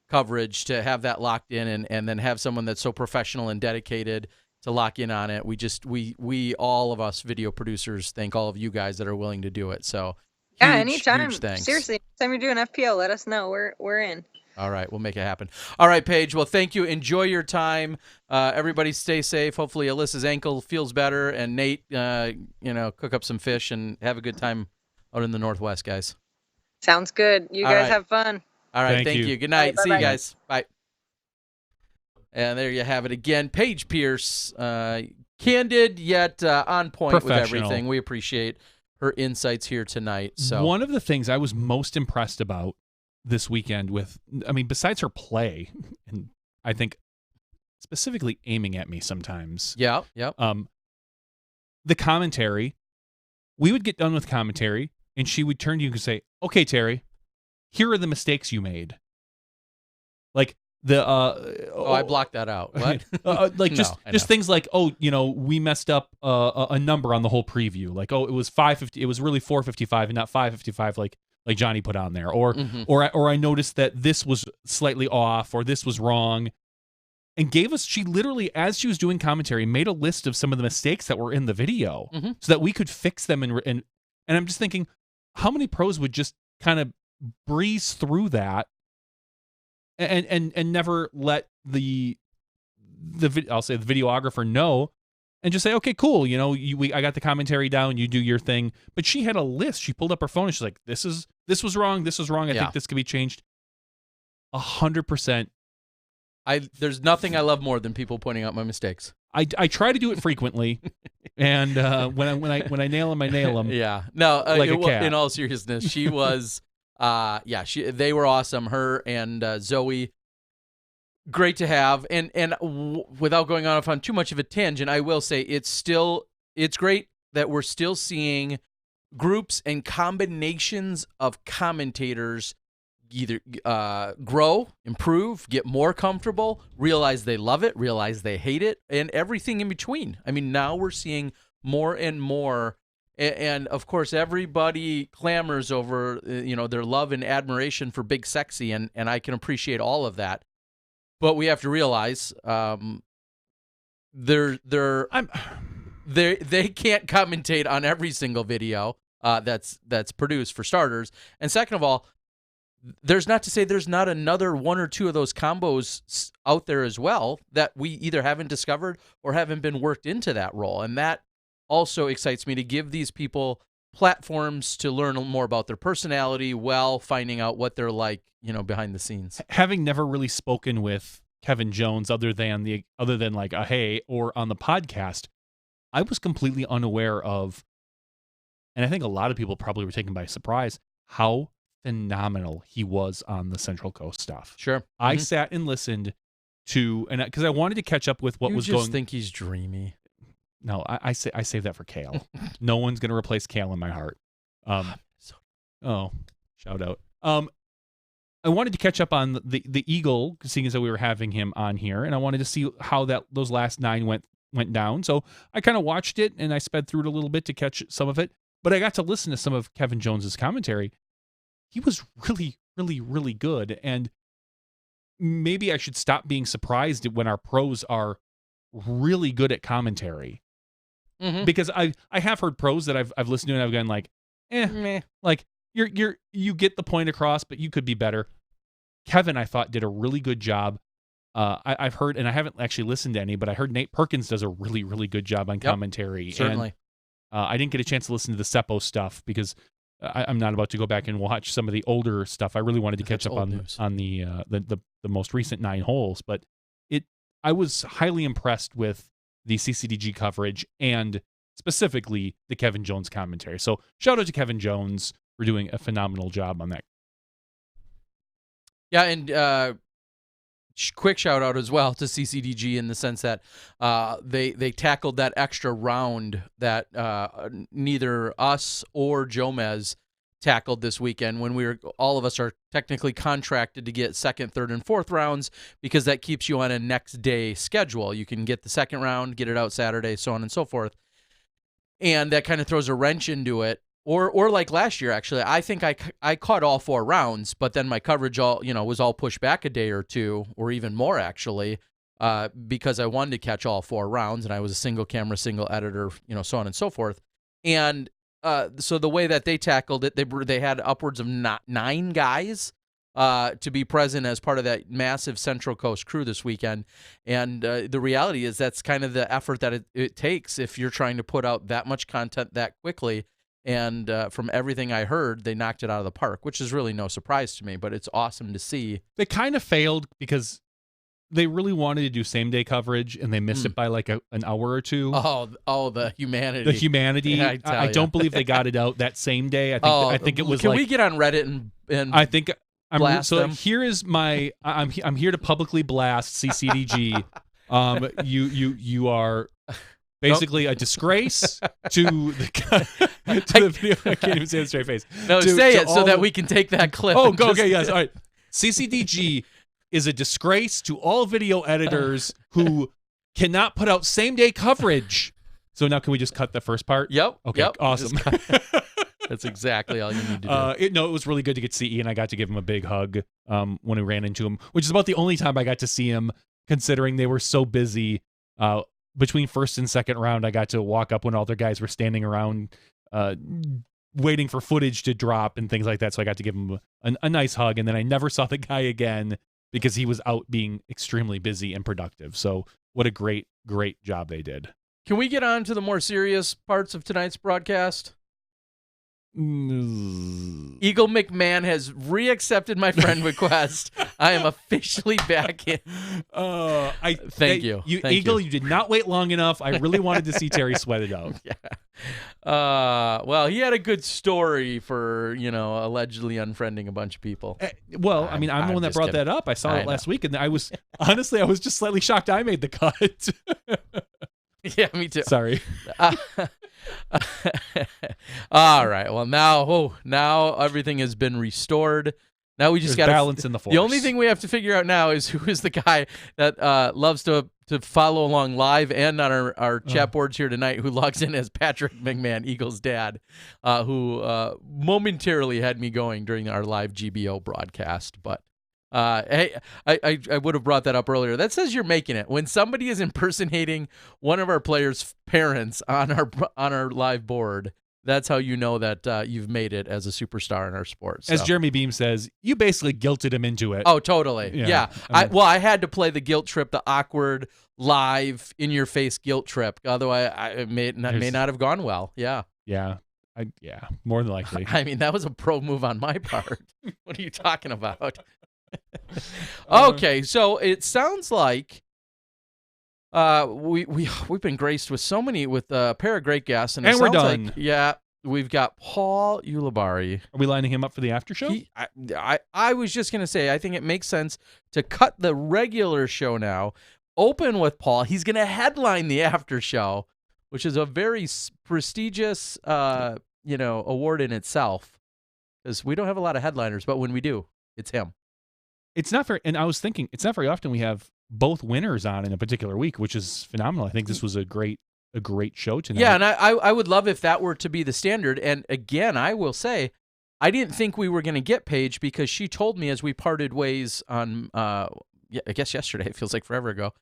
coverage, to have that locked in and then have someone that's so professional and dedicated to lock in on it. We all of us video producers thank all of you guys that are willing to do it. So yeah, anytime. Huge thanks. Seriously, anytime you're doing FPL, let us know. We're in. All right, we'll make it happen. All right, Paige. Well, thank you. Enjoy your time. Everybody stay safe. Hopefully Alyssa's ankle feels better, and Nate, cook up some fish and have a good time out in the Northwest, guys. Sounds good. You guys have fun. All right, thank you. Good night. See you guys. Bye. And there you have it again. Paige Pierce, candid yet on point with everything. We appreciate her insights here tonight. So one of the things I was most impressed about this weekend besides her play, and I think specifically aiming at me sometimes. Yeah. The commentary, we would get done with commentary, and she would turn to you and say, okay, Terry, here are the mistakes you made. Like, I blocked that out. What? just things like, we messed up a number on the whole preview. Like, it was 550. It was really 455 and not 555. Like Johnny put on there. Or I noticed that this was slightly off, or this was wrong, and she literally, as she was doing commentary, made a list of some of the mistakes that were in the video so that we could fix them. And I'm just thinking, how many pros would just kind of breeze through that and never let I'll say the videographer know, and just say, okay, cool, I got the commentary down, you do your thing. But she had a list. She pulled up her phone and she's like, this was wrong, I think this could be changed. 100%. There's nothing I love more than people pointing out my mistakes. I try to do it frequently, and when I nail them, I nail them. Yeah, no, like a cat. In all seriousness, she was. They were awesome. Her and Zoe, great to have. And without going off on too much of a tangent, I will say it's great that we're still seeing groups and combinations of commentators either grow, improve, get more comfortable, realize they love it, realize they hate it, and everything in between. I mean, now we're seeing more and more. And of course, everybody clamors over, their love and admiration for Big Sexy, and I can appreciate all of that. But we have to realize, they can't commentate on every single video that's produced, for starters. And second of all, there's not to say there's not another one or two of those combos out there as well that we either haven't discovered or haven't been worked into that role, and that also excites me to give these people platforms to learn more about their personality while finding out what they're like, behind the scenes. Having never really spoken with Kevin Jones other than like a hey or on the podcast, I was completely unaware of, and I think a lot of people probably were taken by surprise, how phenomenal he was on the Central Coast stuff. Sure. I sat and listened to, and because I wanted to catch up with what was going. You just think he's dreamy. No, I save that for Kale. No one's going to replace Kale in my heart. Shout out. I wanted to catch up on the Eagle, seeing as though we were having him on here, and I wanted to see how those last 9 went down. So I kind of watched it, and I sped through it a little bit to catch some of it. But I got to listen to some of Kevin Jones's commentary. He was really, really, really good, and maybe I should stop being surprised when our pros are really good at commentary. Because I have heard pros that I've listened to and I've gone like, meh. Like you get the point across, but you could be better. Kevin, I thought, did a really good job I've heard, and I haven't actually listened to any, but I heard Nate Perkins does a really, really good job on commentary. Certainly. And, I didn't get a chance to listen to the Seppo stuff because I'm not about to go back and watch some of the older stuff. I really wanted to catch up on the most recent 9 holes, but I was highly impressed with the CCDG coverage and specifically the Kevin Jones commentary. So shout out to Kevin Jones for doing a phenomenal job on that. Yeah, and quick shout out as well to CCDG in the sense that they tackled that extra round that neither us or Jomez tackled this weekend when all of us are technically contracted to get second, third, and fourth rounds because that keeps you on a next day schedule. You can get the second round, get it out Saturday, so on and so forth. And that kind of throws a wrench into it. Or like last year, actually, I think I caught all 4 rounds, but then my coverage was all pushed back a day or two, or even more actually, because I wanted to catch all 4 rounds, and I was a single camera, single editor, so on and so forth. And so the way that they tackled it, they had upwards of 9 guys to be present as part of that massive Central Coast crew this weekend. And the reality is that's kind of the effort that it takes if you're trying to put out that much content that quickly. And from everything I heard, they knocked it out of the park, which is really no surprise to me, but it's awesome to see. They kind of failed because they really wanted to do same-day coverage, and they missed it by like an hour or 2. Oh, the humanity. The humanity. Yeah, I don't believe they got it out that same day. I think it was Can we get on Reddit and I think blast so them? Here is my I'm here to publicly blast CCDG. You are basically a disgrace to the video. I can't even say it with a straight face. No, say it so that we can take that clip. Oh, okay, yes. All right. CCDG is a disgrace to all video editors who cannot put out same-day coverage. So now can we just cut the first part? Yep. Okay, yep, awesome. That's exactly all you need to do. It was really good to get to see Ian. I got to give him a big hug when we ran into him, which is about the only time I got to see him, considering they were so busy. Between first and second round, I got to walk up when all their guys were standing around waiting for footage to drop and things like that. So I got to give him a nice hug, and then I never saw the guy again because he was out being extremely busy and productive. So what a great, great job they did. Can we get on to the more serious parts of tonight's broadcast? Eagle McMahon has reaccepted my friend request. I am officially back in. Thank you. Eagle, you did not wait long enough. I really wanted to see Terry sweat it out. Yeah. Well, he had a good story for, allegedly unfriending a bunch of people. Well, I mean, I'm the one that brought that up. I saw it last week, and I was just slightly shocked I made the cut. Yeah, me too. Sorry. All right. Well, now everything has been restored. Now we just got balance in the force. The only thing we have to figure out now is who is the guy that loves to follow along live and on our chat boards here tonight, who logs in as Patrick McMahon, Eagle's dad, who momentarily had me going during our live GBO broadcast. But hey, I would have brought that up earlier. That says you're making it. When somebody is impersonating one of our players' parents on our live board, that's how you know that you've made it as a superstar in our sport. So. As Jeremy Beam says, you basically guilted him into it. Oh, totally. Yeah. I had to play the guilt trip, the awkward, live, in-your-face guilt trip. Otherwise, it may not have gone well. Yeah. Yeah. More than likely. I mean, that was a pro move on my part. What are you talking about? Okay, so it sounds like we've been graced with a pair of great guests, and we're done. We've got Paul Ulibarri. Are we lining him up for the after show? I was just gonna say, I think it makes sense to cut the regular show now, open with Paul. He's gonna headline the after show, which is a very prestigious award in itself, because we don't have a lot of headliners, but when we do, it's him. It's not very, and I was thinking, it's not very often we have both winners on in a particular week, which is phenomenal. I think this was a great show tonight. Yeah, and I would love if that were to be the standard. And again, I will say, I didn't think we were going to get Paige, because she told me as we parted ways on, I guess yesterday, it feels like forever ago,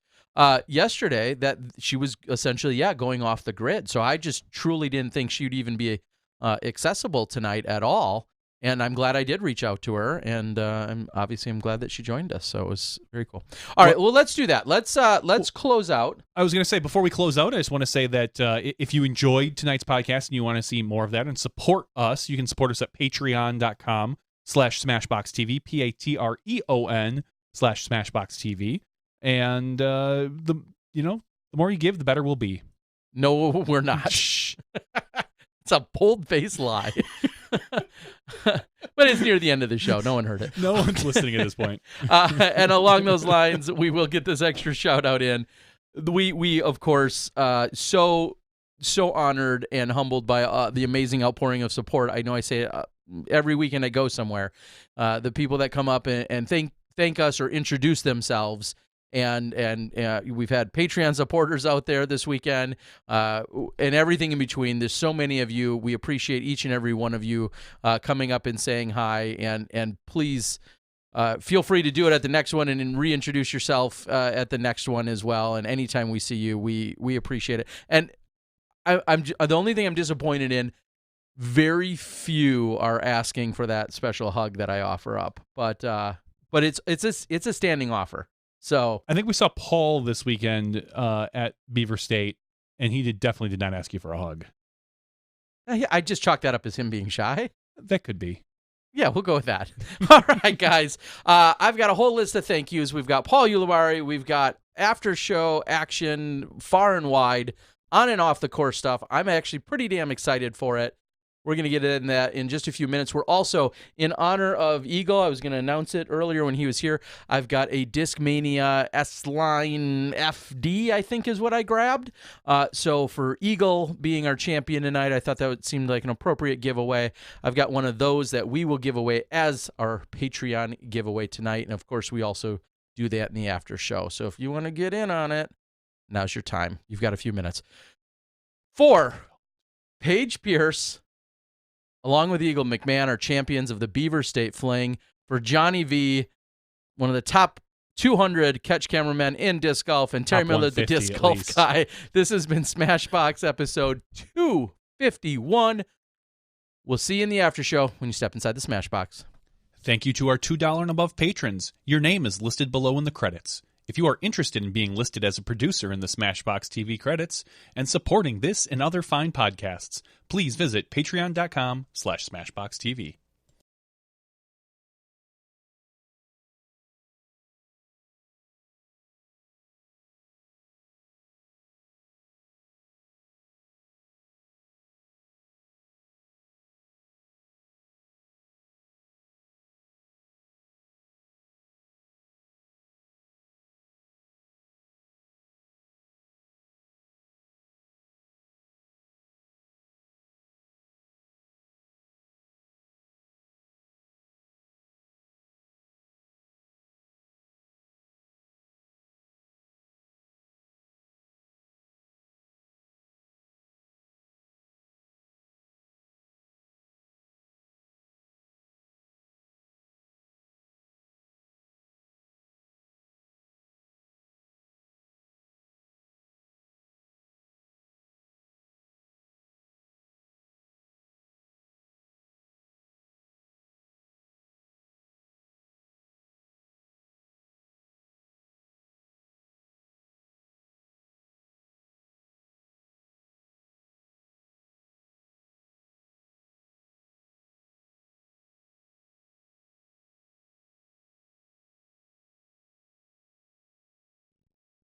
yesterday, that she was essentially, going off the grid. So I just truly didn't think she would even be accessible tonight at all. And I'm glad I did reach out to her, and I'm glad that she joined us. So it was very cool. All right, well, let's do that. Let's close out. I was going to say, before we close out, I just want to say that if you enjoyed tonight's podcast and you want to see more of that and support us, you can support us at patreon.com/SmashBoxxTV, PATREON/SmashBoxxTV. And the more you give, the better we'll be. No, we're not. It's a bold-faced lie. But it's near the end of the show. No one heard it. No one's listening at this point. And along those lines, we will get this extra shout-out in. We of course, so honored and humbled by the amazing outpouring of support. I know I say it every weekend I go somewhere. The people that come up and thank us or introduce themselves. And we've had Patreon supporters out there this weekend, and everything in between. There's so many of you. We appreciate each and every one of you coming up and saying hi. And please feel free to do it at the next one, and then reintroduce yourself at the next one as well. And anytime we see you, we appreciate it. And I'm the only thing I'm disappointed in. Very few are asking for that special hug that I offer up, but it's a standing offer. So I think we saw Paul this weekend at Beaver State, and he definitely did not ask you for a hug. I just chalked that up as him being shy. That could be. Yeah, we'll go with that. All right, guys. I've got a whole list of thank yous. We've got Paul Ulibarri. We've got after show action far and wide, on and off the course stuff. I'm actually pretty damn excited for it. We're going to get into that in just a few minutes. We're also, in honor of Eagle, I was going to announce it earlier when he was here, I've got a Discmania S-Line FD, I think is what I grabbed. So for Eagle being our champion tonight, I thought that seemed like an appropriate giveaway. I've got one of those that we will give away as our Patreon giveaway tonight. And, of course, we also do that in the after show. So if you want to get in on it, now's your time. You've got a few minutes. For Paige Pierce, along with Eagle McMahon, are champions of the Beaver State Fling. For Johnny V, one of the top 200 catch cameramen in disc golf, and Terry Miller, the disc golf guy. This has been Smashbox episode 251. We'll see you in the after show when you step inside the Smashbox. Thank you to our $2 and above patrons. Your name is listed below in the credits. If you are interested in being listed as a producer in the SmashBoxxTV credits and supporting this and other fine podcasts, please visit patreon.com/SmashBoxxTV.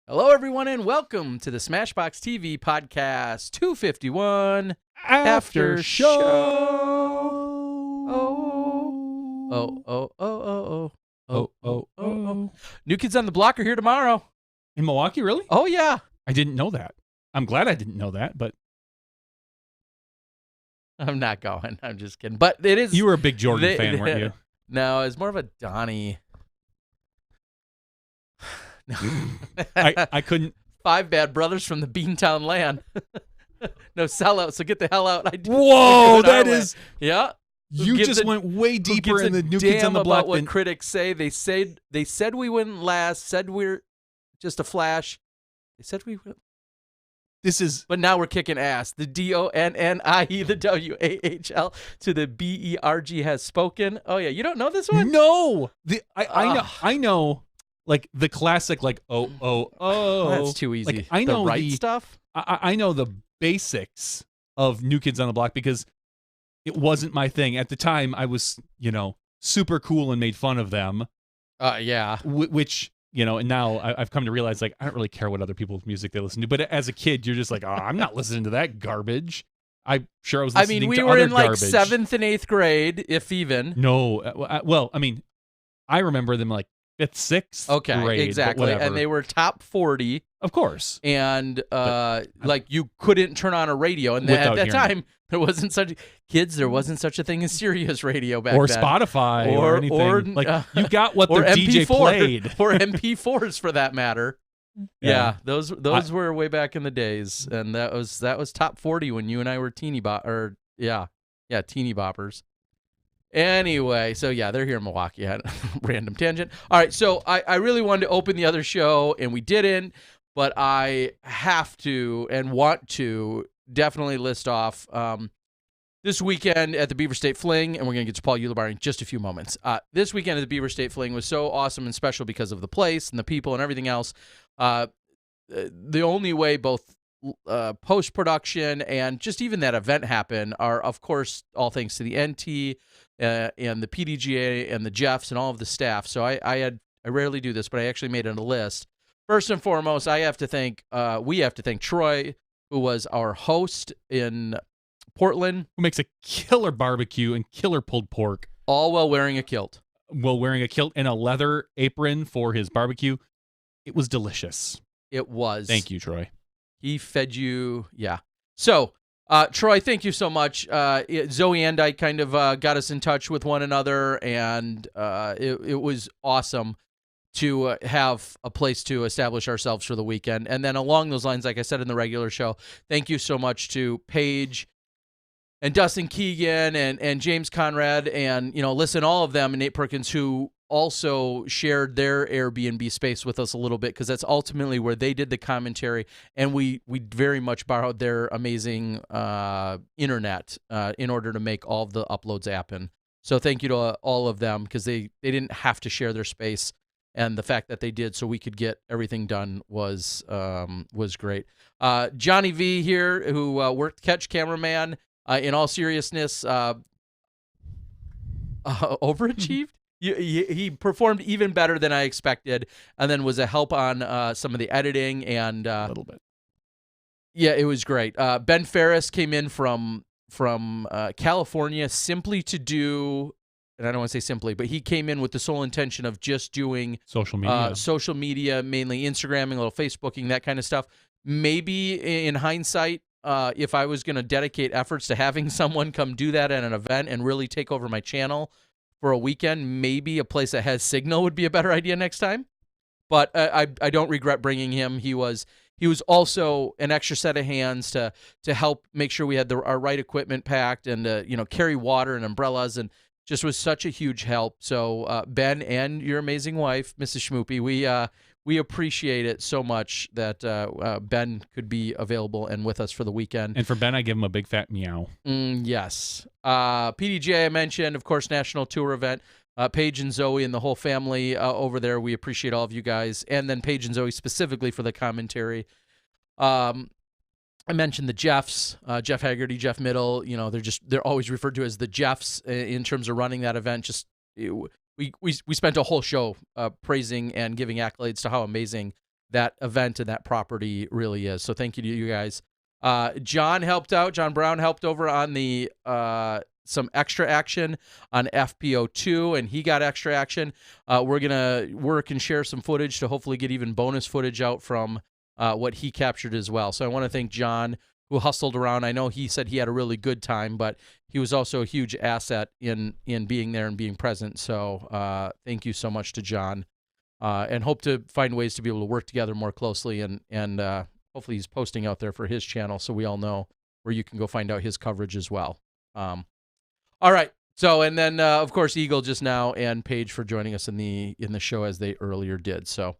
Hello, everyone, and welcome to the SmashBoxxTV podcast 251 After Show. Oh. New Kids on the Block are here tomorrow. In Milwaukee, really? Oh, yeah. I didn't know that. I'm glad I didn't know that, but I'm not going. I'm just kidding. But it is. You were a big Jordan fan, weren't you? No, it's more of a Donnie. I couldn't. 5 bad brothers from the Beantown land. No sellout, so get the hell out. Whoa, that is. Yeah. You just went way deeper in the New Kids on the Block about what critics say. They said we wouldn't last. Said we're just a flash. They said we This is. But now we're kicking ass. The DONNIE, the WAHL to the BERG has spoken. Oh yeah, you don't know this one? No. I know. Like the classic, like That's too easy. Like, I know the right stuff. I know the basics of New Kids on the Block because it wasn't my thing at the time. I was, super cool and made fun of them. Yeah. Which, and now I've come to realize, like, I don't really care what other people's music they listen to. But as a kid, you're just like, I'm not listening to that garbage. I'm sure I was listening to we other were in like garbage. 7th and 8th grade, if even. No. Well, I mean, I remember them like 5th, 6th grade. Exactly. And they were top 40. Of course. And like you couldn't turn on a radio. And at that time, there wasn't such a thing as Sirius radio back or then. Spotify or anything. You got what their DJ played. Or MP4s for that matter. Yeah, those were way back in the days. And that was top 40 when you and I were teeny boppers. Anyway, so yeah, they're here in Milwaukee. Random tangent. All right, so I really wanted to open the other show, and we didn't, but I have to and want to definitely list off this weekend at the Beaver State Fling, and we're going to get to Paul Ulibarri in just a few moments. This weekend at the Beaver State Fling was so awesome and special because of the place and the people and everything else. The only way both post-production and just even that event happen are, of course, all thanks to the NT and the PDGA and the Jeffs and all of the staff. So I rarely do this, but I actually made it a list. First and foremost, we have to thank Troy, who was our host in Portland. Who makes a killer barbecue and killer pulled pork. All while wearing a kilt. While wearing a kilt and a leather apron for his barbecue. It was delicious. It was. Thank you, Troy. He fed you, yeah. So, Troy, thank you so much. Zoe and I kind of got us in touch with one another, and it was awesome to have a place to establish ourselves for the weekend. And then along those lines, like I said in the regular show, thank you so much to Paige and Dustin Keegan and James Conrad and, listen, all of them, and Nate Perkins, who also shared their Airbnb space with us a little bit, because that's ultimately where they did the commentary, and we very much borrowed their amazing internet in order to make all of the uploads happen. So thank you to all of them, because they didn't have to share their space, and the fact that they did so we could get everything done was great. Johnny V here, who worked catch cameraman, in all seriousness, overachieved. He performed even better than I expected, and then was a help on some of the editing and a little bit. Yeah, it was great. Ben Ferris came in from California simply to do, and I don't want to say simply, but he came in with the sole intention of just doing social media, mainly Instagramming, a little Facebooking, that kind of stuff. Maybe in hindsight, if I was going to dedicate efforts to having someone come do that at an event and really take over my channel for a weekend, maybe a place that has signal would be a better idea next time. But I don't regret bringing him. He was also an extra set of hands to help make sure we had our right equipment packed and carry water and umbrellas, and just was such a huge help. So Ben and your amazing wife, Mrs. Schmoopy, we appreciate it so much that Ben could be available and with us for the weekend. And for Ben, I give him a big fat meow. Yes. PDJ I mentioned, of course, national tour event. Paige and Zoe and the whole family over there. We appreciate all of you guys. And then Paige and Zoe specifically for the commentary. I mentioned the Jeffs, Jeff Haggerty, Jeff Middle. They're always referred to as the Jeffs in terms of running that event. We spent a whole show praising and giving accolades to how amazing that event and that property really is. So thank you to you guys. John helped out. John Brown helped over on the some extra action on FPO2, and he got extra action. We're going to work and share some footage to hopefully get even bonus footage out from what he captured as well. So I want to thank John, who hustled around. I know he said he had a really good time, but he was also a huge asset in being there and being present. So thank you so much to John, and hope to find ways to be able to work together more closely, and hopefully he's posting out there for his channel so we all know where you can go find out his coverage as well. All right. So, and then of course Eagle just now, and Paige for joining us in the show as they earlier did. So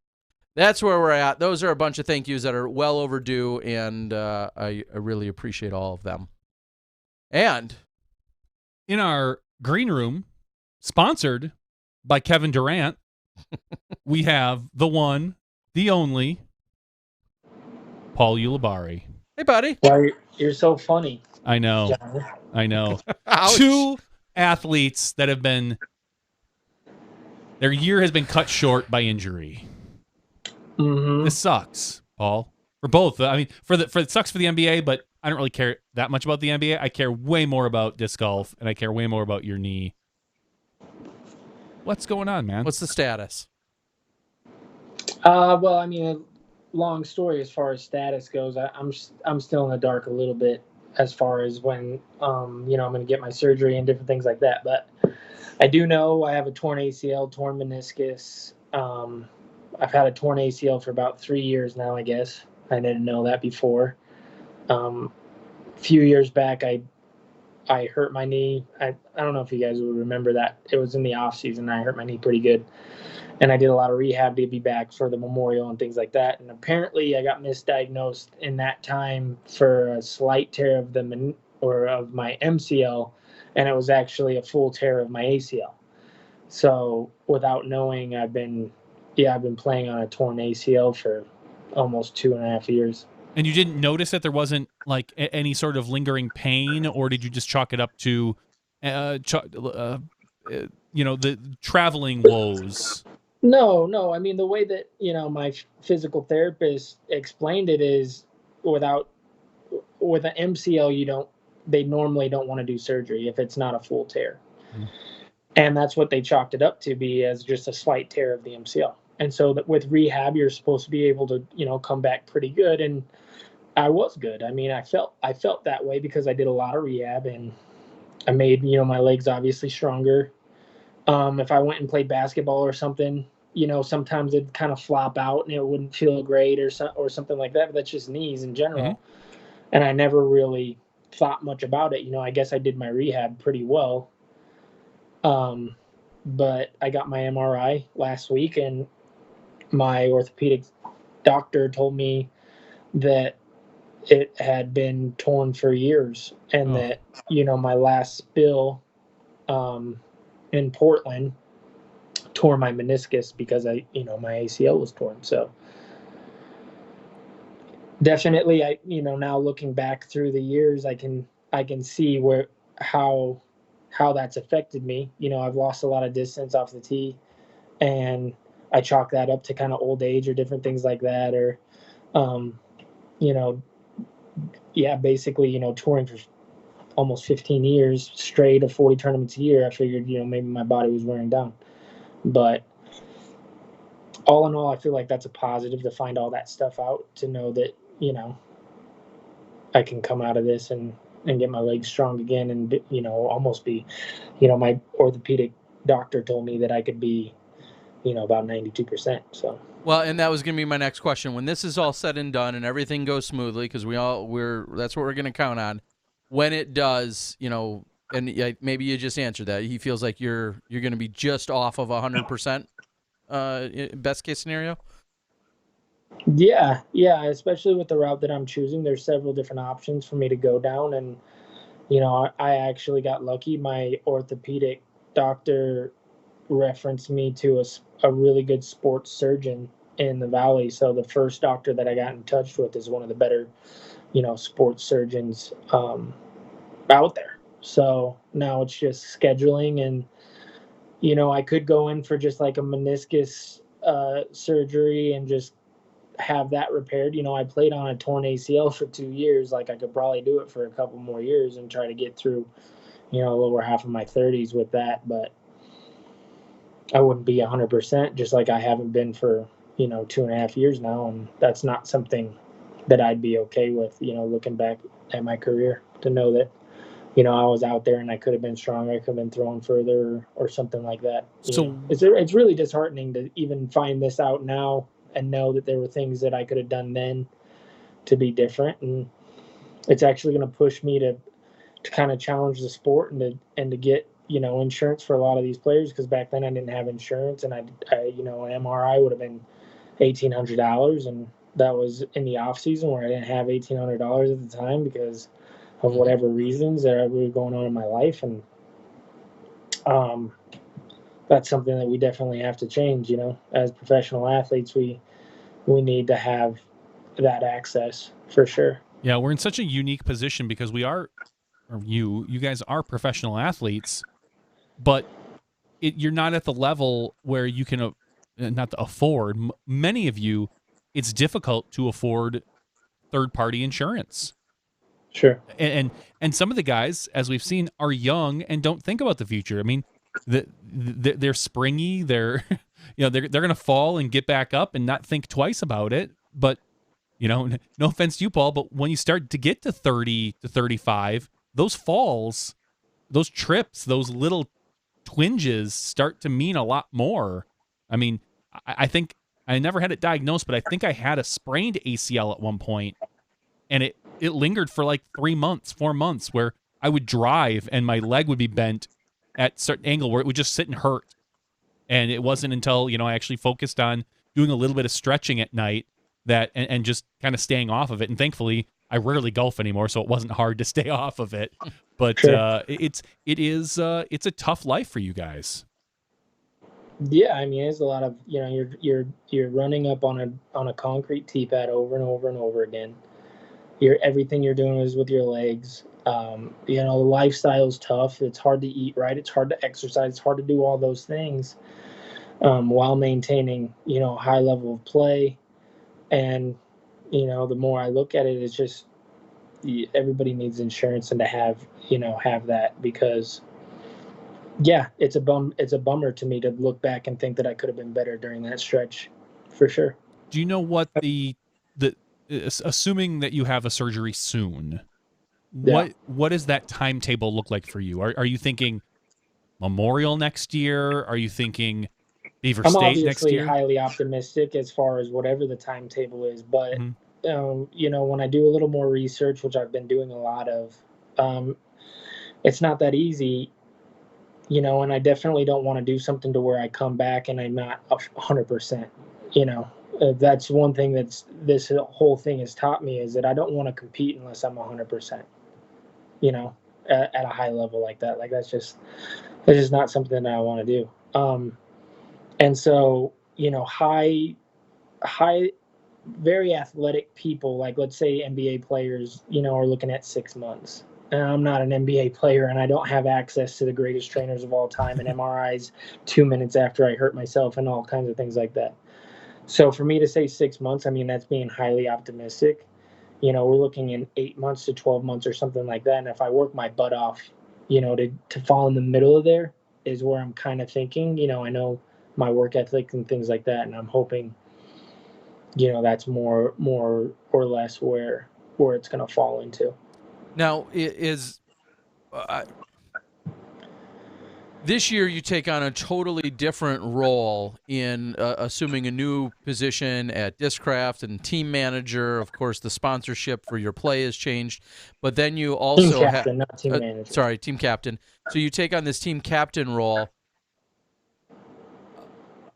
that's where we're at. Those are a bunch of thank yous that are well overdue, and I really appreciate all of them. And in our green room, sponsored by Kevin Durant, we have the one, the only, Paul Ulibarri. hey, buddy. Why you're so funny. I know. John. I know. Ouch. 2 athletes that have been, their year has been cut short by injury. Mm-hmm. This sucks, Paul. For both. I mean, it sucks for the NBA, but I don't really care that much about the NBA. I care way more about disc golf, and I care way more about your knee. What's going on, man? What's the status? Well, I mean, a long story as far as status goes. I'm still in the dark a little bit as far as when I'm going to get my surgery and different things like that. But I do know I have a torn ACL, torn meniscus. I've had a torn ACL for about 3 years now, I guess. I didn't know that before. A few years back, I hurt my knee. I don't know if you guys would remember that. It was in the off season. I hurt my knee pretty good. And I did a lot of rehab to be back for the memorial and things like that. And apparently I got misdiagnosed in that time for a slight tear of of my MCL, and it was actually a full tear of my ACL. So without knowing, I've been playing on a torn ACL for almost 2.5 years. And you didn't notice that there wasn't like any sort of lingering pain, or did you just chalk it up to, the traveling woes? No. I mean, the way that, my physical therapist explained it is with an MCL, they normally don't want to do surgery if it's not a full tear. Mm. And that's what they chalked it up to be, as just a slight tear of the MCL. And so that with rehab, you're supposed to be able to, come back pretty good. And I was good. I mean, I felt that way because I did a lot of rehab, and I made, my legs obviously stronger. If I went and played basketball or something, sometimes it'd kind of flop out and it wouldn't feel great or something like that. But that's just knees in general. Mm-hmm. And I never really thought much about it. I guess I did my rehab pretty well. But I got my MRI last week, and my orthopedic doctor told me that it had been torn for years, and that, my last spill in Portland tore my meniscus because my ACL was torn. So definitely, now looking back through the years, I can see how that's affected me. I've lost a lot of distance off the tee, and I chalk that up to kind of old age or different things like that, or basically, touring for almost 15 years straight of 40 tournaments a year. I figured, maybe my body was wearing down. But all in all, I feel like that's a positive to find all that stuff out, to know that, I can come out of this and get my legs strong again, and, almost be, my orthopedic doctor told me that I could be, about 92%. So. Well, and that was going to be my next question. When this is all said and done and everything goes smoothly, because that's what we're going to count on. When it does, and maybe you just answered that. He feels like you're going to be just off of 100%, best case scenario. Yeah, especially with the route that I'm choosing. There's several different options for me to go down, and I actually got lucky. My orthopedic doctor referenced me to a really good sports surgeon in the Valley. So the first doctor that I got in touch with is one of the better, sports surgeons out there. So now it's just scheduling, and I could go in for just like a meniscus surgery and just have that repaired. I played on a torn ACL for 2 years. Like, I could probably do it for a couple more years and try to get through, lower half of my 30s with that. But I wouldn't be 100%, just like I haven't been for, 2.5 years now. And that's not something that I'd be okay with, looking back at my career, to know that, I was out there and I could have been stronger. I could have been thrown further or something like that. So it's really disheartening to even find this out now and know that there were things that I could have done then to be different. And it's actually going to push me to kind of challenge the sport and to get, insurance for a lot of these players, because back then I didn't have insurance, and I an MRI would have been $1,800, and that was in the off season where I didn't have $1,800 at the time because of whatever reasons that were going on in my life. And that's something that we definitely have to change. As professional athletes, we need to have that access for sure. Yeah, we're in such a unique position because we are, or you guys are professional athletes, but you're not at the level where you can not to afford. Many of you, it's difficult to afford third-party insurance. Sure. And some of the guys, as we've seen, are young and don't think about the future. I mean, they're springy. They're they're going to fall and get back up and not think twice about it. But no offense to you, Paul, but when you start to get to 30 to 35, those falls, those trips, those little twinges start to mean a lot more. I mean, I think I never had it diagnosed, but I think I had a sprained ACL at one point, and it lingered for like 4 months, where I would drive and my leg would be bent at a certain angle where it would just sit and hurt. And it wasn't until, I actually focused on doing a little bit of stretching at night and just kind of staying off of it. And thankfully, I rarely golf anymore, so it wasn't hard to stay off of it. But sure. It's a tough life for you guys. Yeah, I mean, it's a lot of you're running up on a concrete tee pad over and over and over again. Everything you're doing is with your legs. The lifestyle's tough. It's hard to eat right. It's hard to exercise. It's hard to do all those things while maintaining high level of play. And the more I look at it, it's just everybody needs insurance and to have that, because it's a bummer to me to look back and think that I could have been better during that stretch, for sure. Do you know what assuming that you have a surgery soon, what does that timetable look like for you? Are you thinking Memorial next year? Are you thinking Beaver State next year? I'm obviously highly optimistic as far as whatever the timetable is, but when I do a little more research, which I've been doing a lot of, it's not that easy, and I definitely don't want to do something to where I come back and I'm not 100%. That's one thing this whole thing has taught me, is that I don't want to compete unless I'm 100%. At a high level like that. Like that's just not something that I want to do. And so, high, very athletic people, like let's say NBA players, are looking at 6 months. And I'm not an NBA player, and I don't have access to the greatest trainers of all time and MRIs 2 minutes after I hurt myself and all kinds of things like that. So for me to say 6 months, I mean, that's being highly optimistic. We're looking in 8 months to 12 months or something like that. And if I work my butt off, to fall in the middle of there is where I'm kind of thinking, I know my work ethic and things like that. And I'm hoping, that's more or less where it's going to fall into. Now, this year you take on a totally different role in assuming a new position at Discraft and team manager. Of course, the sponsorship for your play has changed, but then you also team captain, not team manager. Sorry, team captain. So you take on this team captain role.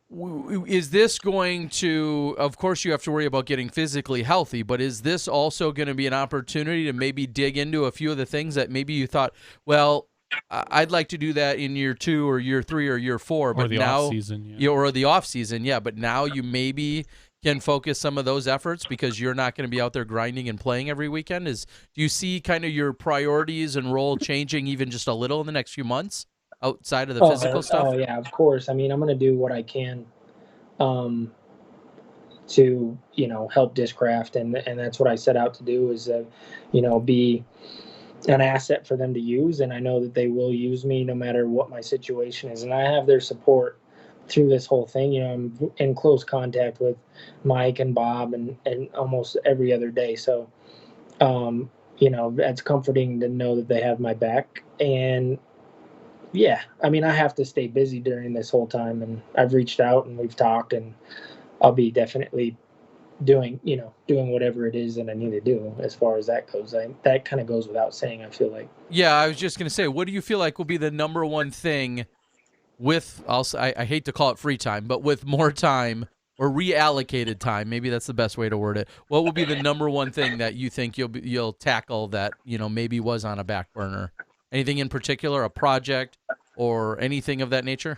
Is this going to, of course you have to worry about getting physically healthy, but is this also going to be an opportunity to maybe dig into a few of the things that maybe you thought, well, I'd like to do that in year 2 or year 3 or year 4, but now off season, or the off season, but now you maybe can focus some of those efforts because you're not going to be out there grinding and playing every weekend. Do you see kind of your priorities and role changing even just a little in the next few months outside of the physical stuff? Oh yeah, of course. I mean, I'm going to do what I can to help Discraft, and that's what I set out to do, is be an asset for them to use. And I know that they will use me no matter what my situation is, and I have their support through this whole thing. I'm in close contact with Mike and Bob and almost every other day, so it's comforting to know that they have my back. And I mean, I have to stay busy during this whole time, and I've reached out and we've talked, and I'll be definitely doing whatever it is that I need to do as far as that goes. That kind of goes without saying, I feel like. Yeah, I was just going to say, what do you feel like will be the number one thing with, I hate to call it free time, but with more time or reallocated time, maybe that's the best way to word it, what will be the number one thing that you think you'll tackle that, maybe was on a back burner? Anything in particular, a project or anything of that nature?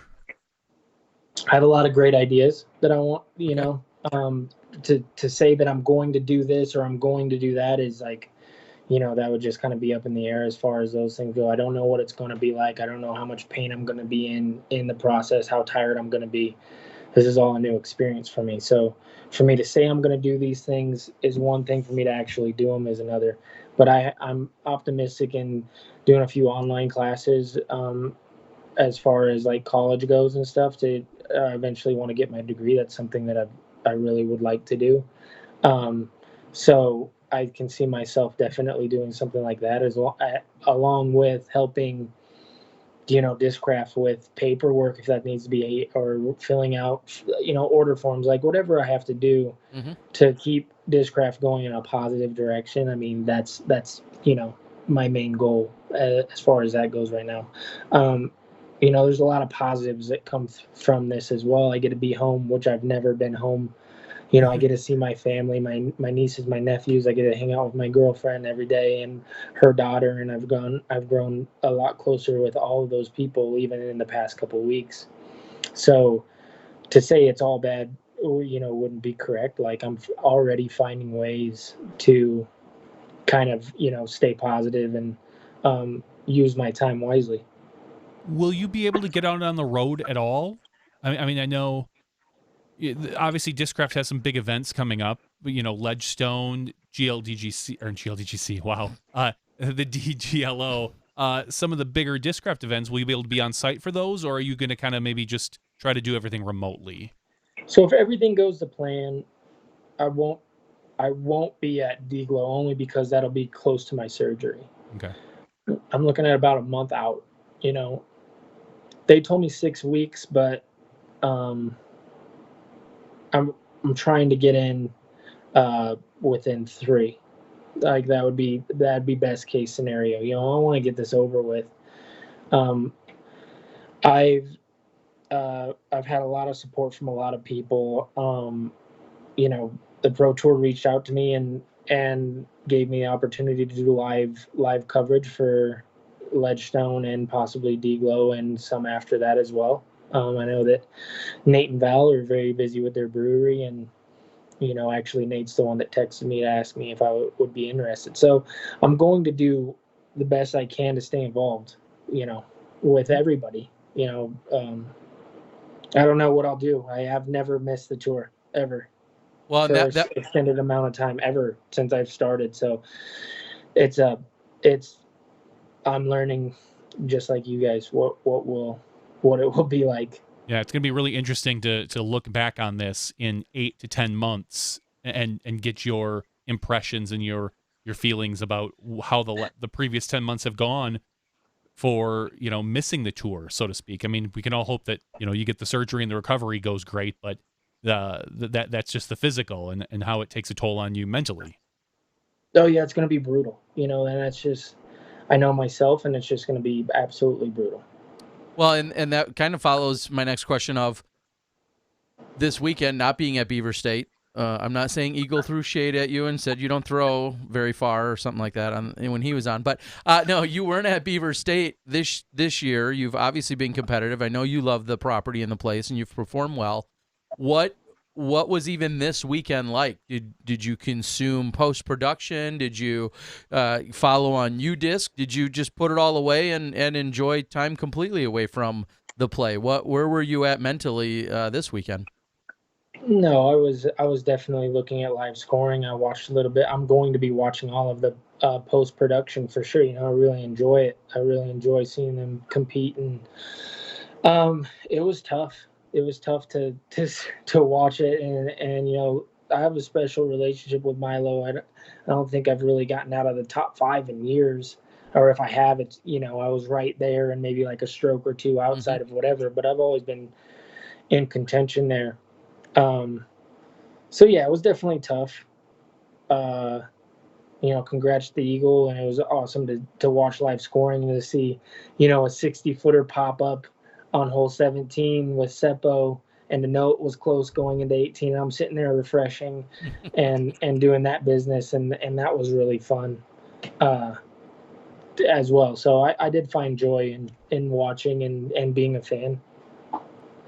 I have a lot of great ideas that I want, Okay. to say that I'm going to do this or I'm going to do that is like, that would just kind of be up in the air as far as those things go. I don't know what it's going to be like. I don't know how much pain I'm going to be in the process, how tired I'm going to be. This is all a new experience for me. So for me to say I'm going to do these things is one thing. For me to actually do them is another. But I'm optimistic in doing a few online classes, as far as like college goes and stuff, to eventually want to get my degree. That's something that I really would like to do. So I can see myself definitely doing something like that, along with helping, Discraft with paperwork if that needs to be, or filling out, order forms, like whatever I have to do Mm-hmm. to keep Discraft going in a positive direction. I mean, that's my main goal, as far as that goes right now. There's a lot of positives that come from this as well. I get to be home, which I've never been home. I get to see my family, my nieces, my nephews. I get to hang out with my girlfriend every day and her daughter, and I've grown a lot closer with all of those people, even in the past couple of weeks. So to say it's all bad, wouldn't be correct. Like, I'm already finding ways to kind of, stay positive and use my time wisely. Will you be able to get out on the road at all? I know obviously Discraft has some big events coming up, Ledgestone, GLDGC. Wow. The DGLO, some of the bigger Discraft events. Will you be able to be on site for those, or are you going to kind of maybe just try to do everything remotely? So if everything goes to plan, I won't be at DGLO, only because that'll be close to my surgery. Okay. I'm looking at about a month out. They told me 6 weeks, but I'm trying to get in within 3. Like, that'd be best case scenario. I want to get this over with. Um, I've had a lot of support from a lot of people. The Pro Tour reached out to me and gave me the opportunity to do live coverage for Ledgestone and possibly DGLO and some after that as well. I know that Nate and Val are very busy with their brewery, and actually Nate's the one that texted me to ask me if I would be interested. So I'm going to do the best I can to stay involved, with everybody. I don't know what I'll do. I have never missed the tour ever. Well, For an extended amount of time ever since I've started. So it's I'm learning, just like you guys, what it will be like. Yeah, it's going to be really interesting to look back on this in 8 to 10 months and get your impressions and your feelings about how the previous 10 months have gone for, missing the tour, so to speak. I mean, we can all hope that, you get the surgery and the recovery goes great, but that's just the physical and how it takes a toll on you mentally. Oh yeah, it's going to be brutal, and that's just, I know myself, and it's just going to be absolutely brutal. Well, and that kind of follows my next question of this weekend not being at Beaver State. I'm not saying Eagle threw shade at you and said you don't throw very far or something like that when he was on. But no, you weren't at Beaver State this year. You've obviously been competitive. I know you love the property and the place, and you've performed well. What was even this weekend like? Did you consume post-production? Did you follow on UDisc? Did you just put it all away and enjoy time completely away from the play? Where were you at mentally this weekend? No, I was definitely looking at live scoring. I watched a little bit. I'm going to be watching all of the post-production for sure. I really enjoy it. I really enjoy seeing them compete, and it was tough. It was tough to watch it, and I have a special relationship with Milo. I don't think I've really gotten out of the top 5 in years, or if I have, it's I was right there and maybe like a stroke or two outside of whatever. But I've always been in contention there. So yeah, it was definitely tough. Congrats to the Eagle, and it was awesome to watch live scoring and to see, a 60-footer pop up on hole 17 with Seppo and to know it was close going into 18. I'm sitting there refreshing and doing that business, and that was really fun as well. So I did find joy in watching and being a fan.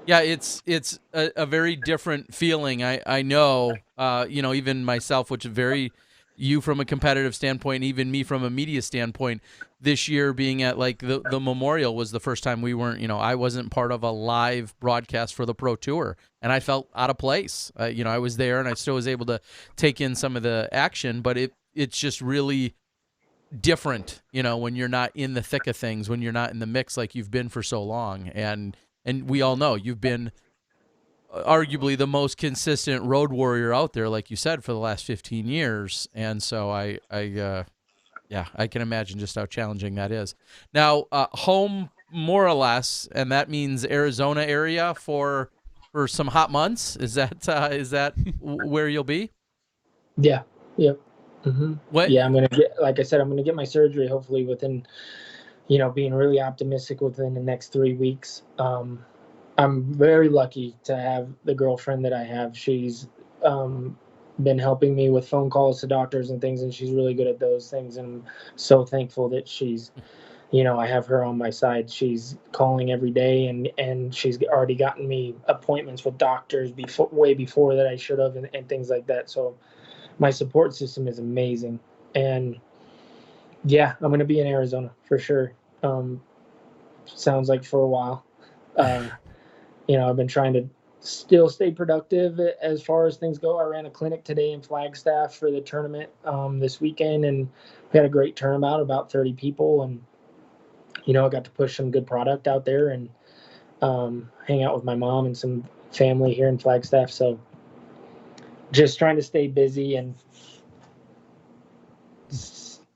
Yeah, it's a very different feeling. I know, even myself, which is very you from a competitive standpoint, even me from a media standpoint. This year being at like the Memorial was the first time we weren't, I wasn't part of a live broadcast for the Pro Tour, and I felt out of place. I was there and I still was able to take in some of the action, but it's just really different, when you're not in the thick of things, when you're not in the mix like you've been for so long. And we all know you've been arguably the most consistent road warrior out there, like you said, for the last 15 years. And so I can imagine just how challenging that is. Now, home more or less, and that means Arizona area for some hot months. Is that where you'll be? Yeah. Yep. Mm-hmm. What? Yeah, I'm gonna get my surgery hopefully within, being really optimistic within the next 3 weeks. I'm very lucky to have the girlfriend that I have. She's been helping me with phone calls to doctors and things, and she's really good at those things. And I'm so thankful that she's, I have her on my side. She's calling every day, and she's already gotten me appointments with doctors way before that I should have, and things like that. So my support system is amazing. And yeah, I'm going to be in Arizona for sure. Sounds like for a while. I've been trying to still stay productive as far as things go. I ran a clinic today in Flagstaff for the tournament this weekend, and we had a great turnout, about 30 people. And, I got to push some good product out there and hang out with my mom and some family here in Flagstaff. So just trying to stay busy and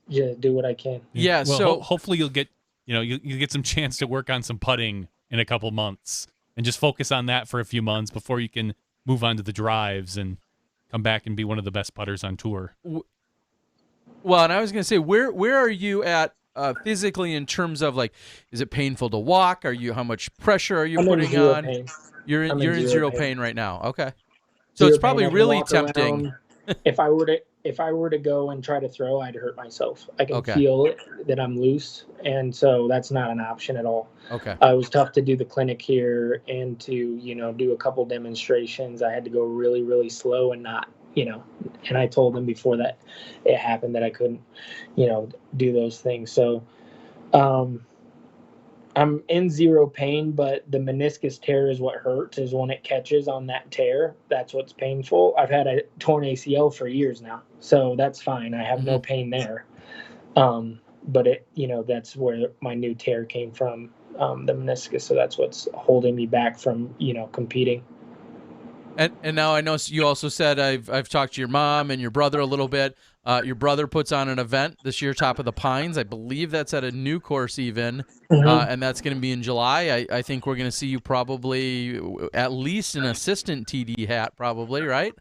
do what I can. Yeah. Well, so hopefully you'll get, you get some chance to work on some putting in a couple months and just focus on that for a few months before you can move on to the drives and come back and be one of the best putters on tour. Well, and I was going to say, where are you at physically in terms of like, is it painful to walk? How much pressure are you putting on? Pain. You're in zero pain right now. Okay. So Zero it's probably pain. really tempting. If I were to go and try to throw, I'd hurt myself. I can feel it, that I'm loose, and so that's not an option at all. Okay. It was tough to do the clinic here and to do a couple demonstrations. I had to go really, really slow and not, and I told them before that it happened that I couldn't, do those things. So I'm in zero pain, but the meniscus tear is what hurts, is when it catches on that tear. That's what's painful. I've had a torn ACL for years now, so that's fine. I have no pain there. But it, that's where my new tear came from, the meniscus. So that's what's holding me back from, competing. And now I know you also said I've talked to your mom and your brother a little bit. Your brother puts on an event this year, Top of the Pines. I believe that's at a new course even, and that's going to be in July. I think we're going to see you probably at least an assistant TD hat, probably, right?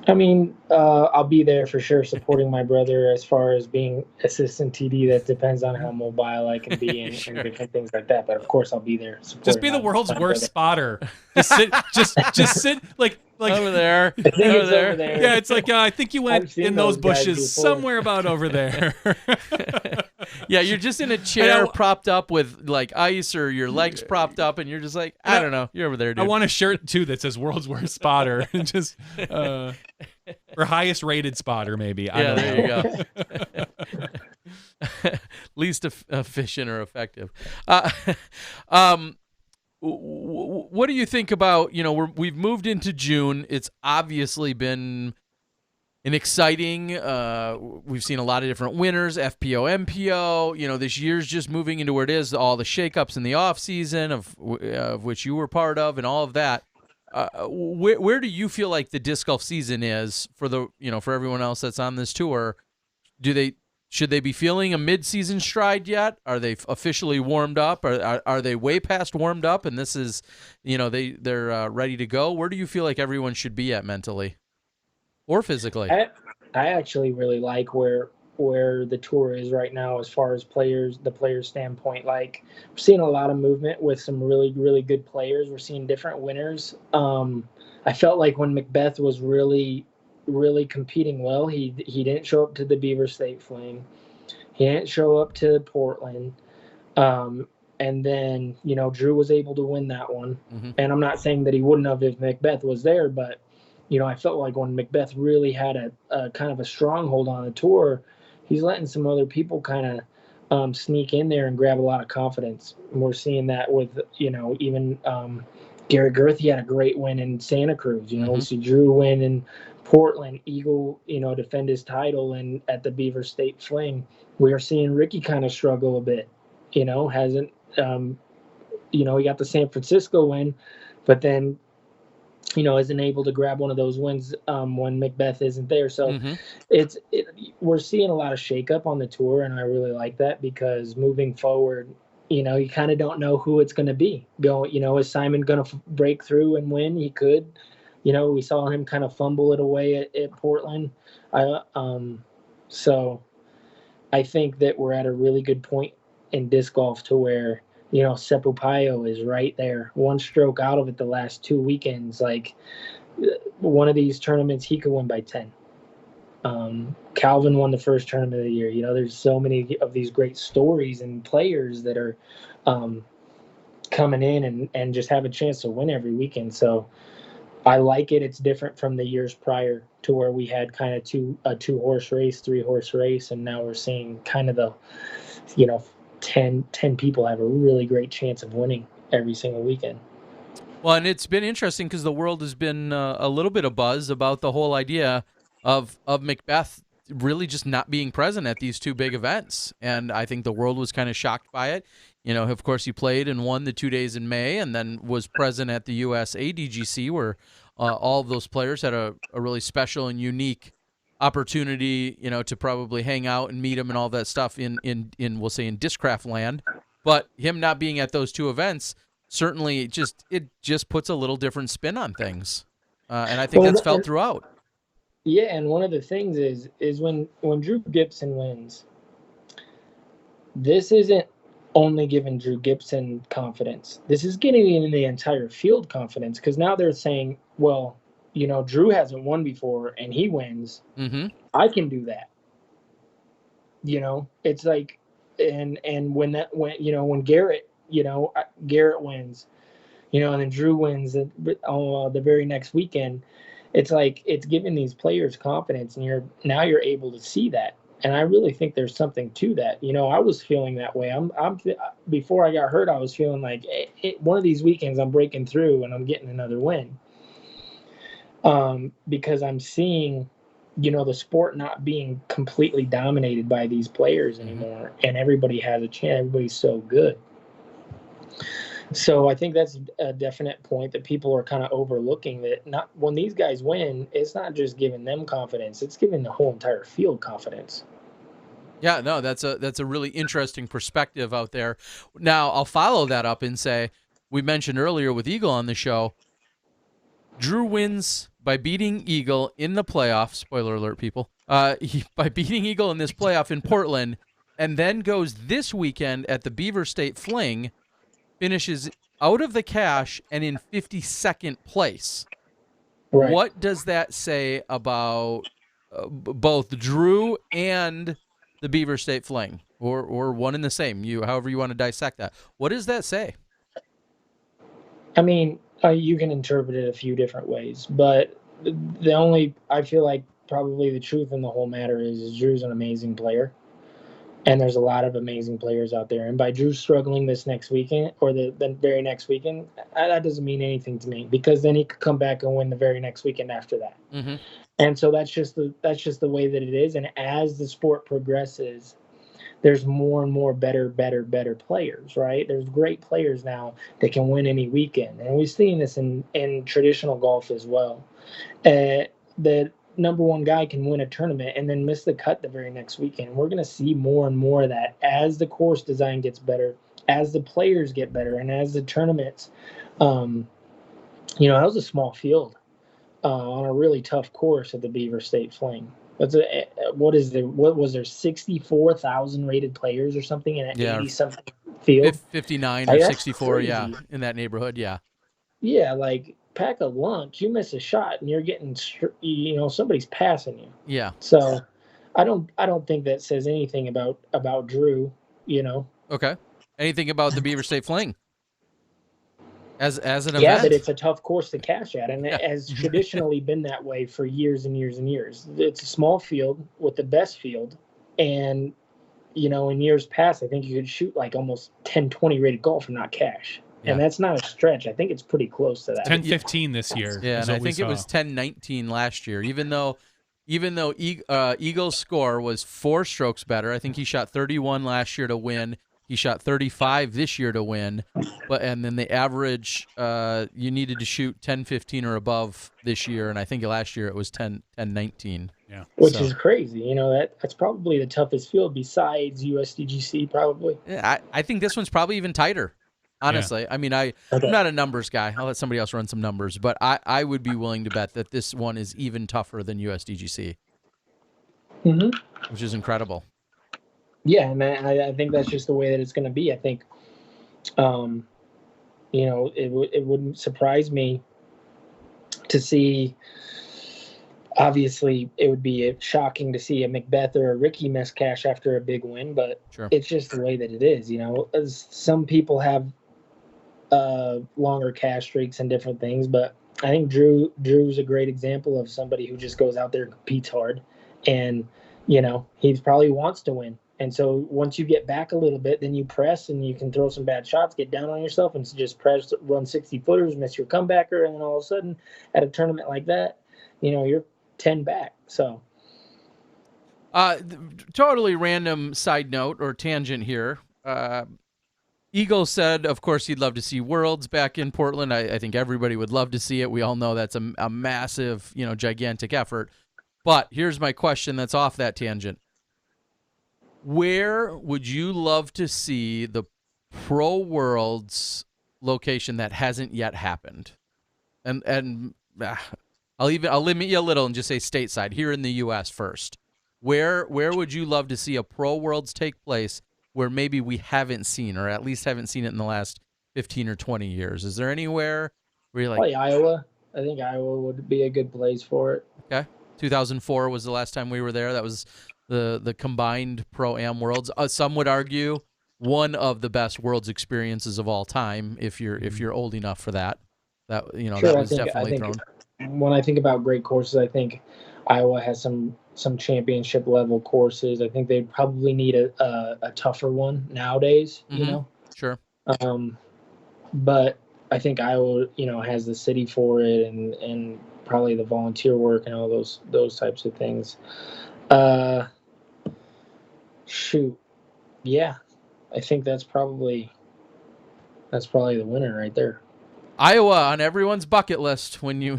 I mean, I'll be there for sure supporting my brother as far as being assistant TD. That depends on how mobile I can be and different things like that. But of course, I'll be there. Just be the world's worst spotter. Just sit like over there. Over there. Yeah, it's like I think you went in those bushes somewhere about over there. Yeah, you're just in a chair propped up with like ice, or your legs propped up, and you're just like, I don't know, you're over there, dude. I want a shirt too that says "World's Worst Spotter," just or highest rated spotter, maybe. I don't know. There you go. Least efficient or effective. What do you think about, we've moved into June. It's obviously been an exciting, we've seen a lot of different winners, FPO, MPO. This year's just moving into where it is, all the shakeups in the off season of which you were part of and all of that. Where do you feel like the disc golf season is for for everyone else that's on this tour? Should they be feeling a mid-season stride yet? Are they officially warmed up? Are they way past warmed up? And this is, they're ready to go. Where do you feel like everyone should be at mentally or physically? I actually really like where where the tour is right now as far as the players standpoint. Like, we're seeing a lot of movement with some really, really good players. We're seeing different winners. I felt like when Macbeth was really, really competing well, he didn't show up to the Beaver State Fling. He didn't show up to Portland. And then, Drew was able to win that one. Mm-hmm. And I'm not saying that he wouldn't have if Macbeth was there, but, I felt like when Macbeth really had a kind of a stronghold on the tour, he's letting some other people kind of sneak in there and grab a lot of confidence. And we're seeing that with, even Garrett Gerthy had a great win in Santa Cruz. Mm-hmm. We see Drew win in Portland, Eagle, defend his title, and at the Beaver State Fling, we are seeing Ricky kind of struggle a bit. Hasn't, he got the San Francisco win, but then, isn't able to grab one of those wins when Macbeth isn't there. So we're seeing a lot of shakeup on the tour, and I really like that because moving forward, you kind of don't know who it's going to be. Is Simon going to break through and win? He could. We saw him kind of fumble it away at Portland. So I think that we're at a really good point in disc golf to where, Seppo Payo is right there, one stroke out of it the last 2 weekends. Like, one of these tournaments, he could win by 10. Calvin won the first tournament of the year. There's so many of these great stories and players that are coming in and just have a chance to win every weekend. So I like it. It's different from the years prior to where we had kind of a 2-horse race, 3-horse race, and now we're seeing kind of the, 10 people have a really great chance of winning every single weekend. Well, and it's been interesting because the world has been a little bit of buzz about the whole idea of Macbeth really just not being present at these two big events. And I think the world was kind of shocked by it. Of course, he played and won the 2 days in May and then was present at the US ADGC where all of those players had a really special and unique opportunity, to probably hang out and meet him and all that stuff in we'll say in Discraft land. But him not being at those two events certainly it just puts a little different spin on things. And I think that's felt throughout. Yeah, and one of the things is when Drew Gibson wins, this isn't only giving Drew Gibson confidence. This is getting the entire field confidence because now they're saying, well, Drew hasn't won before and he wins. Mm-hmm. I can do that. It's like, and when Garrett, Garrett wins, and then Drew wins the very next weekend, it's like it's giving these players confidence, and you're able to see that. And I really think there's something to that. I was feeling that way. I'm before I got hurt, I was feeling like one of these weekends I'm breaking through and I'm getting another win. Because I'm seeing, the sport not being completely dominated by these players anymore, and everybody has a chance. Everybody's so good. So I think that's a definite point that people are kind of overlooking, that not when these guys win, it's not just giving them confidence, it's giving the whole entire field confidence. Yeah, no, that's a really interesting perspective out there. Now, I'll follow that up and say, we mentioned earlier with Eagle on the show, Drew wins by beating Eagle in the playoff. Spoiler alert, people. By beating Eagle in this playoff in Portland, and then goes this weekend at the Beaver State Fling, finishes out of the cash and in 52nd place. Right. What does that say about both Drew and the Beaver State Fling, or one and the same? However you want to dissect that. What does that say? I mean, you can interpret it a few different ways, but I feel like probably the truth in the whole matter is Drew's an amazing player, and there's a lot of amazing players out there. And by Drew struggling this next weekend or the very next weekend, that doesn't mean anything to me, because then he could come back and win the very next weekend after that. Mm-hmm. And so that's just the way that it is. And as the sport progresses, there's more and more better players, right? There's great players now that can win any weekend. And we've seen this in traditional golf as well. The number one guy can win a tournament and then miss the cut the very next weekend. We're going to see more and more of that as the course design gets better, as the players get better, and as the tournaments, that was a small field on a really tough course at the Beaver State Fling. What was there 64,000 rated players or something in an Yeah. 80 something field? 59 Like, or that's 64, yeah, crazy. in that neighborhood, yeah. Yeah, like pack a lunch, you miss a shot and you're getting somebody's passing you. Yeah. So I don't think that says anything about Drew, you know. Okay. Anything about the Beaver State Fling as an Yeah, event? but it's a tough course to cash at, and Yeah. it has traditionally been that way for years and years and years. It's a small field with the best field, and in years past, I think you could shoot like almost 10-20 rated golf and not cash. Yeah. And that's not a stretch. I think it's pretty close to that. 10-15 this year. Yeah, is and I what we think it was saw. 10-19 last year. Even though Eagle's score was 4 strokes better. I think he shot 31 last year to win. He shot 35 this year to win. And then the average, you needed to shoot 10-15 or above this year, and I think last year it was 10-19. Yeah. Which is crazy. That's probably the toughest field besides USDGC, probably. Yeah, I think this one's probably even tighter. Honestly, I mean, I'm not a numbers guy. I'll let somebody else run some numbers, but I would be willing to bet that this one is even tougher than USDGC, which is incredible. Yeah, and I think that's just the way that it's going to be. I think, it wouldn't surprise me to see. Obviously, it would be shocking to see a Macbeth or a Ricky miss cash after a big win, but It's just the way that it is. As some people have longer cash streaks and different things, but I think Drew's a great example of somebody who just goes out there and competes hard, and he probably wants to win. And so once you get back a little bit, then you press and you can throw some bad shots, get down on yourself, and just press, run 60 footers, miss your comebacker, and then all of a sudden at a tournament like that, you're 10 back. So totally random side note or tangent here. Eagle said, of course, he'd love to see Worlds back in Portland. I think everybody would love to see it. We all know that's a massive, gigantic effort. But here's my question that's off that tangent. Where would you love to see the Pro Worlds location that hasn't yet happened? And I'll limit you a little and just say stateside, here in the U.S. first. Where would you love to see a Pro Worlds take place where maybe we haven't seen, or at least haven't seen it in the last 15 or 20 years? Is there anywhere where you're like... Probably Iowa. I think Iowa would be a good place for it. Okay. 2004 was the last time we were there. That was the combined Pro-Am Worlds. Some would argue one of the best Worlds experiences of all time, if you're old enough for that. That that was definitely thrown. When I think about great courses, I think Iowa has some championship level courses. I think they probably need a tougher one nowadays. Sure. But I think Iowa has the city for it, and probably the volunteer work and all those types of things. Shoot, yeah, I think that's probably the winner right there. Iowa on everyone's bucket list when you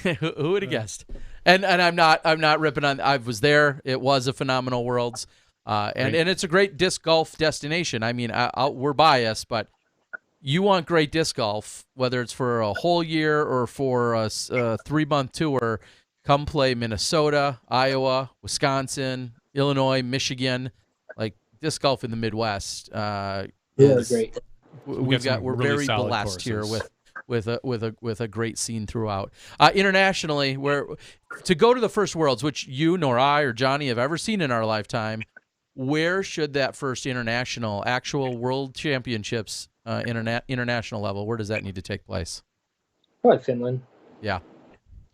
who would have guessed? And I'm not ripping on. I was there. It was a phenomenal Worlds, and it's a great disc golf destination. I mean, we're biased, but you want great disc golf, whether it's for a whole year or for a 3-month tour. Come play Minnesota, Iowa, Wisconsin, Illinois, Michigan. Like disc golf in the Midwest. Really great. We're very blessed here with a great scene throughout. Internationally, where to go to the first Worlds, which you nor I or Johnny have ever seen in our lifetime, where should that first international actual World Championships international level, where does that need to take place? Probably Finland. Yeah.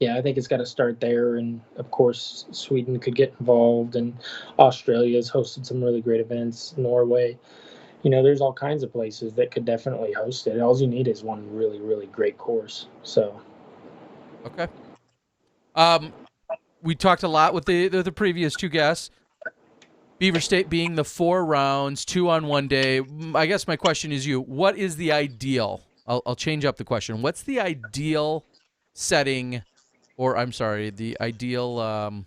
Yeah, I think it's got to start there, and of course Sweden could get involved, and Australia has hosted some really great events. Norway, there's all kinds of places that could definitely host it. All you need is one really, really great course. So, okay. We talked a lot with the previous two guests. Beaver State being the 4 rounds, 2 on one day. I guess my question is what is the ideal? I'll change up the question. What's the ideal setting? Or I'm sorry, the ideal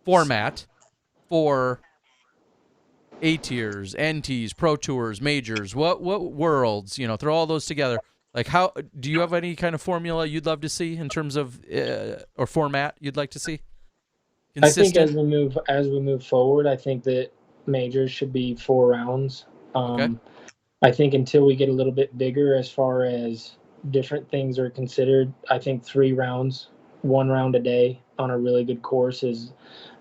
format for A tiers, NTs, Pro Tours, majors. What worlds? Throw all those together. Like, how do you have any kind of formula you'd love to see in terms of or format you'd like to see? Consistent? I think as we move forward, I think that majors should be 4 rounds. Okay. I think until we get a little bit bigger as far as different things are considered, I think 3 rounds, 1 round a day on a really good course is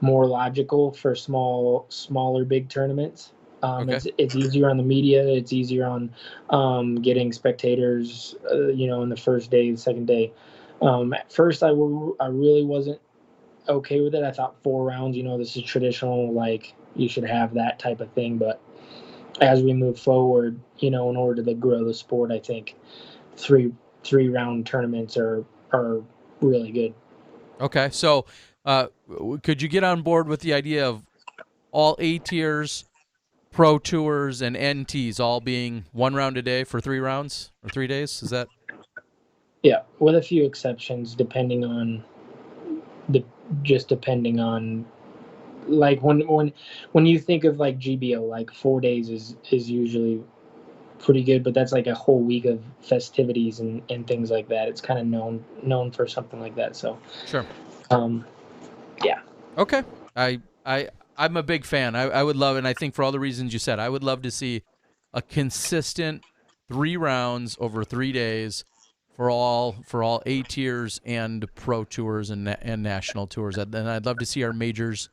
more logical for smaller big tournaments. Okay. It's easier on the media. It's easier on getting spectators, in the first day, the second day. At first, I really wasn't okay with it. I thought 4 rounds, this is traditional, like you should have that type of thing. But as we move forward, in order to grow the sport, I think three round tournaments are really good. Okay, so could you get on board with the idea of all A tiers, Pro Tours, and NTs all being 1 round a day for 3 rounds or 3 days? Is that? Yeah, with a few exceptions, depending on like when you think of like GBO, like 4 days is usually pretty good, but that's like a whole week of festivities and things like that. It's kind of known for something like that. So sure. Yeah. Okay. I'm a big fan. I would love, and I think for all the reasons you said, I would love to see a consistent 3 rounds over 3 days for all A tiers and Pro Tours and national tours. And I'd love to see our majors.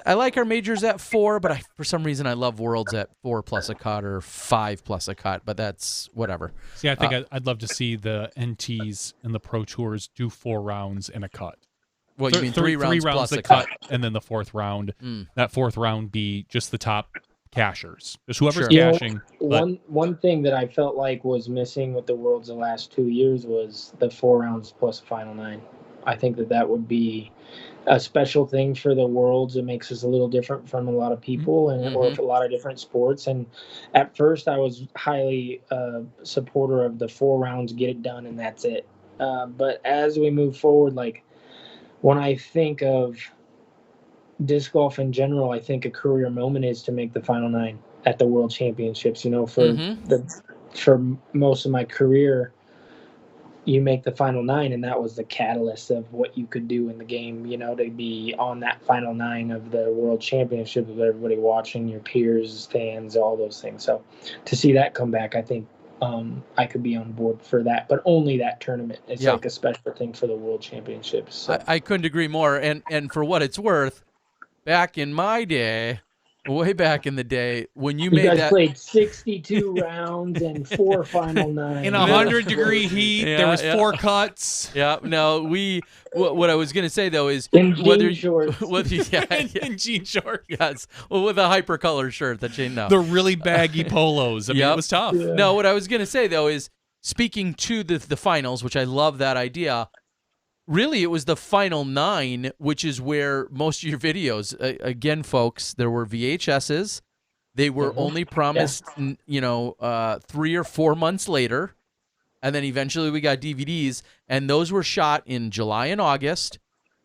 I like our majors at 4, but for some reason I love Worlds at 4 plus a cut or 5 plus a cut, but that's whatever. See, I think I'd love to see the NTs and the Pro Tours do 4 rounds and a cut. Well, you mean 3 rounds plus a cut, and then the 4th round. That 4th round be just the top cashers, just whoever's Sure. cashing. One thing that I felt like was missing with the Worlds the last 2 years was the 4 rounds plus a final 9. I think that would be a special thing for the Worlds. It makes us a little different from a lot of people or a lot of different sports. And at first I was highly supporter of the 4 rounds, get it done, and that's it. But as we move forward, like when I think of disc golf in general, I think a career moment is to make the final 9 at the World Championships. For most of my career, you make the final 9, and that was the catalyst of what you could do in the game, to be on that final 9 of the World Championship with everybody watching, your peers, fans, all those things. So to see that come back, I think I could be on board for that, but only that tournament. It's like a special thing for the World Championships. So. I couldn't agree more. And for what it's worth, back in my day, way back in the day, when you made that, played 62 rounds and 4 final 9 in 100-degree heat. There was 4 cuts. Yeah, no, what I was gonna say though is in jean shorts. In jean shorts. Yes, well, with a hypercolor shirt that you know. The really baggy polos. I mean, it was tough. Yeah. No, what I was gonna say though is speaking to the finals, which I love that idea. Really, it was the final 9, which is where most of your videos, again, folks, there were VHSs. They were only promised, 3 or 4 months later. And then eventually we got DVDs. And those were shot in July and August.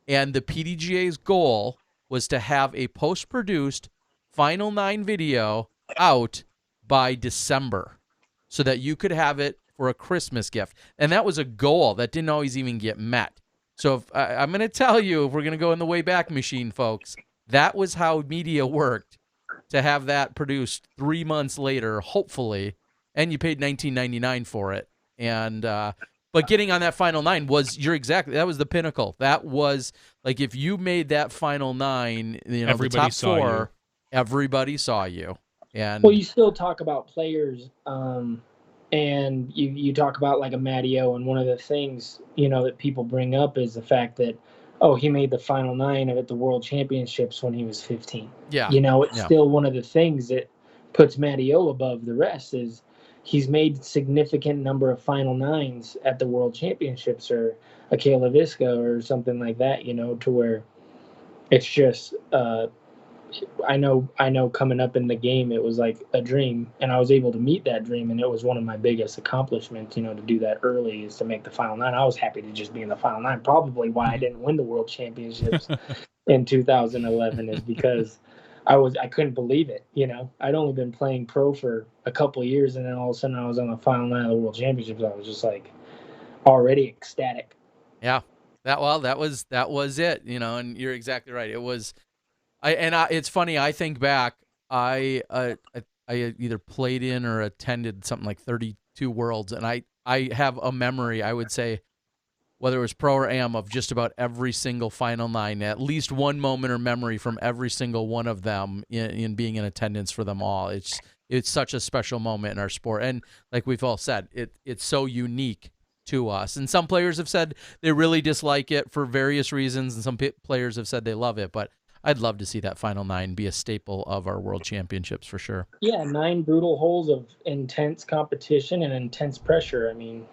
And the PDGA's goal was to have a post-produced final 9 video out by December so that you could have it for a Christmas gift. And that was a goal that didn't always even get met. So I'm going to tell you, if we're going to go in the way back machine, folks, that was how media worked, to have that produced 3 months later, hopefully, and you paid $19.99 for it. And but getting on that final 9 was that was the pinnacle. That was like if you made that final 9, everybody the top saw 4, you. Everybody saw you. And well, you still talk about players. And you talk about like a Matty O, and one of the things, that people bring up is the fact that, he made the final 9 at the World Championships when he was 15. Yeah. It's still one of the things that puts Matty O above the rest is he's made significant number of final 9s at the World Championships or a Kayla Visca or something like that, to where it's just I know coming up in the game, it was like a dream, and I was able to meet that dream, and it was one of my biggest accomplishments, to do that early is to make the final 9. I was happy to just be in the final 9. Probably why I didn't win the World Championships in 2011 is because I couldn't believe it. I'd only been playing pro for a couple of years, and then all of a sudden I was on the final night of the World Championships. I was just like already ecstatic. Yeah. That was it, and you're exactly right. It was it's funny, I think back, I either played in or attended something like 32 Worlds, and I have a memory, I would say, whether it was pro or am, of just about every single final 9, at least one moment or memory from every single one of them in being in attendance for them all. It's such a special moment in our sport, and like we've all said, it's so unique to us. And some players have said they really dislike it for various reasons, and some players have said they love it, but I'd love to see that final 9 be a staple of our World Championships for sure. Yeah, 9 brutal holes of intense competition and intense pressure. I mean,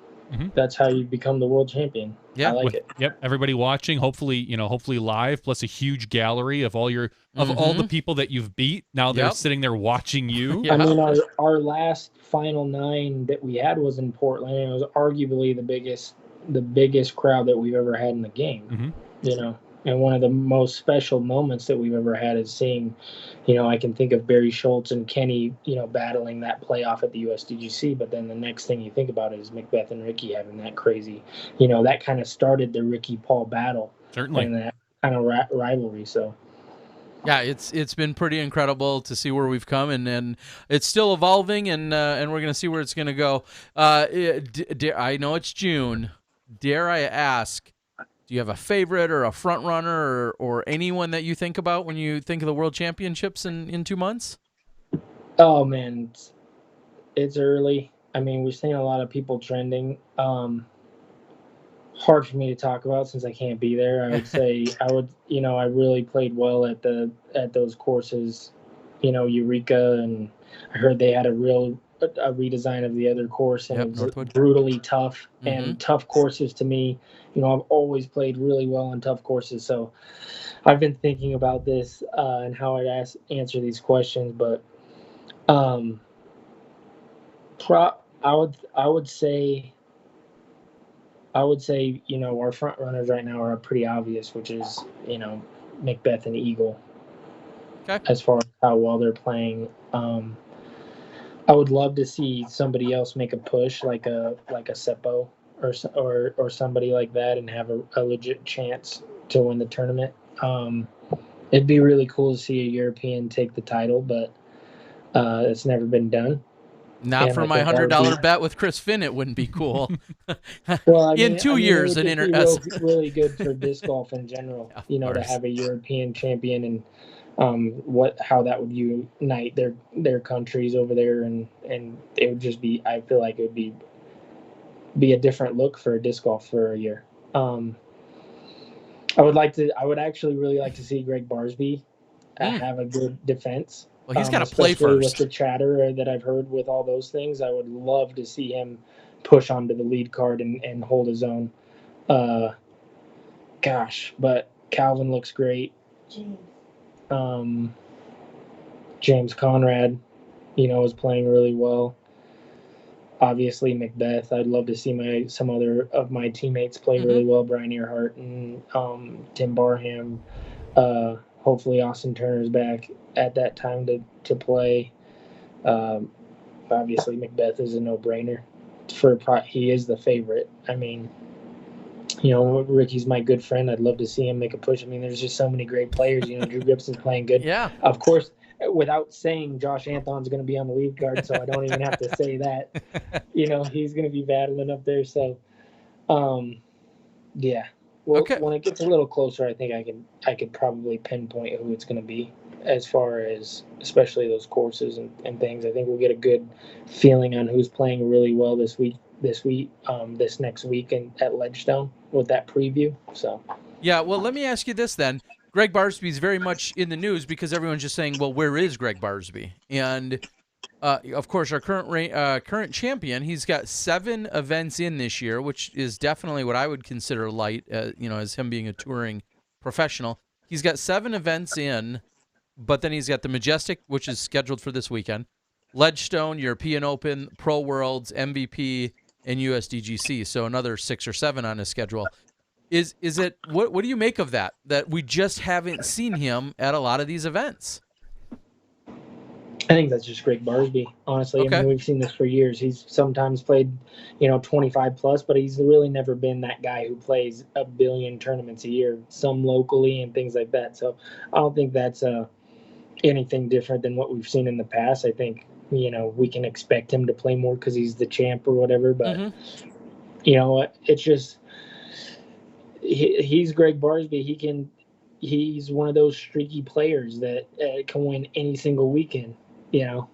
that's how you become the world champion. Yeah, I like it. Yep, everybody watching, hopefully live, plus a huge gallery of all the people that you've beat. Now they're sitting there watching you. Yeah. I mean, our last final 9 that we had was in Portland, and it was arguably the biggest crowd that we've ever had in the game. And one of the most special moments that we've ever had is seeing, I can think of Barry Schultz and Kenny, battling that playoff at the USDGC. But then the next thing you think about is Macbeth and Ricky having that crazy, that kind of started the Ricky Paul battle. Certainly. And that kind of rivalry. So. Yeah, it's been pretty incredible to see where we've come, and it's still evolving, and we're going to see where it's going to go. I know it's June. Dare I ask, do you have a favorite or a front runner or anyone that you think about when you think of the World Championships in 2 months? Oh man, it's early. I mean, we're seeing a lot of people trending. Hard for me to talk about since I can't be there. I would say I really played well at those courses, Eureka, and I heard they had a redesign of the other course, and it was Northwood. brutally tough. And tough courses to me, I've always played really well on tough courses. So I've been thinking about this and how I'd answer these questions, but I would say our front runners right now are pretty obvious, which is Macbeth and Eagle. Okay. As far as how well they're playing, I would love to see somebody else make a push, like a Seppo or somebody like that, and have a legit chance to win the tournament. It'd be really cool to see a European take the title, but it's never been done. Not for my $100 bet with Chris Finn, it wouldn't be cool. Well, I mean, in 2 years, it would be really good for disc golf in general. To have a European champion and how that would unite their countries over there, and it would just be. I feel like it would be a different look for disc golf for a year. I would actually really like to see Greg Barsby have a good defense. Well, he's got to play first. With the chatter that I've heard with all those things, I would love to see him push onto the lead card and hold his own. But Calvin looks great. James Conrad, is playing really well. Obviously, Macbeth. I'd love to see some other of my teammates play really well. Brian Earhart and Tim Barham. Hopefully, Austin Turner's back at that time to play. Obviously, Macbeth is a no-brainer. He is the favorite. I mean, Ricky's my good friend. I'd love to see him make a push. I mean, there's just so many great players. Drew Gibson's playing good. Yeah. Of course, without saying Josh Anthon's going to be on the lead card, so I don't even have to say that. He's going to be battling up there. So, yeah. Well, okay. When it gets a little closer, I think I could probably pinpoint who it's going to be, as far as especially those courses and things. I think we'll get a good feeling on who's playing really well this next week at Ledgestone with that preview. So yeah, well, let me ask you this then. Greg Barsby is very much in the news because everyone's just saying, well, where is Greg Barsby? And of course, our current champion, he's got 7 events in this year, which is definitely what I would consider light, as him being a touring professional. He's got 7 events in, but then he's got the Majestic, which is scheduled for this weekend, Ledgestone, European Open, Pro Worlds, MVP, and USDGC. So another 6 or 7 on his schedule. Is it what do you make of that we just haven't seen him at a lot of these events? I think that's just Greg Barsby, honestly. Okay. I mean, we've seen this for years. He's sometimes played, 25 plus, but he's really never been that guy who plays a billion tournaments a year, some locally and things like that. So I don't think that's anything different than what we've seen in the past. I think, we can expect him to play more because he's the champ or whatever. But, you know what? It's just he's Greg Barsby. He's one of those streaky players that can win any single weekend.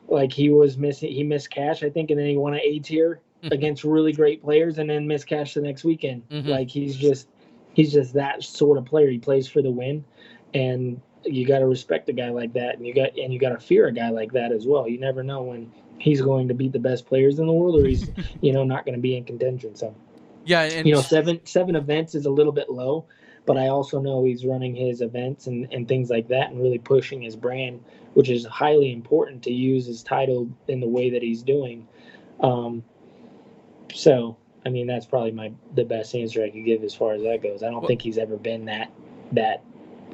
Like he missed cash, I think, and then he won an A tier against really great players, and then missed cash the next weekend. Like he's just that sort of player. He plays for the win, and you got to respect a guy like that, and you got to fear a guy like that as well. You never know when he's going to beat the best players in the world, or he's not going to be in contention. So yeah, and seven events is a little bit low. But I also know he's running his events and things like that and really pushing his brand, which is highly important to use his title in the way that he's doing. So, I mean, that's probably the best answer I could give as far as that goes. I don't think he's ever been that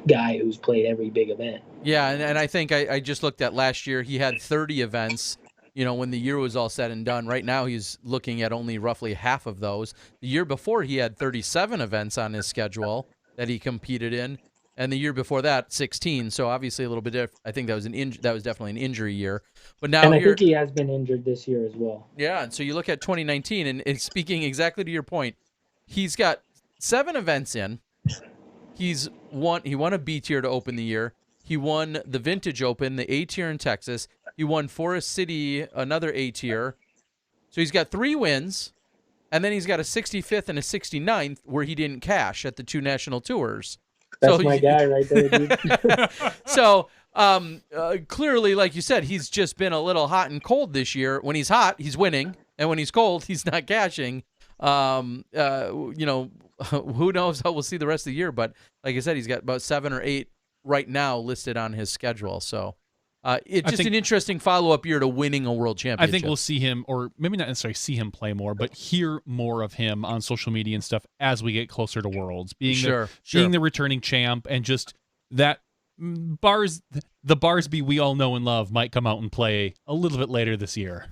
guy who's played every big event. Yeah, and I think I just looked at last year. He had 30 events, when the year was all said and done. Right now he's looking at only roughly half of those. The year before he had 37 events on his schedule that he competed in, and the year before that 16. So obviously a little bit different. I think that was definitely an injury year. But now I think he has been injured this year as well. Yeah, and so you look at 2019, and speaking exactly to your point, he's got 7 events in. He won a B tier to open the year. He won the Vintage Open, the A tier in Texas. He won Forest City, another A tier. So he's got 3 wins. And then he's got a 65th and a 69th where he didn't cash at the 2 national tours. That's my guy right there, dude. So clearly, like you said, he's just been a little hot and cold this year. When he's hot, he's winning. And when he's cold, he's not cashing. Who knows how we'll see the rest of the year. But like I said, he's got about 7 or 8 right now listed on his schedule. So it's just an interesting follow-up year to winning a world championship. I think we'll see him, or maybe not necessarily see him play more, but hear more of him on social media and stuff as we get closer to Worlds. Being the returning champ, and just that the Barsby we all know and love might come out and play a little bit later this year.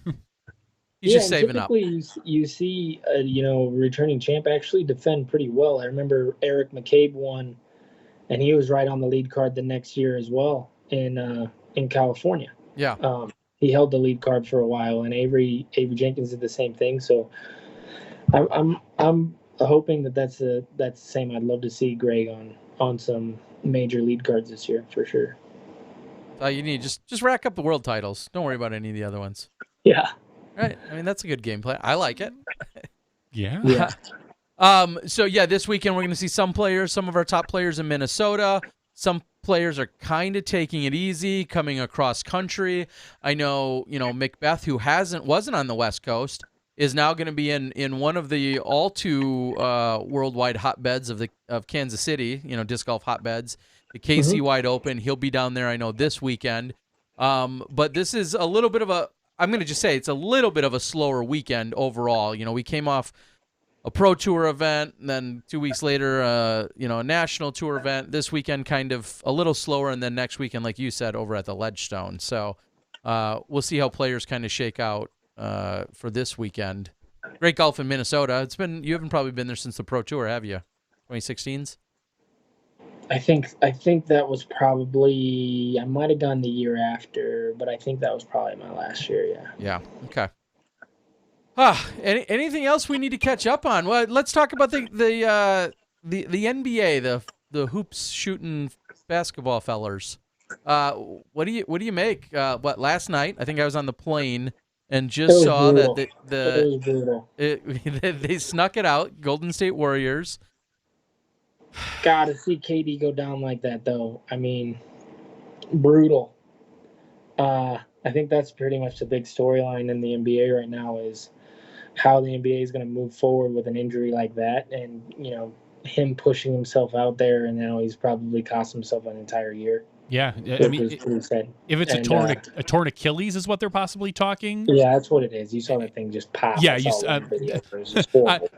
He's just saving up. You see, returning champ actually defend pretty well. I remember Eric McCabe won, and he was right on the lead card the next year as well in California. Yeah. He held the lead card for a while, and Avery Jenkins did the same thing. So I'm hoping that's the same. I'd love to see Greg on some major lead cards this year for sure. You need just rack up the world titles. Don't worry about any of the other ones. Yeah. Right. I mean, that's a good gameplay. I like it. Yeah. So yeah, this weekend we're going to see some of our top players in Minnesota. Some players are kind of taking it easy, coming across country. I know, Macbeth, who wasn't on the West Coast, is now going to be in one of the all too worldwide hotbeds of Kansas City, disc golf hotbeds, the KC Wide Open. He'll be down there, I know, this weekend. But this is a little bit of I'm going to just say it's a little bit of a slower weekend overall. We came off a pro tour event, and then 2 weeks later, a national tour event. This weekend kind of a little slower, and then next weekend, like you said, over at the Ledgestone. So we'll see how players kind of shake out for this weekend. Great golf in Minnesota. You haven't probably been there since the pro tour, have you? 2016s? I think that was probably, I might have gone the year after, but I think that was probably my last year. Yeah. Yeah. Okay. Anything else we need to catch up on? Well, let's talk about the NBA, the hoops shooting basketball fellers. What do you make? Last night I think I was on the plane and just saw brutal. that It was brutal. they snuck it out. Golden State Warriors. God, to see KD go down like that, though, I mean, brutal. I think that's pretty much the big storyline in the NBA right now is how the NBA is going to move forward with an injury like that, and him pushing himself out there, and now he's probably cost himself an entire year. Yeah, I mean, if it's a torn Achilles is what they're possibly talking. Yeah, that's what it is. You saw that thing just pop. Yeah,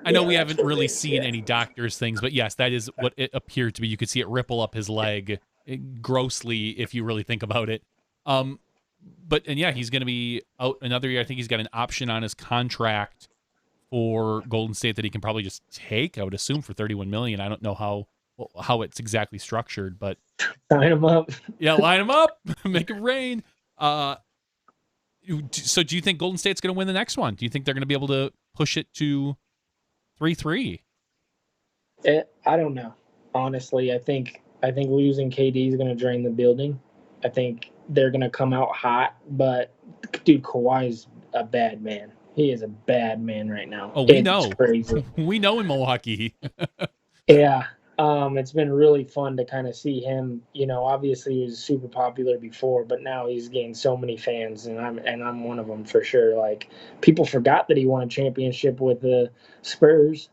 I know we haven't really seen any doctor's things, but yes, that is what it appeared to be. You could see it ripple up his leg grossly if you really think about it. he's going to be out another year. I think he's got an option on his contract for Golden State that he can probably just take, I would assume, for $31 million. I don't know how it's exactly structured, but Sign him up. yeah, line him up, make it rain. So do you think Golden State's going to win the next one? Do you think they're going to be able to push it to 3-3? I don't know. Honestly, I think losing KD is going to drain the building. I think they're going to come out hot, but dude, Kawhi's a bad man. He is a bad man right now. Oh, we It's know. crazy. We know in Milwaukee. Yeah. It's been really fun to kind of see him. Obviously he was super popular before, but now he's gained so many fans, and I'm one of them for sure. Like, people forgot that he won a championship with the Spurs.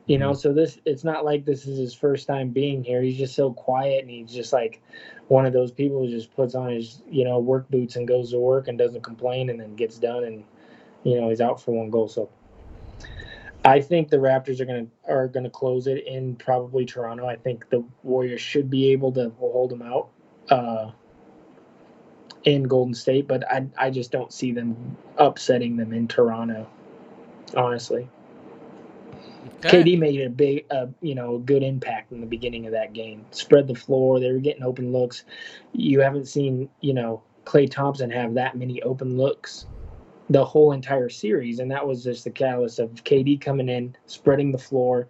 So it's not like this is his first time being here. He's just so quiet, and he's just like one of those people who just puts on his, work boots and goes to work and doesn't complain, and then gets done, and he's out for one goal. So I think the Raptors are gonna close it in probably Toronto. I think the Warriors should be able to hold them out in Golden State, but I just don't see them upsetting them in Toronto, honestly. Okay. KD made a big, good impact in the beginning of that game. Spread the floor. They were getting open looks. You haven't seen, Klay Thompson have that many open looks the whole entire series, and that was just the catalyst of KD coming in, spreading the floor,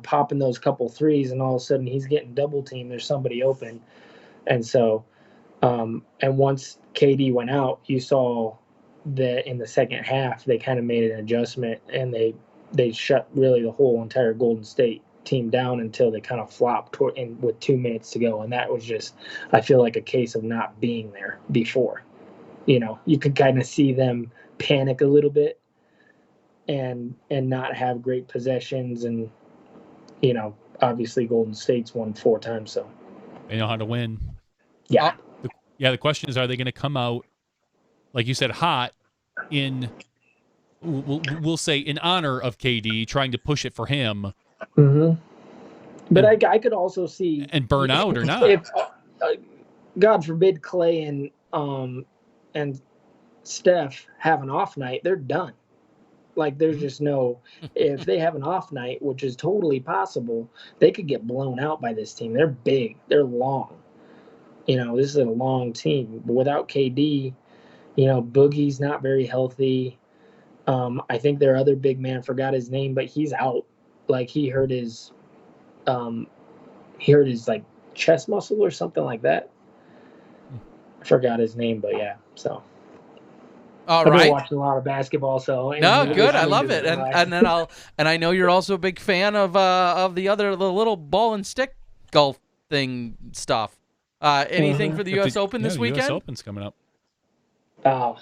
popping those couple threes, and all of a sudden he's getting double teamed. There's somebody open, and so, and once KD went out, you saw that in the second half they kind of made an adjustment, and they shut really the whole entire Golden State team down until they kind of flopped with 2 minutes to go, and that was just, I feel like, a case of not being there before. You could kind of see them panic a little bit and not have great possessions, and obviously Golden State's won 4 times, so They know how to win. yeah. The question is, are they going to come out, like you said, hot in, we'll say, in honor of KD, trying to push it for him? Mm-hmm. But I could also see and burn out or not. If God forbid Klay and Steph have an off night, they're done. Like, there's just no, if they have an off night, which is totally possible, they could get blown out by this team. They're big, they're long. This is a long team. But without KD, Boogie's not very healthy. I think their other big man, forgot his name, but he's out. Like, he hurt his like chest muscle or something like that. I forgot his name, but yeah. So all I've right. been watching a lot of basketball, so no, good. I love it, and I know you're also a big fan of the little ball and stick golf thing stuff. Anything for the U.S. Open this weekend? The U.S. Open's coming up. Oh,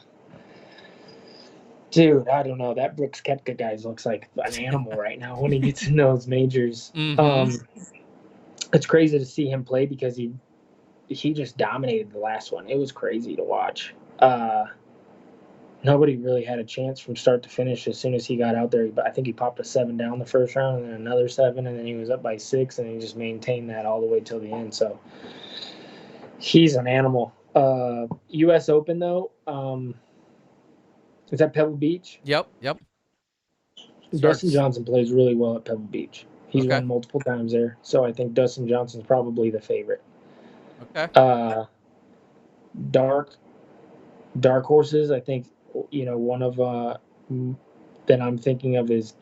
dude, I don't know. That Brooks Koepka guy looks like an animal right now when he gets in those majors. Mm-hmm. It's crazy to see him play because he just dominated the last one. It was crazy to watch. Nobody really had a chance from start to finish as soon as he got out there. But I think he popped a 7 down the first round, and then another 7, and then he was up by 6, and he just maintained that all the way till the end. So he's an animal. U.S. Open, though, is that Pebble Beach? Yep. Dustin Johnson plays really well at Pebble Beach. He's Okay. won multiple times there, so I think Dustin Johnson's probably the favorite. Okay. Dark horses, I think, one of that I'm thinking of is,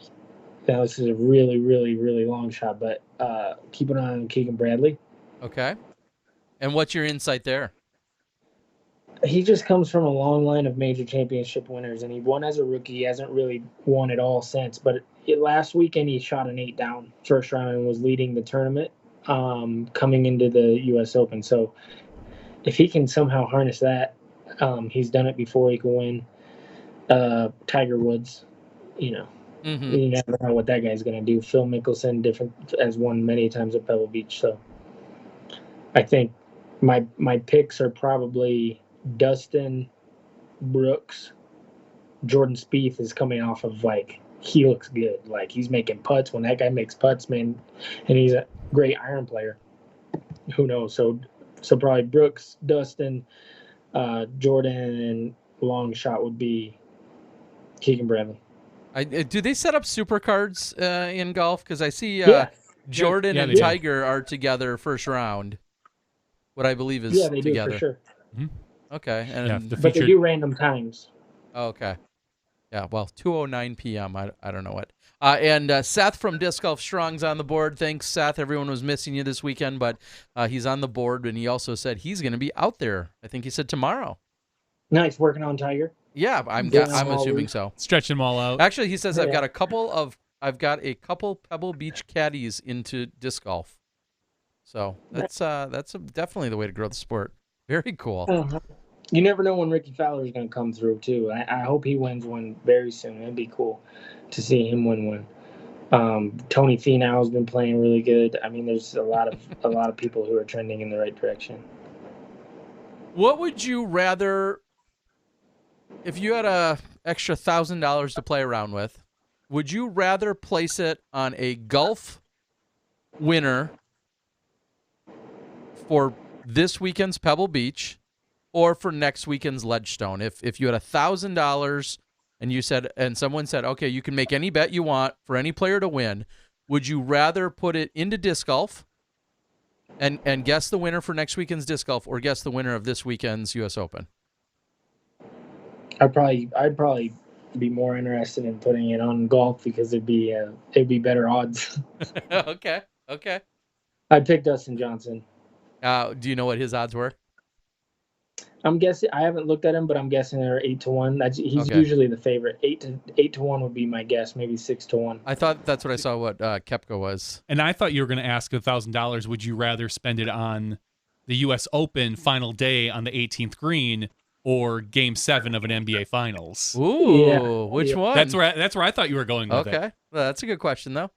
now this is a really, really, really long shot, but keep an eye on Keegan Bradley. Okay. And what's your insight there? He just comes from a long line of major championship winners, and he won as a rookie. He hasn't really won at all since, but last weekend he shot an 8 down first round and was leading the tournament coming into the U.S. Open. So if he can somehow harness that, he's done it before. He can win. Tiger Woods, Mm-hmm. you never know what that guy's going to do. Phil Mickelson, has won many times at Pebble Beach. So I think my picks are probably Dustin, Brooks. Jordan Spieth is coming off of, he looks good. Like, he's making putts. When that guy makes putts, man, and he's a great iron player. Who knows? So probably Brooks, Dustin, Jordan, and long shot would be Keegan Bradley. Do they set up super cards in golf? Because I see Yeah. Jordan Yeah, and they do. Tiger are together first round. What I believe is Yeah, they together. do for sure. Okay. And Yeah, But they do random times. Oh, okay. Yeah, well, 2:09 p.m. I don't know what. And Seth from Disc Golf Strong's on the board. Thanks, Seth. Everyone was missing you this weekend, but he's on the board, and he also said he's going to be out there. I think he said tomorrow. Nice, working on Tiger. Yeah, I'm Doing all assuming week. so. Stretching them all out. Actually, he says I've Yeah. got a couple Pebble Beach caddies into disc golf. So that's definitely the way to grow the sport. Very cool. Uh-huh. You never know when Ricky Fowler is going to come through too. I hope he wins one very soon. It'd be cool to see him win one. Tony Finau has been playing really good. I mean, there's a lot of people who are trending in the right direction. What would you rather, if you had a extra $1,000 to play around with, would you rather place it on a golf winner for this weekend's Pebble Beach or for next weekend's Ledgestone? If you had $1,000 and someone said, okay, you can make any bet you want for any player to win, would you rather put it into disc golf and guess the winner for next weekend's disc golf, or guess the winner of this weekend's U.S. Open? I'd probably be more interested in putting it on golf because it'd be better odds. Okay. I'd pick Dustin Johnson. Do you know what his odds were? I'm guessing. I haven't looked at him, but I'm guessing they're 8-1. He's Okay. usually the favorite. 8-1 would be my guess. Maybe 6-1. I thought that's what I saw. What Koepka was. And I thought you were going to ask $1,000. Would you rather spend it on the U.S. Open final day on the 18th green or Game 7 of an NBA Finals? Ooh, Yeah. which Yeah. one? That's where I thought you were going with it. Okay, well, that's a good question though.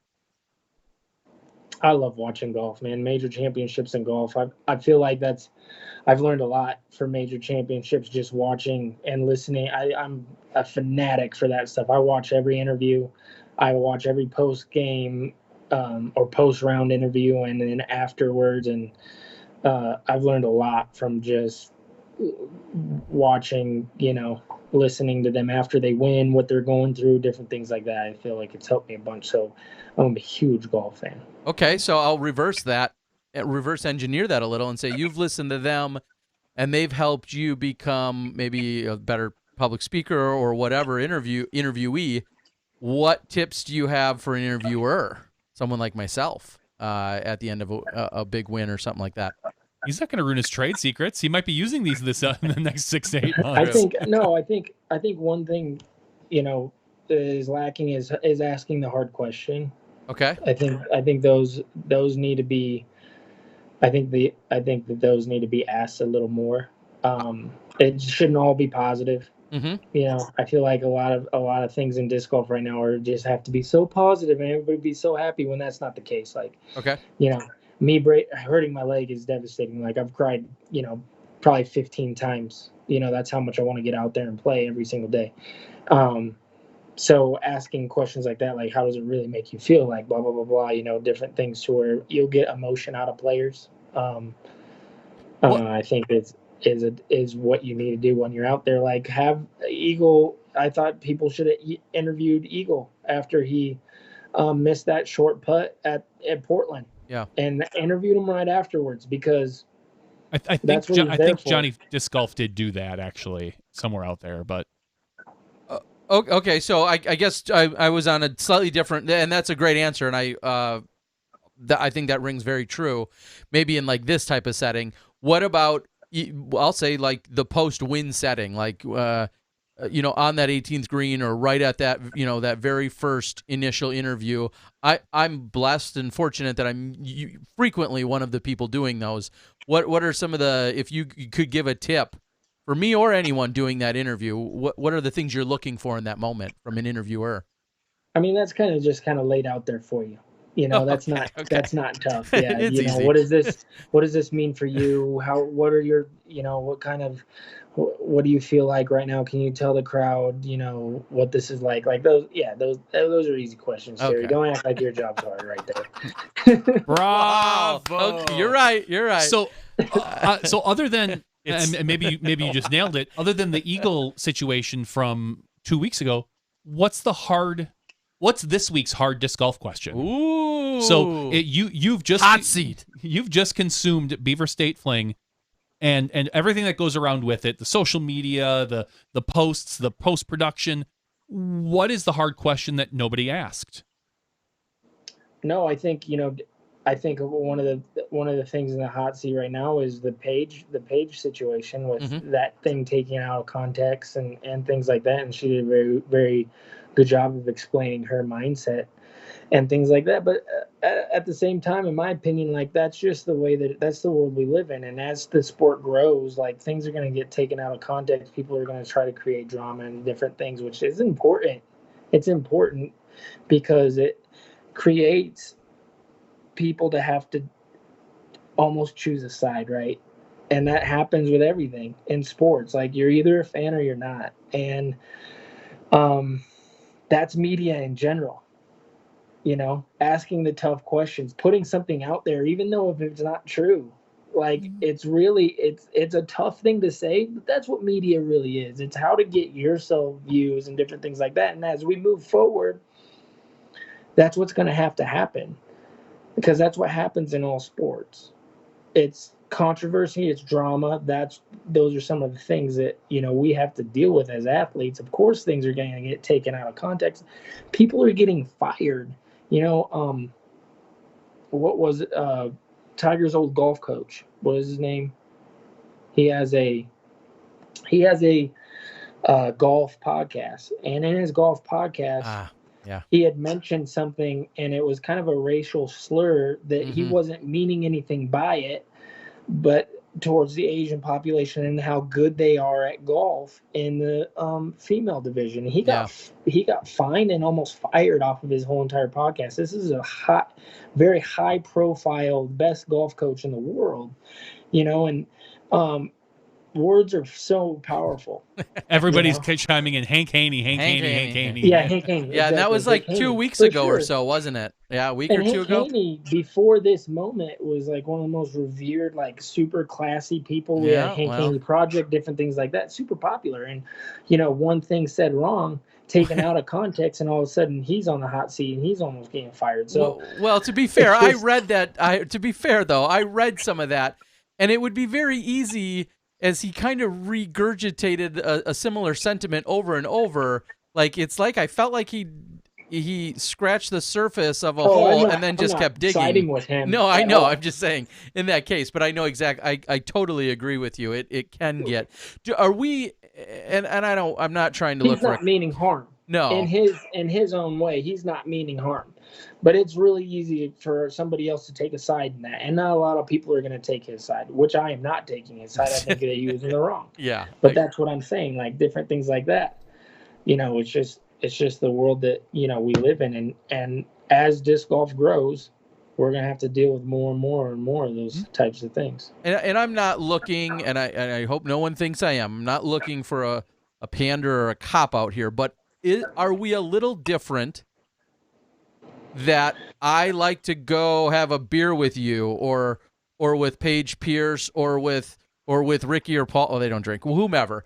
I love watching golf, man. Major championships in golf. I feel like I've learned a lot from major championships just watching and listening. I'm a fanatic for that stuff. I watch every interview. I watch every post game or post round interview and then afterwards. And I've learned a lot from just watching, listening to them after they win, what they're going through, different things like that. I feel like it's helped me a bunch. So I'm a huge golf fan. Okay, so I'll reverse engineer that a little and say you've listened to them and they've helped you become maybe a better public speaker or whatever interviewee. What tips do you have for an interviewer, someone like myself, at the end of a big win or something like that? He's not going to ruin his trade secrets. He might be using these in the next 6 to 8 months. I think one thing, is lacking is asking the hard question. Okay. I think those need to be. I think that those need to be asked a little more. It shouldn't all be positive. Mm-hmm. I feel like a lot of things in disc golf right now are just have to be so positive and everybody be so happy when that's not the case. Like, okay, me hurting my leg is devastating. Like I've cried, probably 15 times. That's how much I want to get out there and play every single day. So asking questions like that, like how does it really make you feel, like blah, blah, blah, blah, different things to where you'll get emotion out of players. I think is what you need to do when you're out there. Like have Eagle. I thought people should have interviewed Eagle after he missed that short putt at Portland. Yeah. And interviewed him right afterwards because I think Johnny Disc Golf did do that actually somewhere out there, but. Okay, so I guess I was on a slightly different, and that's a great answer, and I think that rings very true. Maybe in like this type of setting. What about, I'll say like the post-win setting, like on that 18th green or right at that that very first initial interview. I'm blessed and fortunate that I'm frequently one of the people doing those. What are some of the, if you could give a tip for me or anyone doing that interview, what are the things you're looking for in that moment from an interviewer? I mean, that's kind of laid out there for you. That's not tough. Yeah. It's easy. What does this mean for you? What are your, what do you feel like right now? Can you tell the crowd, what this is like? Like those are easy questions, Terry. Okay. Don't act like your job's hard right there. Bravo. Okay, you're right. So other than and maybe you just nailed it. Other than the Eagle situation from 2 weeks ago, what's this week's hard disc golf question? Ooh. So you've just hot seat. You've just consumed Beaver State Fling and everything that goes around with it, the social media, the posts, the post-production. What is the hard question that nobody asked? No, I think one of the things in the hot seat right now is the Paige situation with that thing taken out of context and things like that. And she did a very, very good job of explaining her mindset and things like that. But at the same time, in my opinion, like that's just the way that's the world we live in. And as the sport grows, like things are going to get taken out of context. People are going to try to create drama and different things, which is important. It's important because it creates people to have to almost choose a side, right? And that happens with everything in sports. Like you're either a fan or you're not. And that's media in general. Asking the tough questions, putting something out there, even though if it's not true, like it's a tough thing to say, but that's what media really is. It's how to get yourself views and different things like that. And as we move forward, that's what's going to have to happen, because that's what happens in all sports. It's controversy, it's drama. Those are some of the things that we have to deal with as athletes. Of course, things are going to get taken out of context. People are getting fired. What was it? Tiger's old golf coach. What is his name? He has a golf podcast, and in his golf podcast, he had mentioned something, and it was kind of a racial slur that he wasn't meaning anything by it, but towards the Asian population and how good they are at golf in the female division. He got fined and almost fired off of his whole entire podcast. This is a very high profile, best golf coach in the world, and words are so powerful. Everybody's chiming in. Hank Haney. Yeah, Hank Haney. Yeah, and that was like 2 weeks ago or so, wasn't it? Yeah, a week or two ago. Haney, before this moment, was like one of the most revered, like super classy people. We had Hank Haney Project, different things like that, super popular. And one thing said wrong, taken out of context, and all of a sudden he's on the hot seat and he's almost getting fired. So, well, to be fair, I read that. To be fair, though, I read some of that, and it would be very easy, as he kind of regurgitated a similar sentiment over and over. Like it's like I felt like he scratched the surface of a hole and then just kept digging. Siding with him. No, I know. I'm just saying in that case, but I know exactly. I totally agree with you. It can get. Are we? And I'm not trying to look for. He's not meaning harm. No. In his own way, he's not meaning harm. But it's really easy for somebody else to take a side in that. And not a lot of people are going to take his side, which I am not taking his side. I think that he was in the wrong. Yeah. But that's what I'm saying, like different things like that. It's just the world that, we live in. And as disc golf grows, we're going to have to deal with more and more and more of those types of things. And I'm not looking, and I hope no one thinks I am. I'm not looking for a pander or a cop-out here, but are we a little different that I like to go have a beer with you or with Paige Pierce or with Ricky or Paul? Oh, they don't drink. Whomever.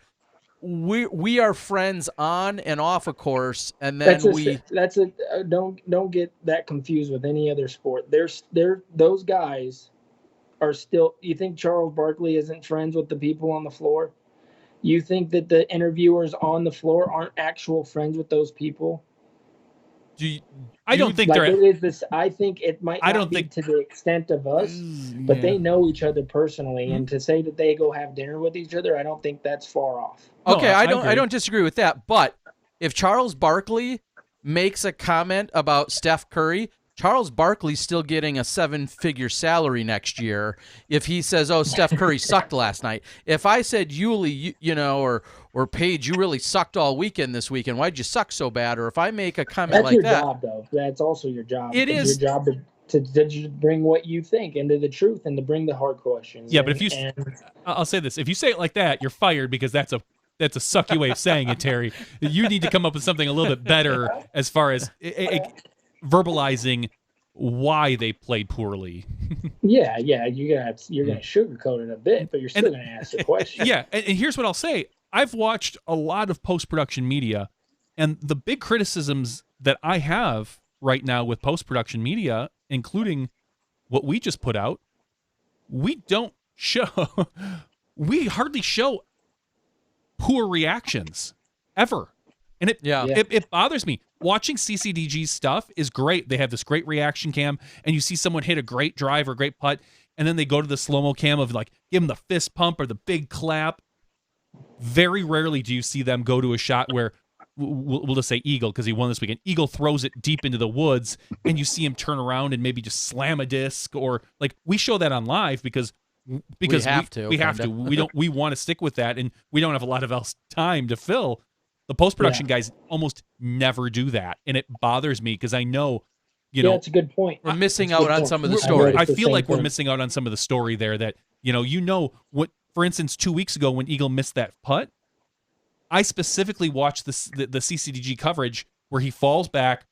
We are friends on and off a course, and then don't get that confused with any other sport. Those guys are still. You think Charles Barkley isn't friends with the people on the floor? You think that the interviewers on the floor aren't actual friends with those people? I don't think like they're. It is this. I think it might not be to the extent of us, but they know each other personally, and to say that they go have dinner with each other, I don't think that's far off. Okay, I don't disagree with that. But if Charles Barkley makes a comment about Steph Curry, Charles Barkley's still getting a 7-figure salary next year. If he says, "Oh, Steph Curry sucked last night," if I said, "Uli, or Paige, you really sucked all weekend this weekend. Why'd you suck so bad?" Or if I make a comment that's like your that, job, though. That's also your job. It is your job to bring what you think into the truth and to bring the hard questions. Yeah, but I'll say this: if you say it like that, you're fired, because that's a sucky way of saying it, Terry. You need to come up with something a little bit better as far as verbalizing why they played poorly. Yeah, you're gonna sugarcoat it a bit, but you're still gonna ask the question. Yeah, and here's what I'll say. I've watched a lot of post-production media, and the big criticisms that I have right now with post-production media, including what we just put out, we hardly show poor reactions ever. And it bothers me. Watching CCDG's stuff is great. They have this great reaction cam, and you see someone hit a great drive or great putt, and then they go to the slow-mo cam of like, give them the fist pump or the big clap. Very rarely do you see them go to a shot where, we'll just say Eagle, because he won this weekend. Eagle throws it deep into the woods, and you see him turn around and maybe just slam a disc, or like, we show that on live because we have to. We want to stick with that, and we don't have a lot of else time to fill. The post-production guys almost never do that, and it bothers me because I know, that's a good point. We're missing out on some of the story. I feel like we're missing out on some of the story there that, what, for instance, 2 weeks ago when Eagle missed that putt, I specifically watched the CCDG coverage where he falls back,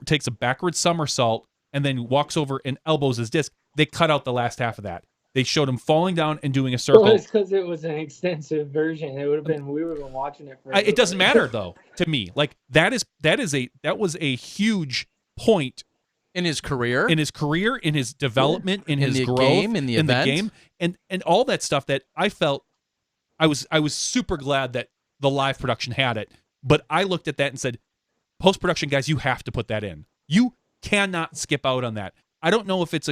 takes a backward somersault, and then walks over and elbows his disc. They cut out the last half of that. They showed him falling down and doing a circle. Well, it's because it was an extensive version. It would have been, we would have been watching it for. It doesn't matter though to me. Like that was a huge point in his career, in his development, in his growth, game, in the event. The game, and all that stuff that I felt. I was super glad that the live production had it, but I looked at that and said, post production guys, you have to put that in. You cannot skip out on that. I don't know if it's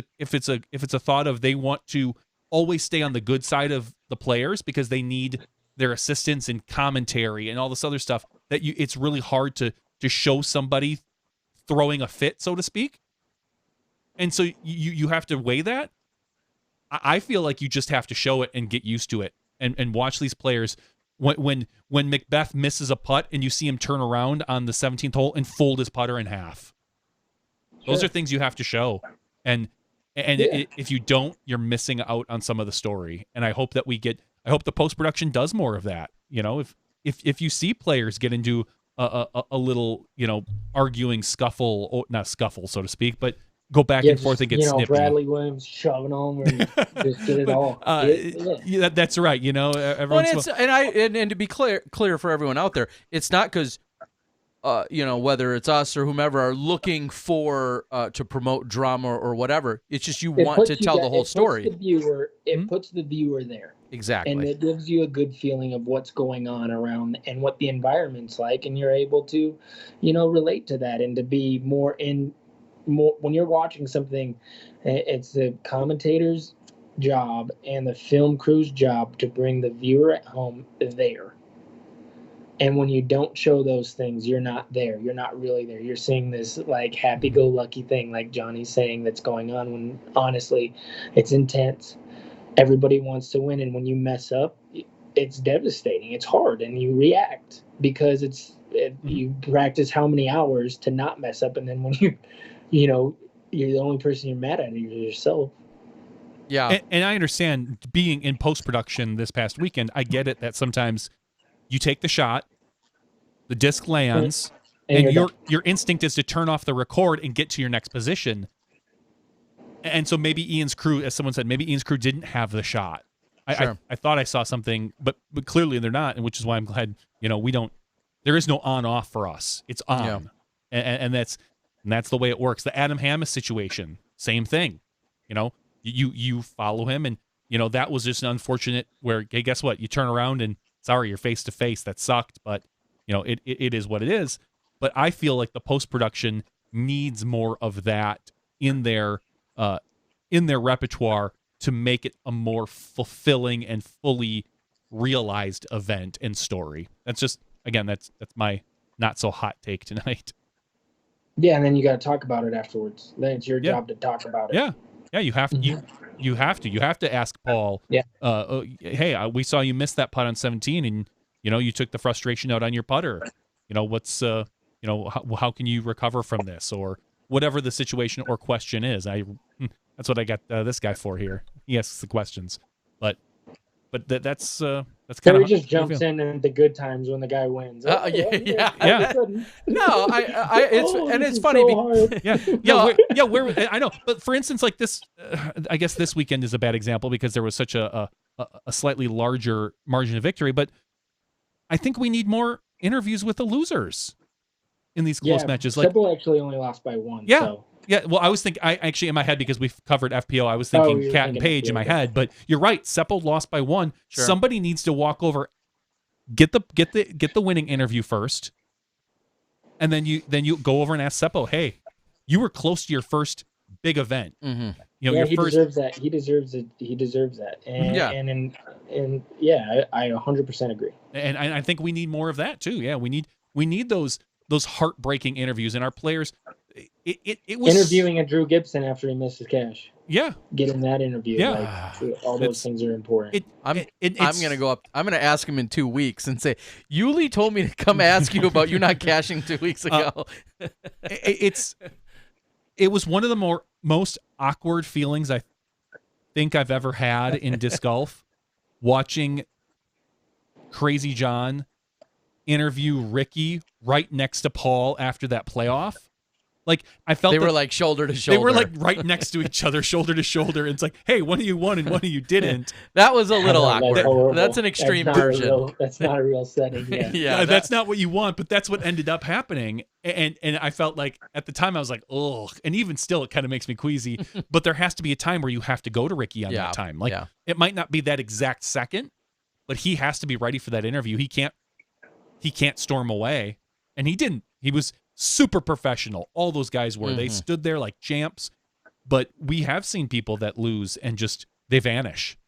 a thought of they want to always stay on the good side of the players because they need their assistance and commentary and all this other stuff that it's really hard to show somebody throwing a fit, so to speak. And so you have to weigh that. I feel like you just have to show it and get used to it and watch these players. When Macbeth misses a putt and you see him turn around on the 17th hole and fold his putter in half. Those are things you have to show, and if you don't, you're missing out on some of the story. And I hope that I hope the post production does more of that. If you see players get into a little arguing scuffle, or not scuffle so to speak, but go back and forth and get snippy. Bradley Williams shoving them, or just get it all. That's right. And to be clear for everyone out there, it's not because. Whether it's us or whomever are looking for to promote drama or whatever, it's just you want to tell the whole story. It puts the viewer there. Exactly. And it gives you a good feeling of what's going on around and what the environment's like, and you're able to, relate to that and to be more when you're watching something. It's the commentator's job and the film crew's job to bring the viewer at home there. And when you don't show those things, you're not there. You're not really there. You're seeing this like happy-go-lucky thing, like Johnny's saying, that's going on, when honestly, it's intense. Everybody wants to win, and when you mess up, it's devastating. It's hard, and you react because you practice how many hours to not mess up, and then when you're the only person you're mad at is yourself. Yeah, and I understand being in post-production this past weekend. I get it that sometimes you take the shot, the disc lands, and your instinct is to turn off the record and get to your next position. And so maybe Ian's crew, as someone said, maybe Ian's crew didn't have the shot. I thought I saw something, but clearly they're not, and which is why I'm glad, there is no on-off for us. It's on. Yeah. And that's the way it works. The Adam Hammis situation, same thing. You follow him, and, that was just an unfortunate where, hey, guess what? You turn around and sorry, you're face to face. That sucked, but it is what it is. But I feel like the post production needs more of that in their repertoire to make it a more fulfilling and fully realized event and story. That's just, again, that's my not so hot take tonight. Yeah, and then you got to talk about it afterwards. Then it's your job to talk about it. Yeah, you have to. You have to ask Paul. Yeah. Hey, we saw you miss that putt on 17, and you took the frustration out on your putter. What's how can you recover from this, or whatever the situation or question is. That's what I got this guy for here. He asks the questions, but but that's kind Terry of just jumps in at the good times when the guy wins. Yeah. No, it's this is funny. so hard. I know, but for instance, like this, I guess this weekend is a bad example because there was such a slightly larger margin of victory. But I think we need more interviews with the losers in these close matches. Like Seppo actually only lost by 1. Yeah. So. Yeah, well, I was thinking, I actually in my head, because we've covered FPO, I was thinking Cat and Paige in my head, but you're right. Seppo lost by 1. Sure. Somebody needs to walk over, get the winning interview first, and then you go over and ask Seppo, hey, you were close to your first big event. Mm-hmm. You know, yeah, your he first. deserves that. He deserves it. He deserves that. And I 100% agree. And I think we need more of that too. Yeah, we need those heartbreaking interviews, and our players. It was interviewing a Drew Gibson after he missed his cash. Yeah, getting that interview. Yeah, all those things are important. I'm gonna go up. I'm gonna ask him in 2 weeks and say, Yuli told me to come ask you about you not cashing 2 weeks ago. It was one of the most awkward feelings I think I've ever had in disc golf, watching Crazy John interview Ricky right next to Paul after that playoff. Like, I felt they were like shoulder to shoulder. They were like right next to each other, shoulder to shoulder. And it's like, hey, one of you won and one of you didn't. That was a little awkward. That's an extreme version. That's not a real setting. Yeah, that's not what you want, but that's what ended up happening. And I felt like at the time I was like, oh, and even still, it kind of makes me queasy. But there has to be a time where you have to go to Ricky on that time. Like, it might not be that exact second, but he has to be ready for that interview. He can't storm away, and he didn't. He was super professional. All those guys were. They stood there like champs. But we have seen people that lose and just they vanish.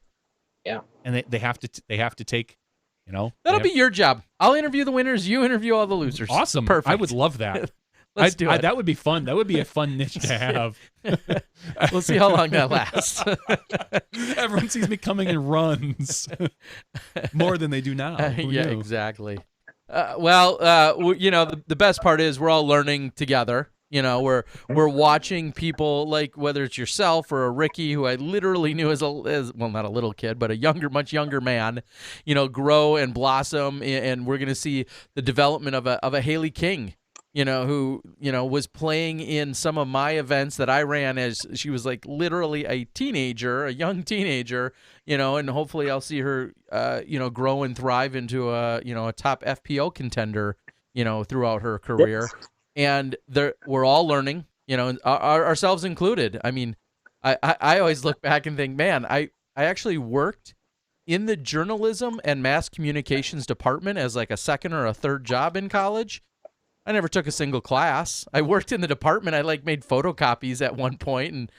Yeah, and they have to take. You know, that'll be your job. I'll interview the winners. You interview all the losers. Awesome. Perfect. I would love that. Let's do it. That would be fun. That would be a fun niche to have. We'll see how long that lasts. Everyone sees me coming and runs more than they do now. Yeah, exactly. The best part is we're all learning together. You know, we're watching people like whether it's yourself or a Ricky, who I literally knew as not a little kid, but much younger man, you know, grow and blossom, and we're gonna see the development of a Haley King, you know, who, you know, was playing in some of my events that I ran as she was like literally a young teenager, you know, and hopefully I'll see her, grow and thrive into a top FPO contender, you know, throughout her career. Yes. And we're all learning, you know, ourselves included. I mean, I always look back and think, man, I actually worked in the journalism and mass communications department as like a second or a third job in college. I never took a single class. I worked in the department. I like made photocopies at one point and,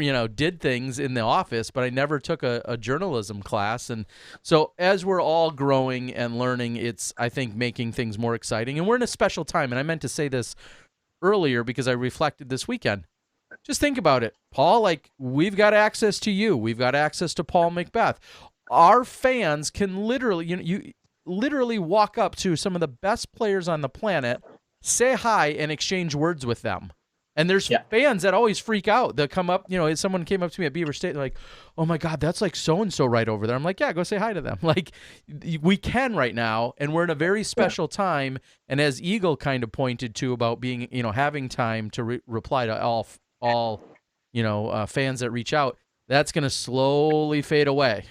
you know, did things in the office, but I never took a journalism class. And so as we're all growing and learning, it's, I think, making things more exciting. And we're in a special time. And I meant to say this earlier because I reflected this weekend. Just think about it, Paul. Like, we've got access to you. We've got access to Paul Macbeth. Our fans can literally, you literally walk up to some of the best players on the planet, say hi, and exchange words with them. And there's fans that always freak out. They'll come up, you know, someone came up to me at Beaver State, they're like, oh my God, that's like so-and-so right over there. I'm like, yeah, go say hi to them. Like, we can right now, and we're in a very special time. And as Eagle kind of pointed to about being, you know, having time to reply to all fans that reach out, that's going to slowly fade away.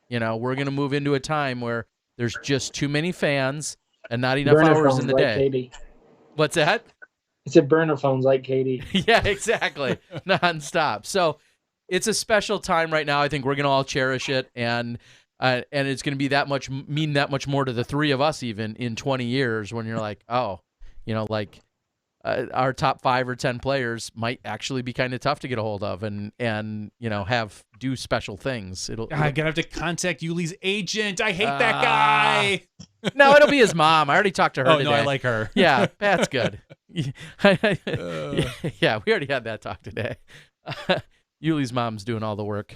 You know, we're going to move into a time where there's just too many fans and not enough hours in the day. Katie. What's that? It's a burner phones like Katie. Yeah, exactly. Nonstop. So it's a special time right now. I think we're going to all cherish it. And it's going to be mean that much more to the three of us even in 20 years when you're like, oh, you know, like our top 5 or 10 players might actually be kind of tough to get a hold of and you know, do special things. I'm going to have to contact Yuli's agent. I hate that guy. No, it'll be his mom. I already talked to her today. No, I like her. Yeah, that's good. Yeah, we already had that talk today. Yuli's mom's doing all the work.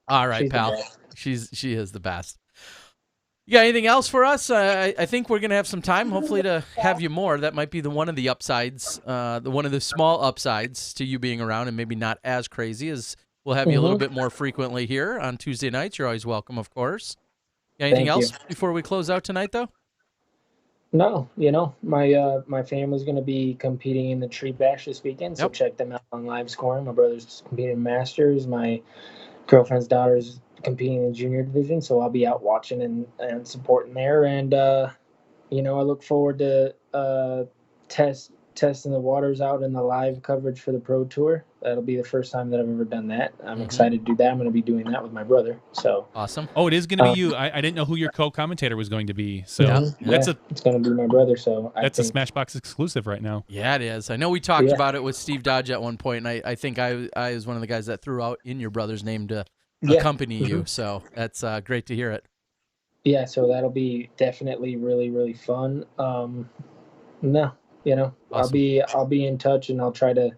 All right, pal. She is the best. You got anything else for us? I think we're going to have some time, hopefully, to have you more. That might be one of the upsides, one of the small upsides to you being around and maybe not as crazy as we'll have you a little bit more frequently here on Tuesday nights. You're always welcome, of course. Anything else before we close out tonight, though? No, my family's going to be competing in the Tree Bash this weekend, so check them out on live scoring. My brother's competing in Masters. My girlfriend's daughter's competing in the junior division, so I'll be out watching and supporting there. And I look forward to testing the waters out in the live coverage for the Pro Tour. That'll be the first time that I've ever done that. I'm excited to do that. I'm going to be doing that with my brother. So awesome. Oh, it is going to be you. I didn't know who your co-commentator was going to be. So it's going to be my brother. So that's a Smashbox exclusive right now. Yeah, it is. I know we talked about it with Steve Dodge at one point, and I think I was one of the guys that threw out in your brother's name to accompany you. So that's great to hear it. Yeah, so that'll be definitely really, really fun. Awesome. I'll be in touch, and I'll try to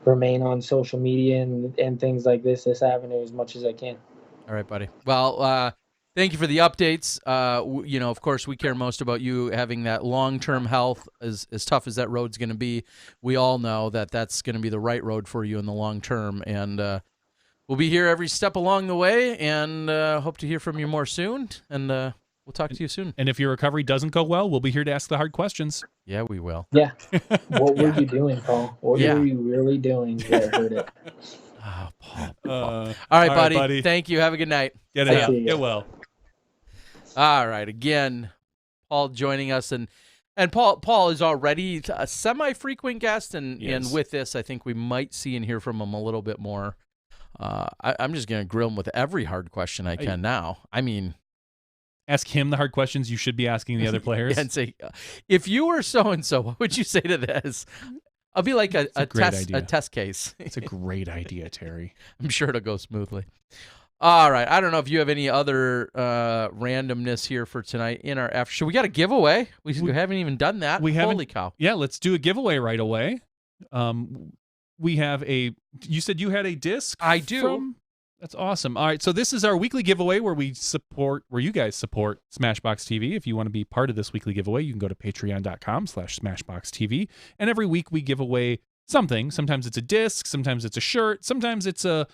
remain on social media and things like this avenue as much as I can. All right, buddy. Well, thank you for the updates. Of course, we care most about you having that long-term health. As tough as that road's going to be, we all know that that's going to be the right road for you in the long term. And we'll be here every step along the way, and hope to hear from you more soon. And we'll talk to you soon. And if your recovery doesn't go well, we'll be here to ask the hard questions. Yeah, we will. Yeah. What were you doing, Paul? What were you really doing that hurt it? Oh, Paul. All right, buddy. Thank you. Have a good night. Get out. Get well. All right. Again, Paul joining us. And Paul is already a semi-frequent guest. And with this, I think we might see and hear from him a little bit more. I'm just going to grill him with every hard question I can now. I mean, ask him the hard questions you should be asking the other players. And say, if you were so-and-so, what would you say to this? I'll be like a test case. It's a great idea, Terry. I'm sure it'll go smoothly. All right. I don't know if you have any other randomness here for tonight in our after show. We got a giveaway. We haven't even done that. Holy cow. Yeah, let's do a giveaway right away. We have you said you had a disc? I do. That's awesome. All right, so this is our weekly giveaway where you guys support SmashBoxxTV. If you want to be part of this weekly giveaway, you can go to patreon.com/SmashBoxxTV. And every week we give away something. Sometimes it's a disc, sometimes it's a shirt, sometimes it's a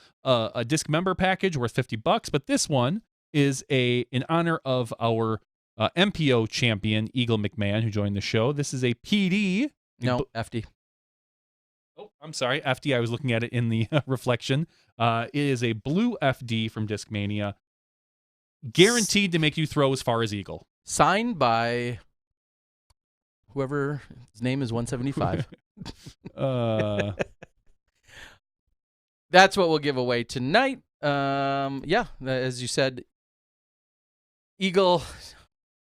disc member package worth $50. But this one is in honor of our MPO champion, Eagle McMahon, who joined the show. This is a PD. No, FD. Oh, I'm sorry, FD. I was looking at it in the reflection. It is a blue FD from Discmania, guaranteed to make you throw as far as Eagle. Signed by whoever his name is 175. That's what we'll give away tonight. As you said, Eagle,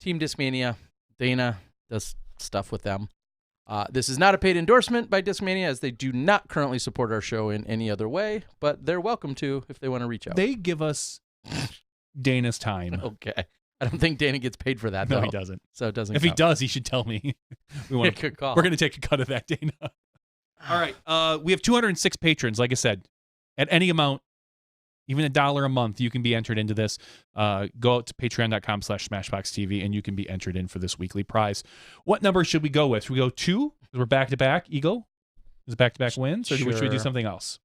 Team Discmania, Dana does stuff with them. This is not a paid endorsement by Discmania, as they do not currently support our show in any other way, but they're welcome to if they want to reach out. They give us Dana's time. Okay. I don't think Dana gets paid for that, though. No, he doesn't. So it doesn't If count. he does, he should tell me. Good call. We're going to take a cut of that, Dana. All right. We have 206 patrons, like I said. At any amount, even $1 a month, you can be entered into this. Go out to patreon.com/SmashBoxxTV, and you can be entered in for this weekly prize. What number should we go with? Should we go 2? We're back-to-back, Eagle? Is it back-to-back wins? Or should we do something else?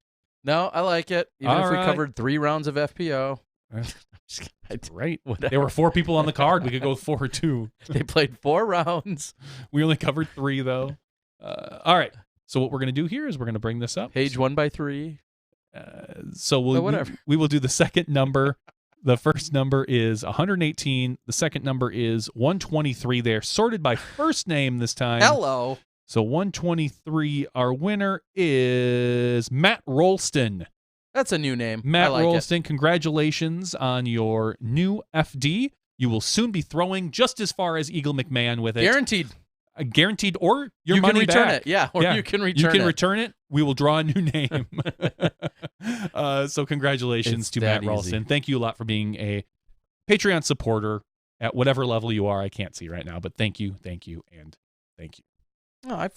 No, I like it. Even if we covered 3 rounds of FPO. Right. There were 4 people on the card. We could go with 4 or 2. They played 4 rounds. We only covered 3, though. All right. So what we're going to do here is we're going to bring this up. Page 1 by 3. So we will do the second number. The first number is 118. The second number is 123. They're sorted by first name this time. Hello. So 123, our winner is Matt Rolston. That's a new name. Matt I like Rolston, congratulations on your new FD. You will soon be throwing just as far as Eagle McMahon with it. Guaranteed. Guaranteed, or your money can return back. it. Yeah, you can return it. You can return it. We will draw a new name. So congratulations to Matt Ralston. Thank you a lot for being a Patreon supporter at whatever level you are. I can't see right now, but thank you, and thank you. Oh,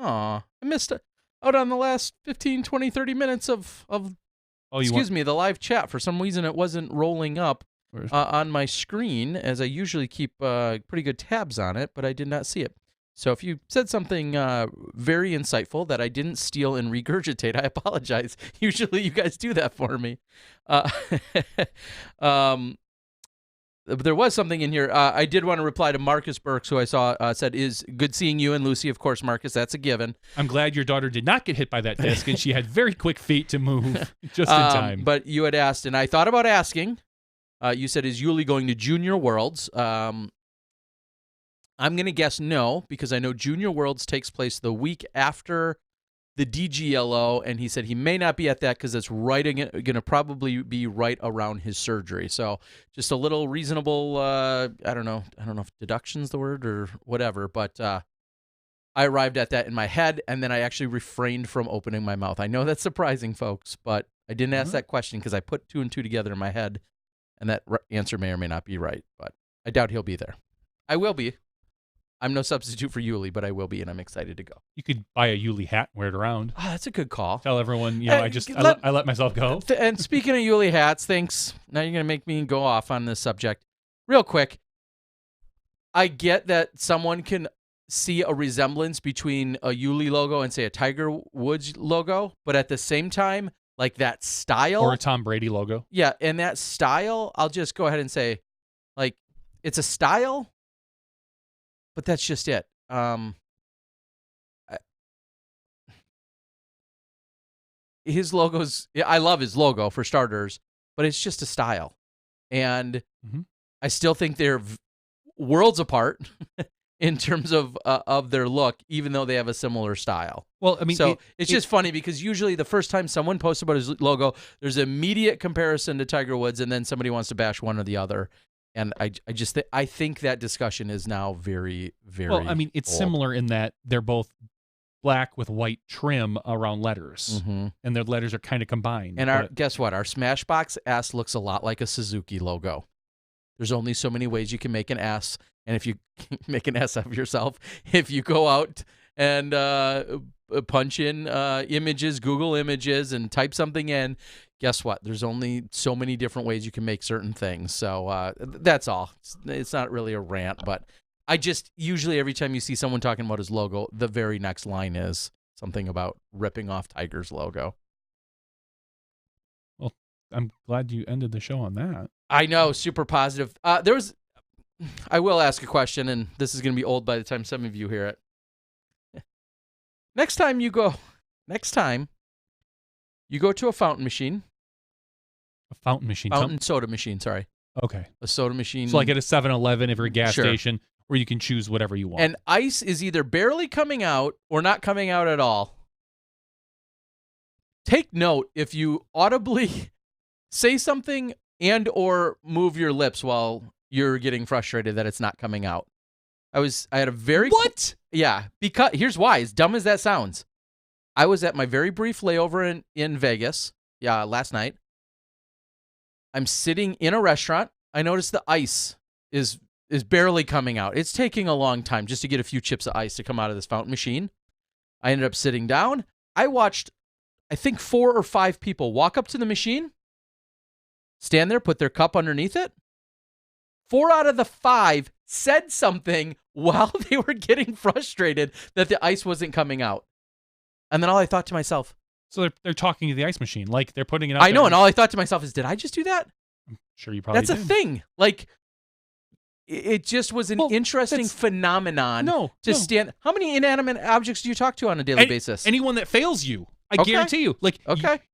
I missed out on the last 15, 20, 30 minutes of the live chat. For some reason, it wasn't rolling up on my screen, as I usually keep pretty good tabs on it, but I did not see it. So if you said something very insightful that I didn't steal and regurgitate, I apologize. Usually you guys do that for me. There was something in here. I did want to reply to Marcus Burks, who I saw said, is good seeing you and Lucy. Of course, Marcus, that's a given. I'm glad your daughter did not get hit by that disc, and she had very quick feet to move just in time. But you had asked, and I thought about asking. You said, is Yuli going to Junior Worlds? I'm going to guess no, because I know Junior Worlds takes place the week after the DGLO, and he said he may not be at that because it's going to probably be right around his surgery. So just a little reasonable, I don't know if deduction's the word or whatever, but I arrived at that in my head, and then I actually refrained from opening my mouth. I know that's surprising, folks, but I didn't ask that question because I put 2 and 2 together in my head, and that answer may or may not be right, but I doubt he'll be there. I will be. I'm no substitute for Yuli, but I will be, and I'm excited to go. You could buy a Yuli hat and wear it around. Ah, that's a good call. Tell everyone, I let myself go. And speaking of Yuli hats, thanks. Now you're going to make me go off on this subject. Real quick, I get that someone can see a resemblance between a Yuli logo and, say, a Tiger Woods logo, but at the same time, like that style. Or a Tom Brady logo. Yeah, and that style, I'll just go ahead and say, like, it's a style, but that's just it. His logos, I love his logo for starters, but it's just a style. And I still think they're worlds apart in terms of their look, even though they have a similar style. Well, I mean, so it's just funny because usually the first time someone posts about his logo, there's immediate comparison to Tiger Woods, and then somebody wants to bash one or the other. And I think that discussion is now very, very well, I mean, it's old. similar in that they're both black with white trim around letters, and their letters are kind of combined. And guess what? Our Smashbox S looks a lot like a Suzuki logo. There's only so many ways you can make an S, and if you make an S of yourself, if you go out and punch in images, Google Images, and type something in, guess what? There's only so many different ways you can make certain things. So that's all. It's not really a rant, but I just usually every time you see someone talking about his logo, the very next line is something about ripping off Tiger's logo. Well, I'm glad you ended the show on that. I know, super positive. I will ask a question, and this is going to be old by the time some of you hear it. Next time you go to a fountain machine. A fountain machine? Fountain soda machine, sorry. Okay. A soda machine. So like at a 7-Eleven, if you're a gas station, where you can choose whatever you want. And ice is either barely coming out or not coming out at all. Take note if you audibly say something and or move your lips while you're getting frustrated that it's not coming out. I had a very... What? Yeah, because here's why. As dumb as that sounds. I was at my very brief layover in Vegas last night. I'm sitting in a restaurant. I noticed the ice is barely coming out. It's taking a long time just to get a few chips of ice to come out of this fountain machine. I ended up sitting down. I watched, I think, 4 or 5 people walk up to the machine, stand there, put their cup underneath it. 4 out of the 5 said something while they were getting frustrated that the ice wasn't coming out. And then all I thought to myself... So they're talking to the ice machine, like they're putting it out. I know, and all I thought to myself is, did I just do that? I'm sure you probably did. That's a thing. Like, it just was an interesting phenomenon to stand... How many inanimate objects do you talk to on a daily basis? Anyone that fails you, I guarantee you. Like,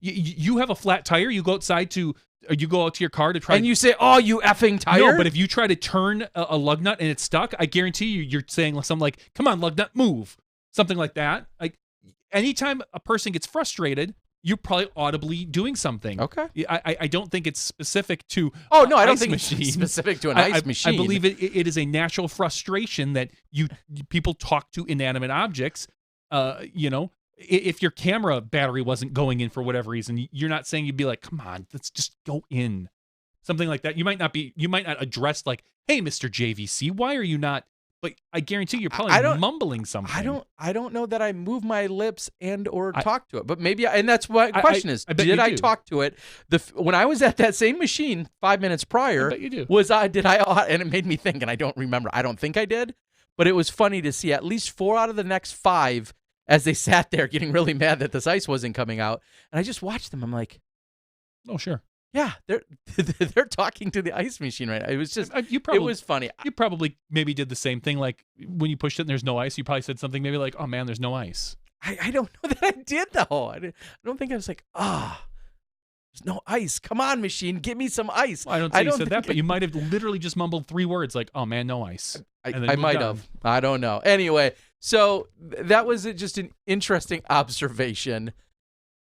you have a flat tire, you go outside to... You go out to your car to try... And you say, oh, you effing tire? No, but if you try to turn a lug nut and it's stuck, I guarantee you're saying something like, come on, lug nut, move. Something like that. Like, anytime a person gets frustrated, you're probably audibly doing something. Okay. I don't think it's specific to I don't think it's specific to an ice machine. I believe it is a natural frustration that people talk to inanimate objects, If your camera battery wasn't going in for whatever reason, you're not saying, you'd be like, come on, let's just go in. Something like that. You might not address like, hey, Mr. JVC, why are you not? But I guarantee you're probably mumbling something. I don't know that I move my lips and or talk to it, but maybe, and that's what the question is. Did I talk to it? When I was at that same machine 5 minutes prior, I bet you do. and it made me think, and I don't remember. I don't think I did. But it was funny to see at least 4 out of the next 5 as they sat there getting really mad that this ice wasn't coming out. And I just watched them. I'm like, oh, sure. yeah, they're talking to the ice machine right now. It was just, You probably, it was funny. You probably maybe did the same thing. Like when you pushed it and there's no ice, you probably said something maybe like, oh man, there's no ice. I don't know that I did, though. I don't think I was like, there's no ice. Come on, machine. Give me some ice. Well, I don't think you said that, but you might have literally just mumbled 3 words like, oh man, no ice. I might have. I don't know. Anyway, so that was just an interesting observation.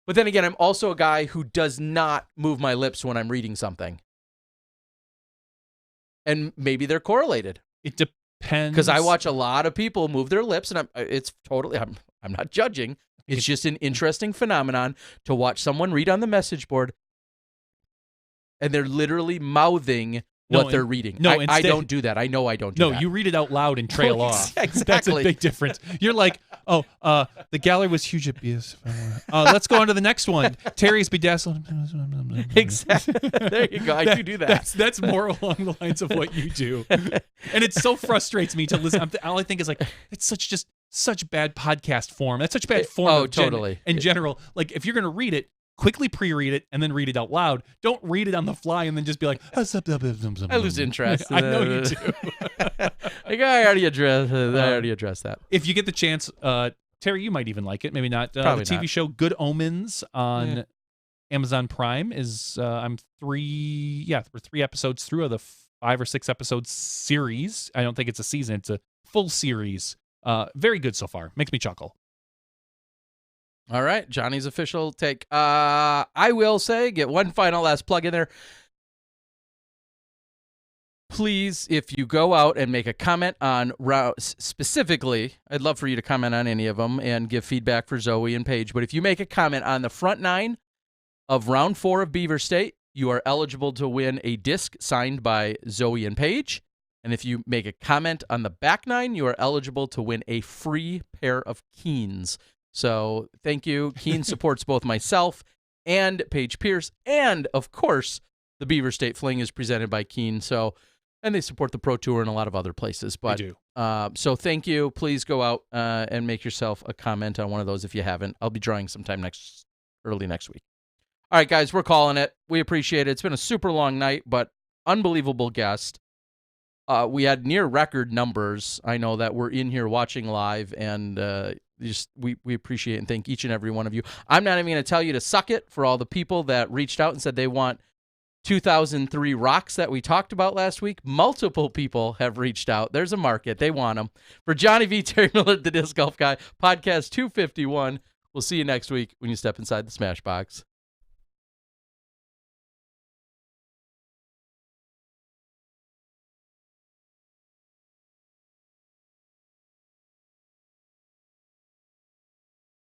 But then again, I'm also a guy who does not move my lips when I'm reading something. And maybe they're correlated. It depends. Because I watch a lot of people move their lips, and I'm not judging. It's just an interesting phenomenon to watch someone read on the message board, and they're literally mouthing what they're reading. No, I don't do that. I know I don't do that. No, you read it out loud and trail off. Exactly. That's a big difference. You're like, the gallery was huge at BSF. Let's go on to the next one. Terry's bedazzled. Exactly. There you go. I do that. That's more along the lines of what you do. And it so frustrates me to listen. All I think is like, it's such bad podcast form. That's such bad form of totally. In general. Like if you're going to read it, quickly pre-read it and then read it out loud. Don't read it on the fly and then just be like, I lose interest. I know you do. Like, I already addressed that. If you get the chance, Terry, you might even like it. Maybe not. Probably the TV not. show Good Omens on Amazon Prime is we're 3 episodes through of the 5 or 6 episode series. I don't think it's a season. It's a full series. Very good so far. Makes me chuckle. All right, Johnny's official take. I will say, get one final last plug in there. Please, if you go out and make a comment on specifically, I'd love for you to comment on any of them and give feedback for Zoe and Paige. But if you make a comment on the front 9 of round 4 of Beaver State, you are eligible to win a disc signed by Zoe and Paige. And if you make a comment on the back 9, you are eligible to win a free pair of Keens. So thank you. Keen supports both myself and Paige Pierce. And, of course, the Beaver State Fling is presented by Keen. And they support the Pro Tour and a lot of other places. But, they do. So thank you. Please go out and make yourself a comment on one of those if you haven't. I'll be drawing sometime early next week. All right, guys, we're calling it. We appreciate it. It's been a super long night, but unbelievable guest. We had near record numbers. I know that we're in here watching live, and we appreciate and thank each and every one of you. I'm not even going to tell you to suck it for all the people that reached out and said they want 2003 rocks that we talked about last week. Multiple people have reached out. There's a market. They want them. For Johnny V, Terry Miller, the Disc Golf Guy, podcast 251. We'll see you next week when you step inside the Smash Box.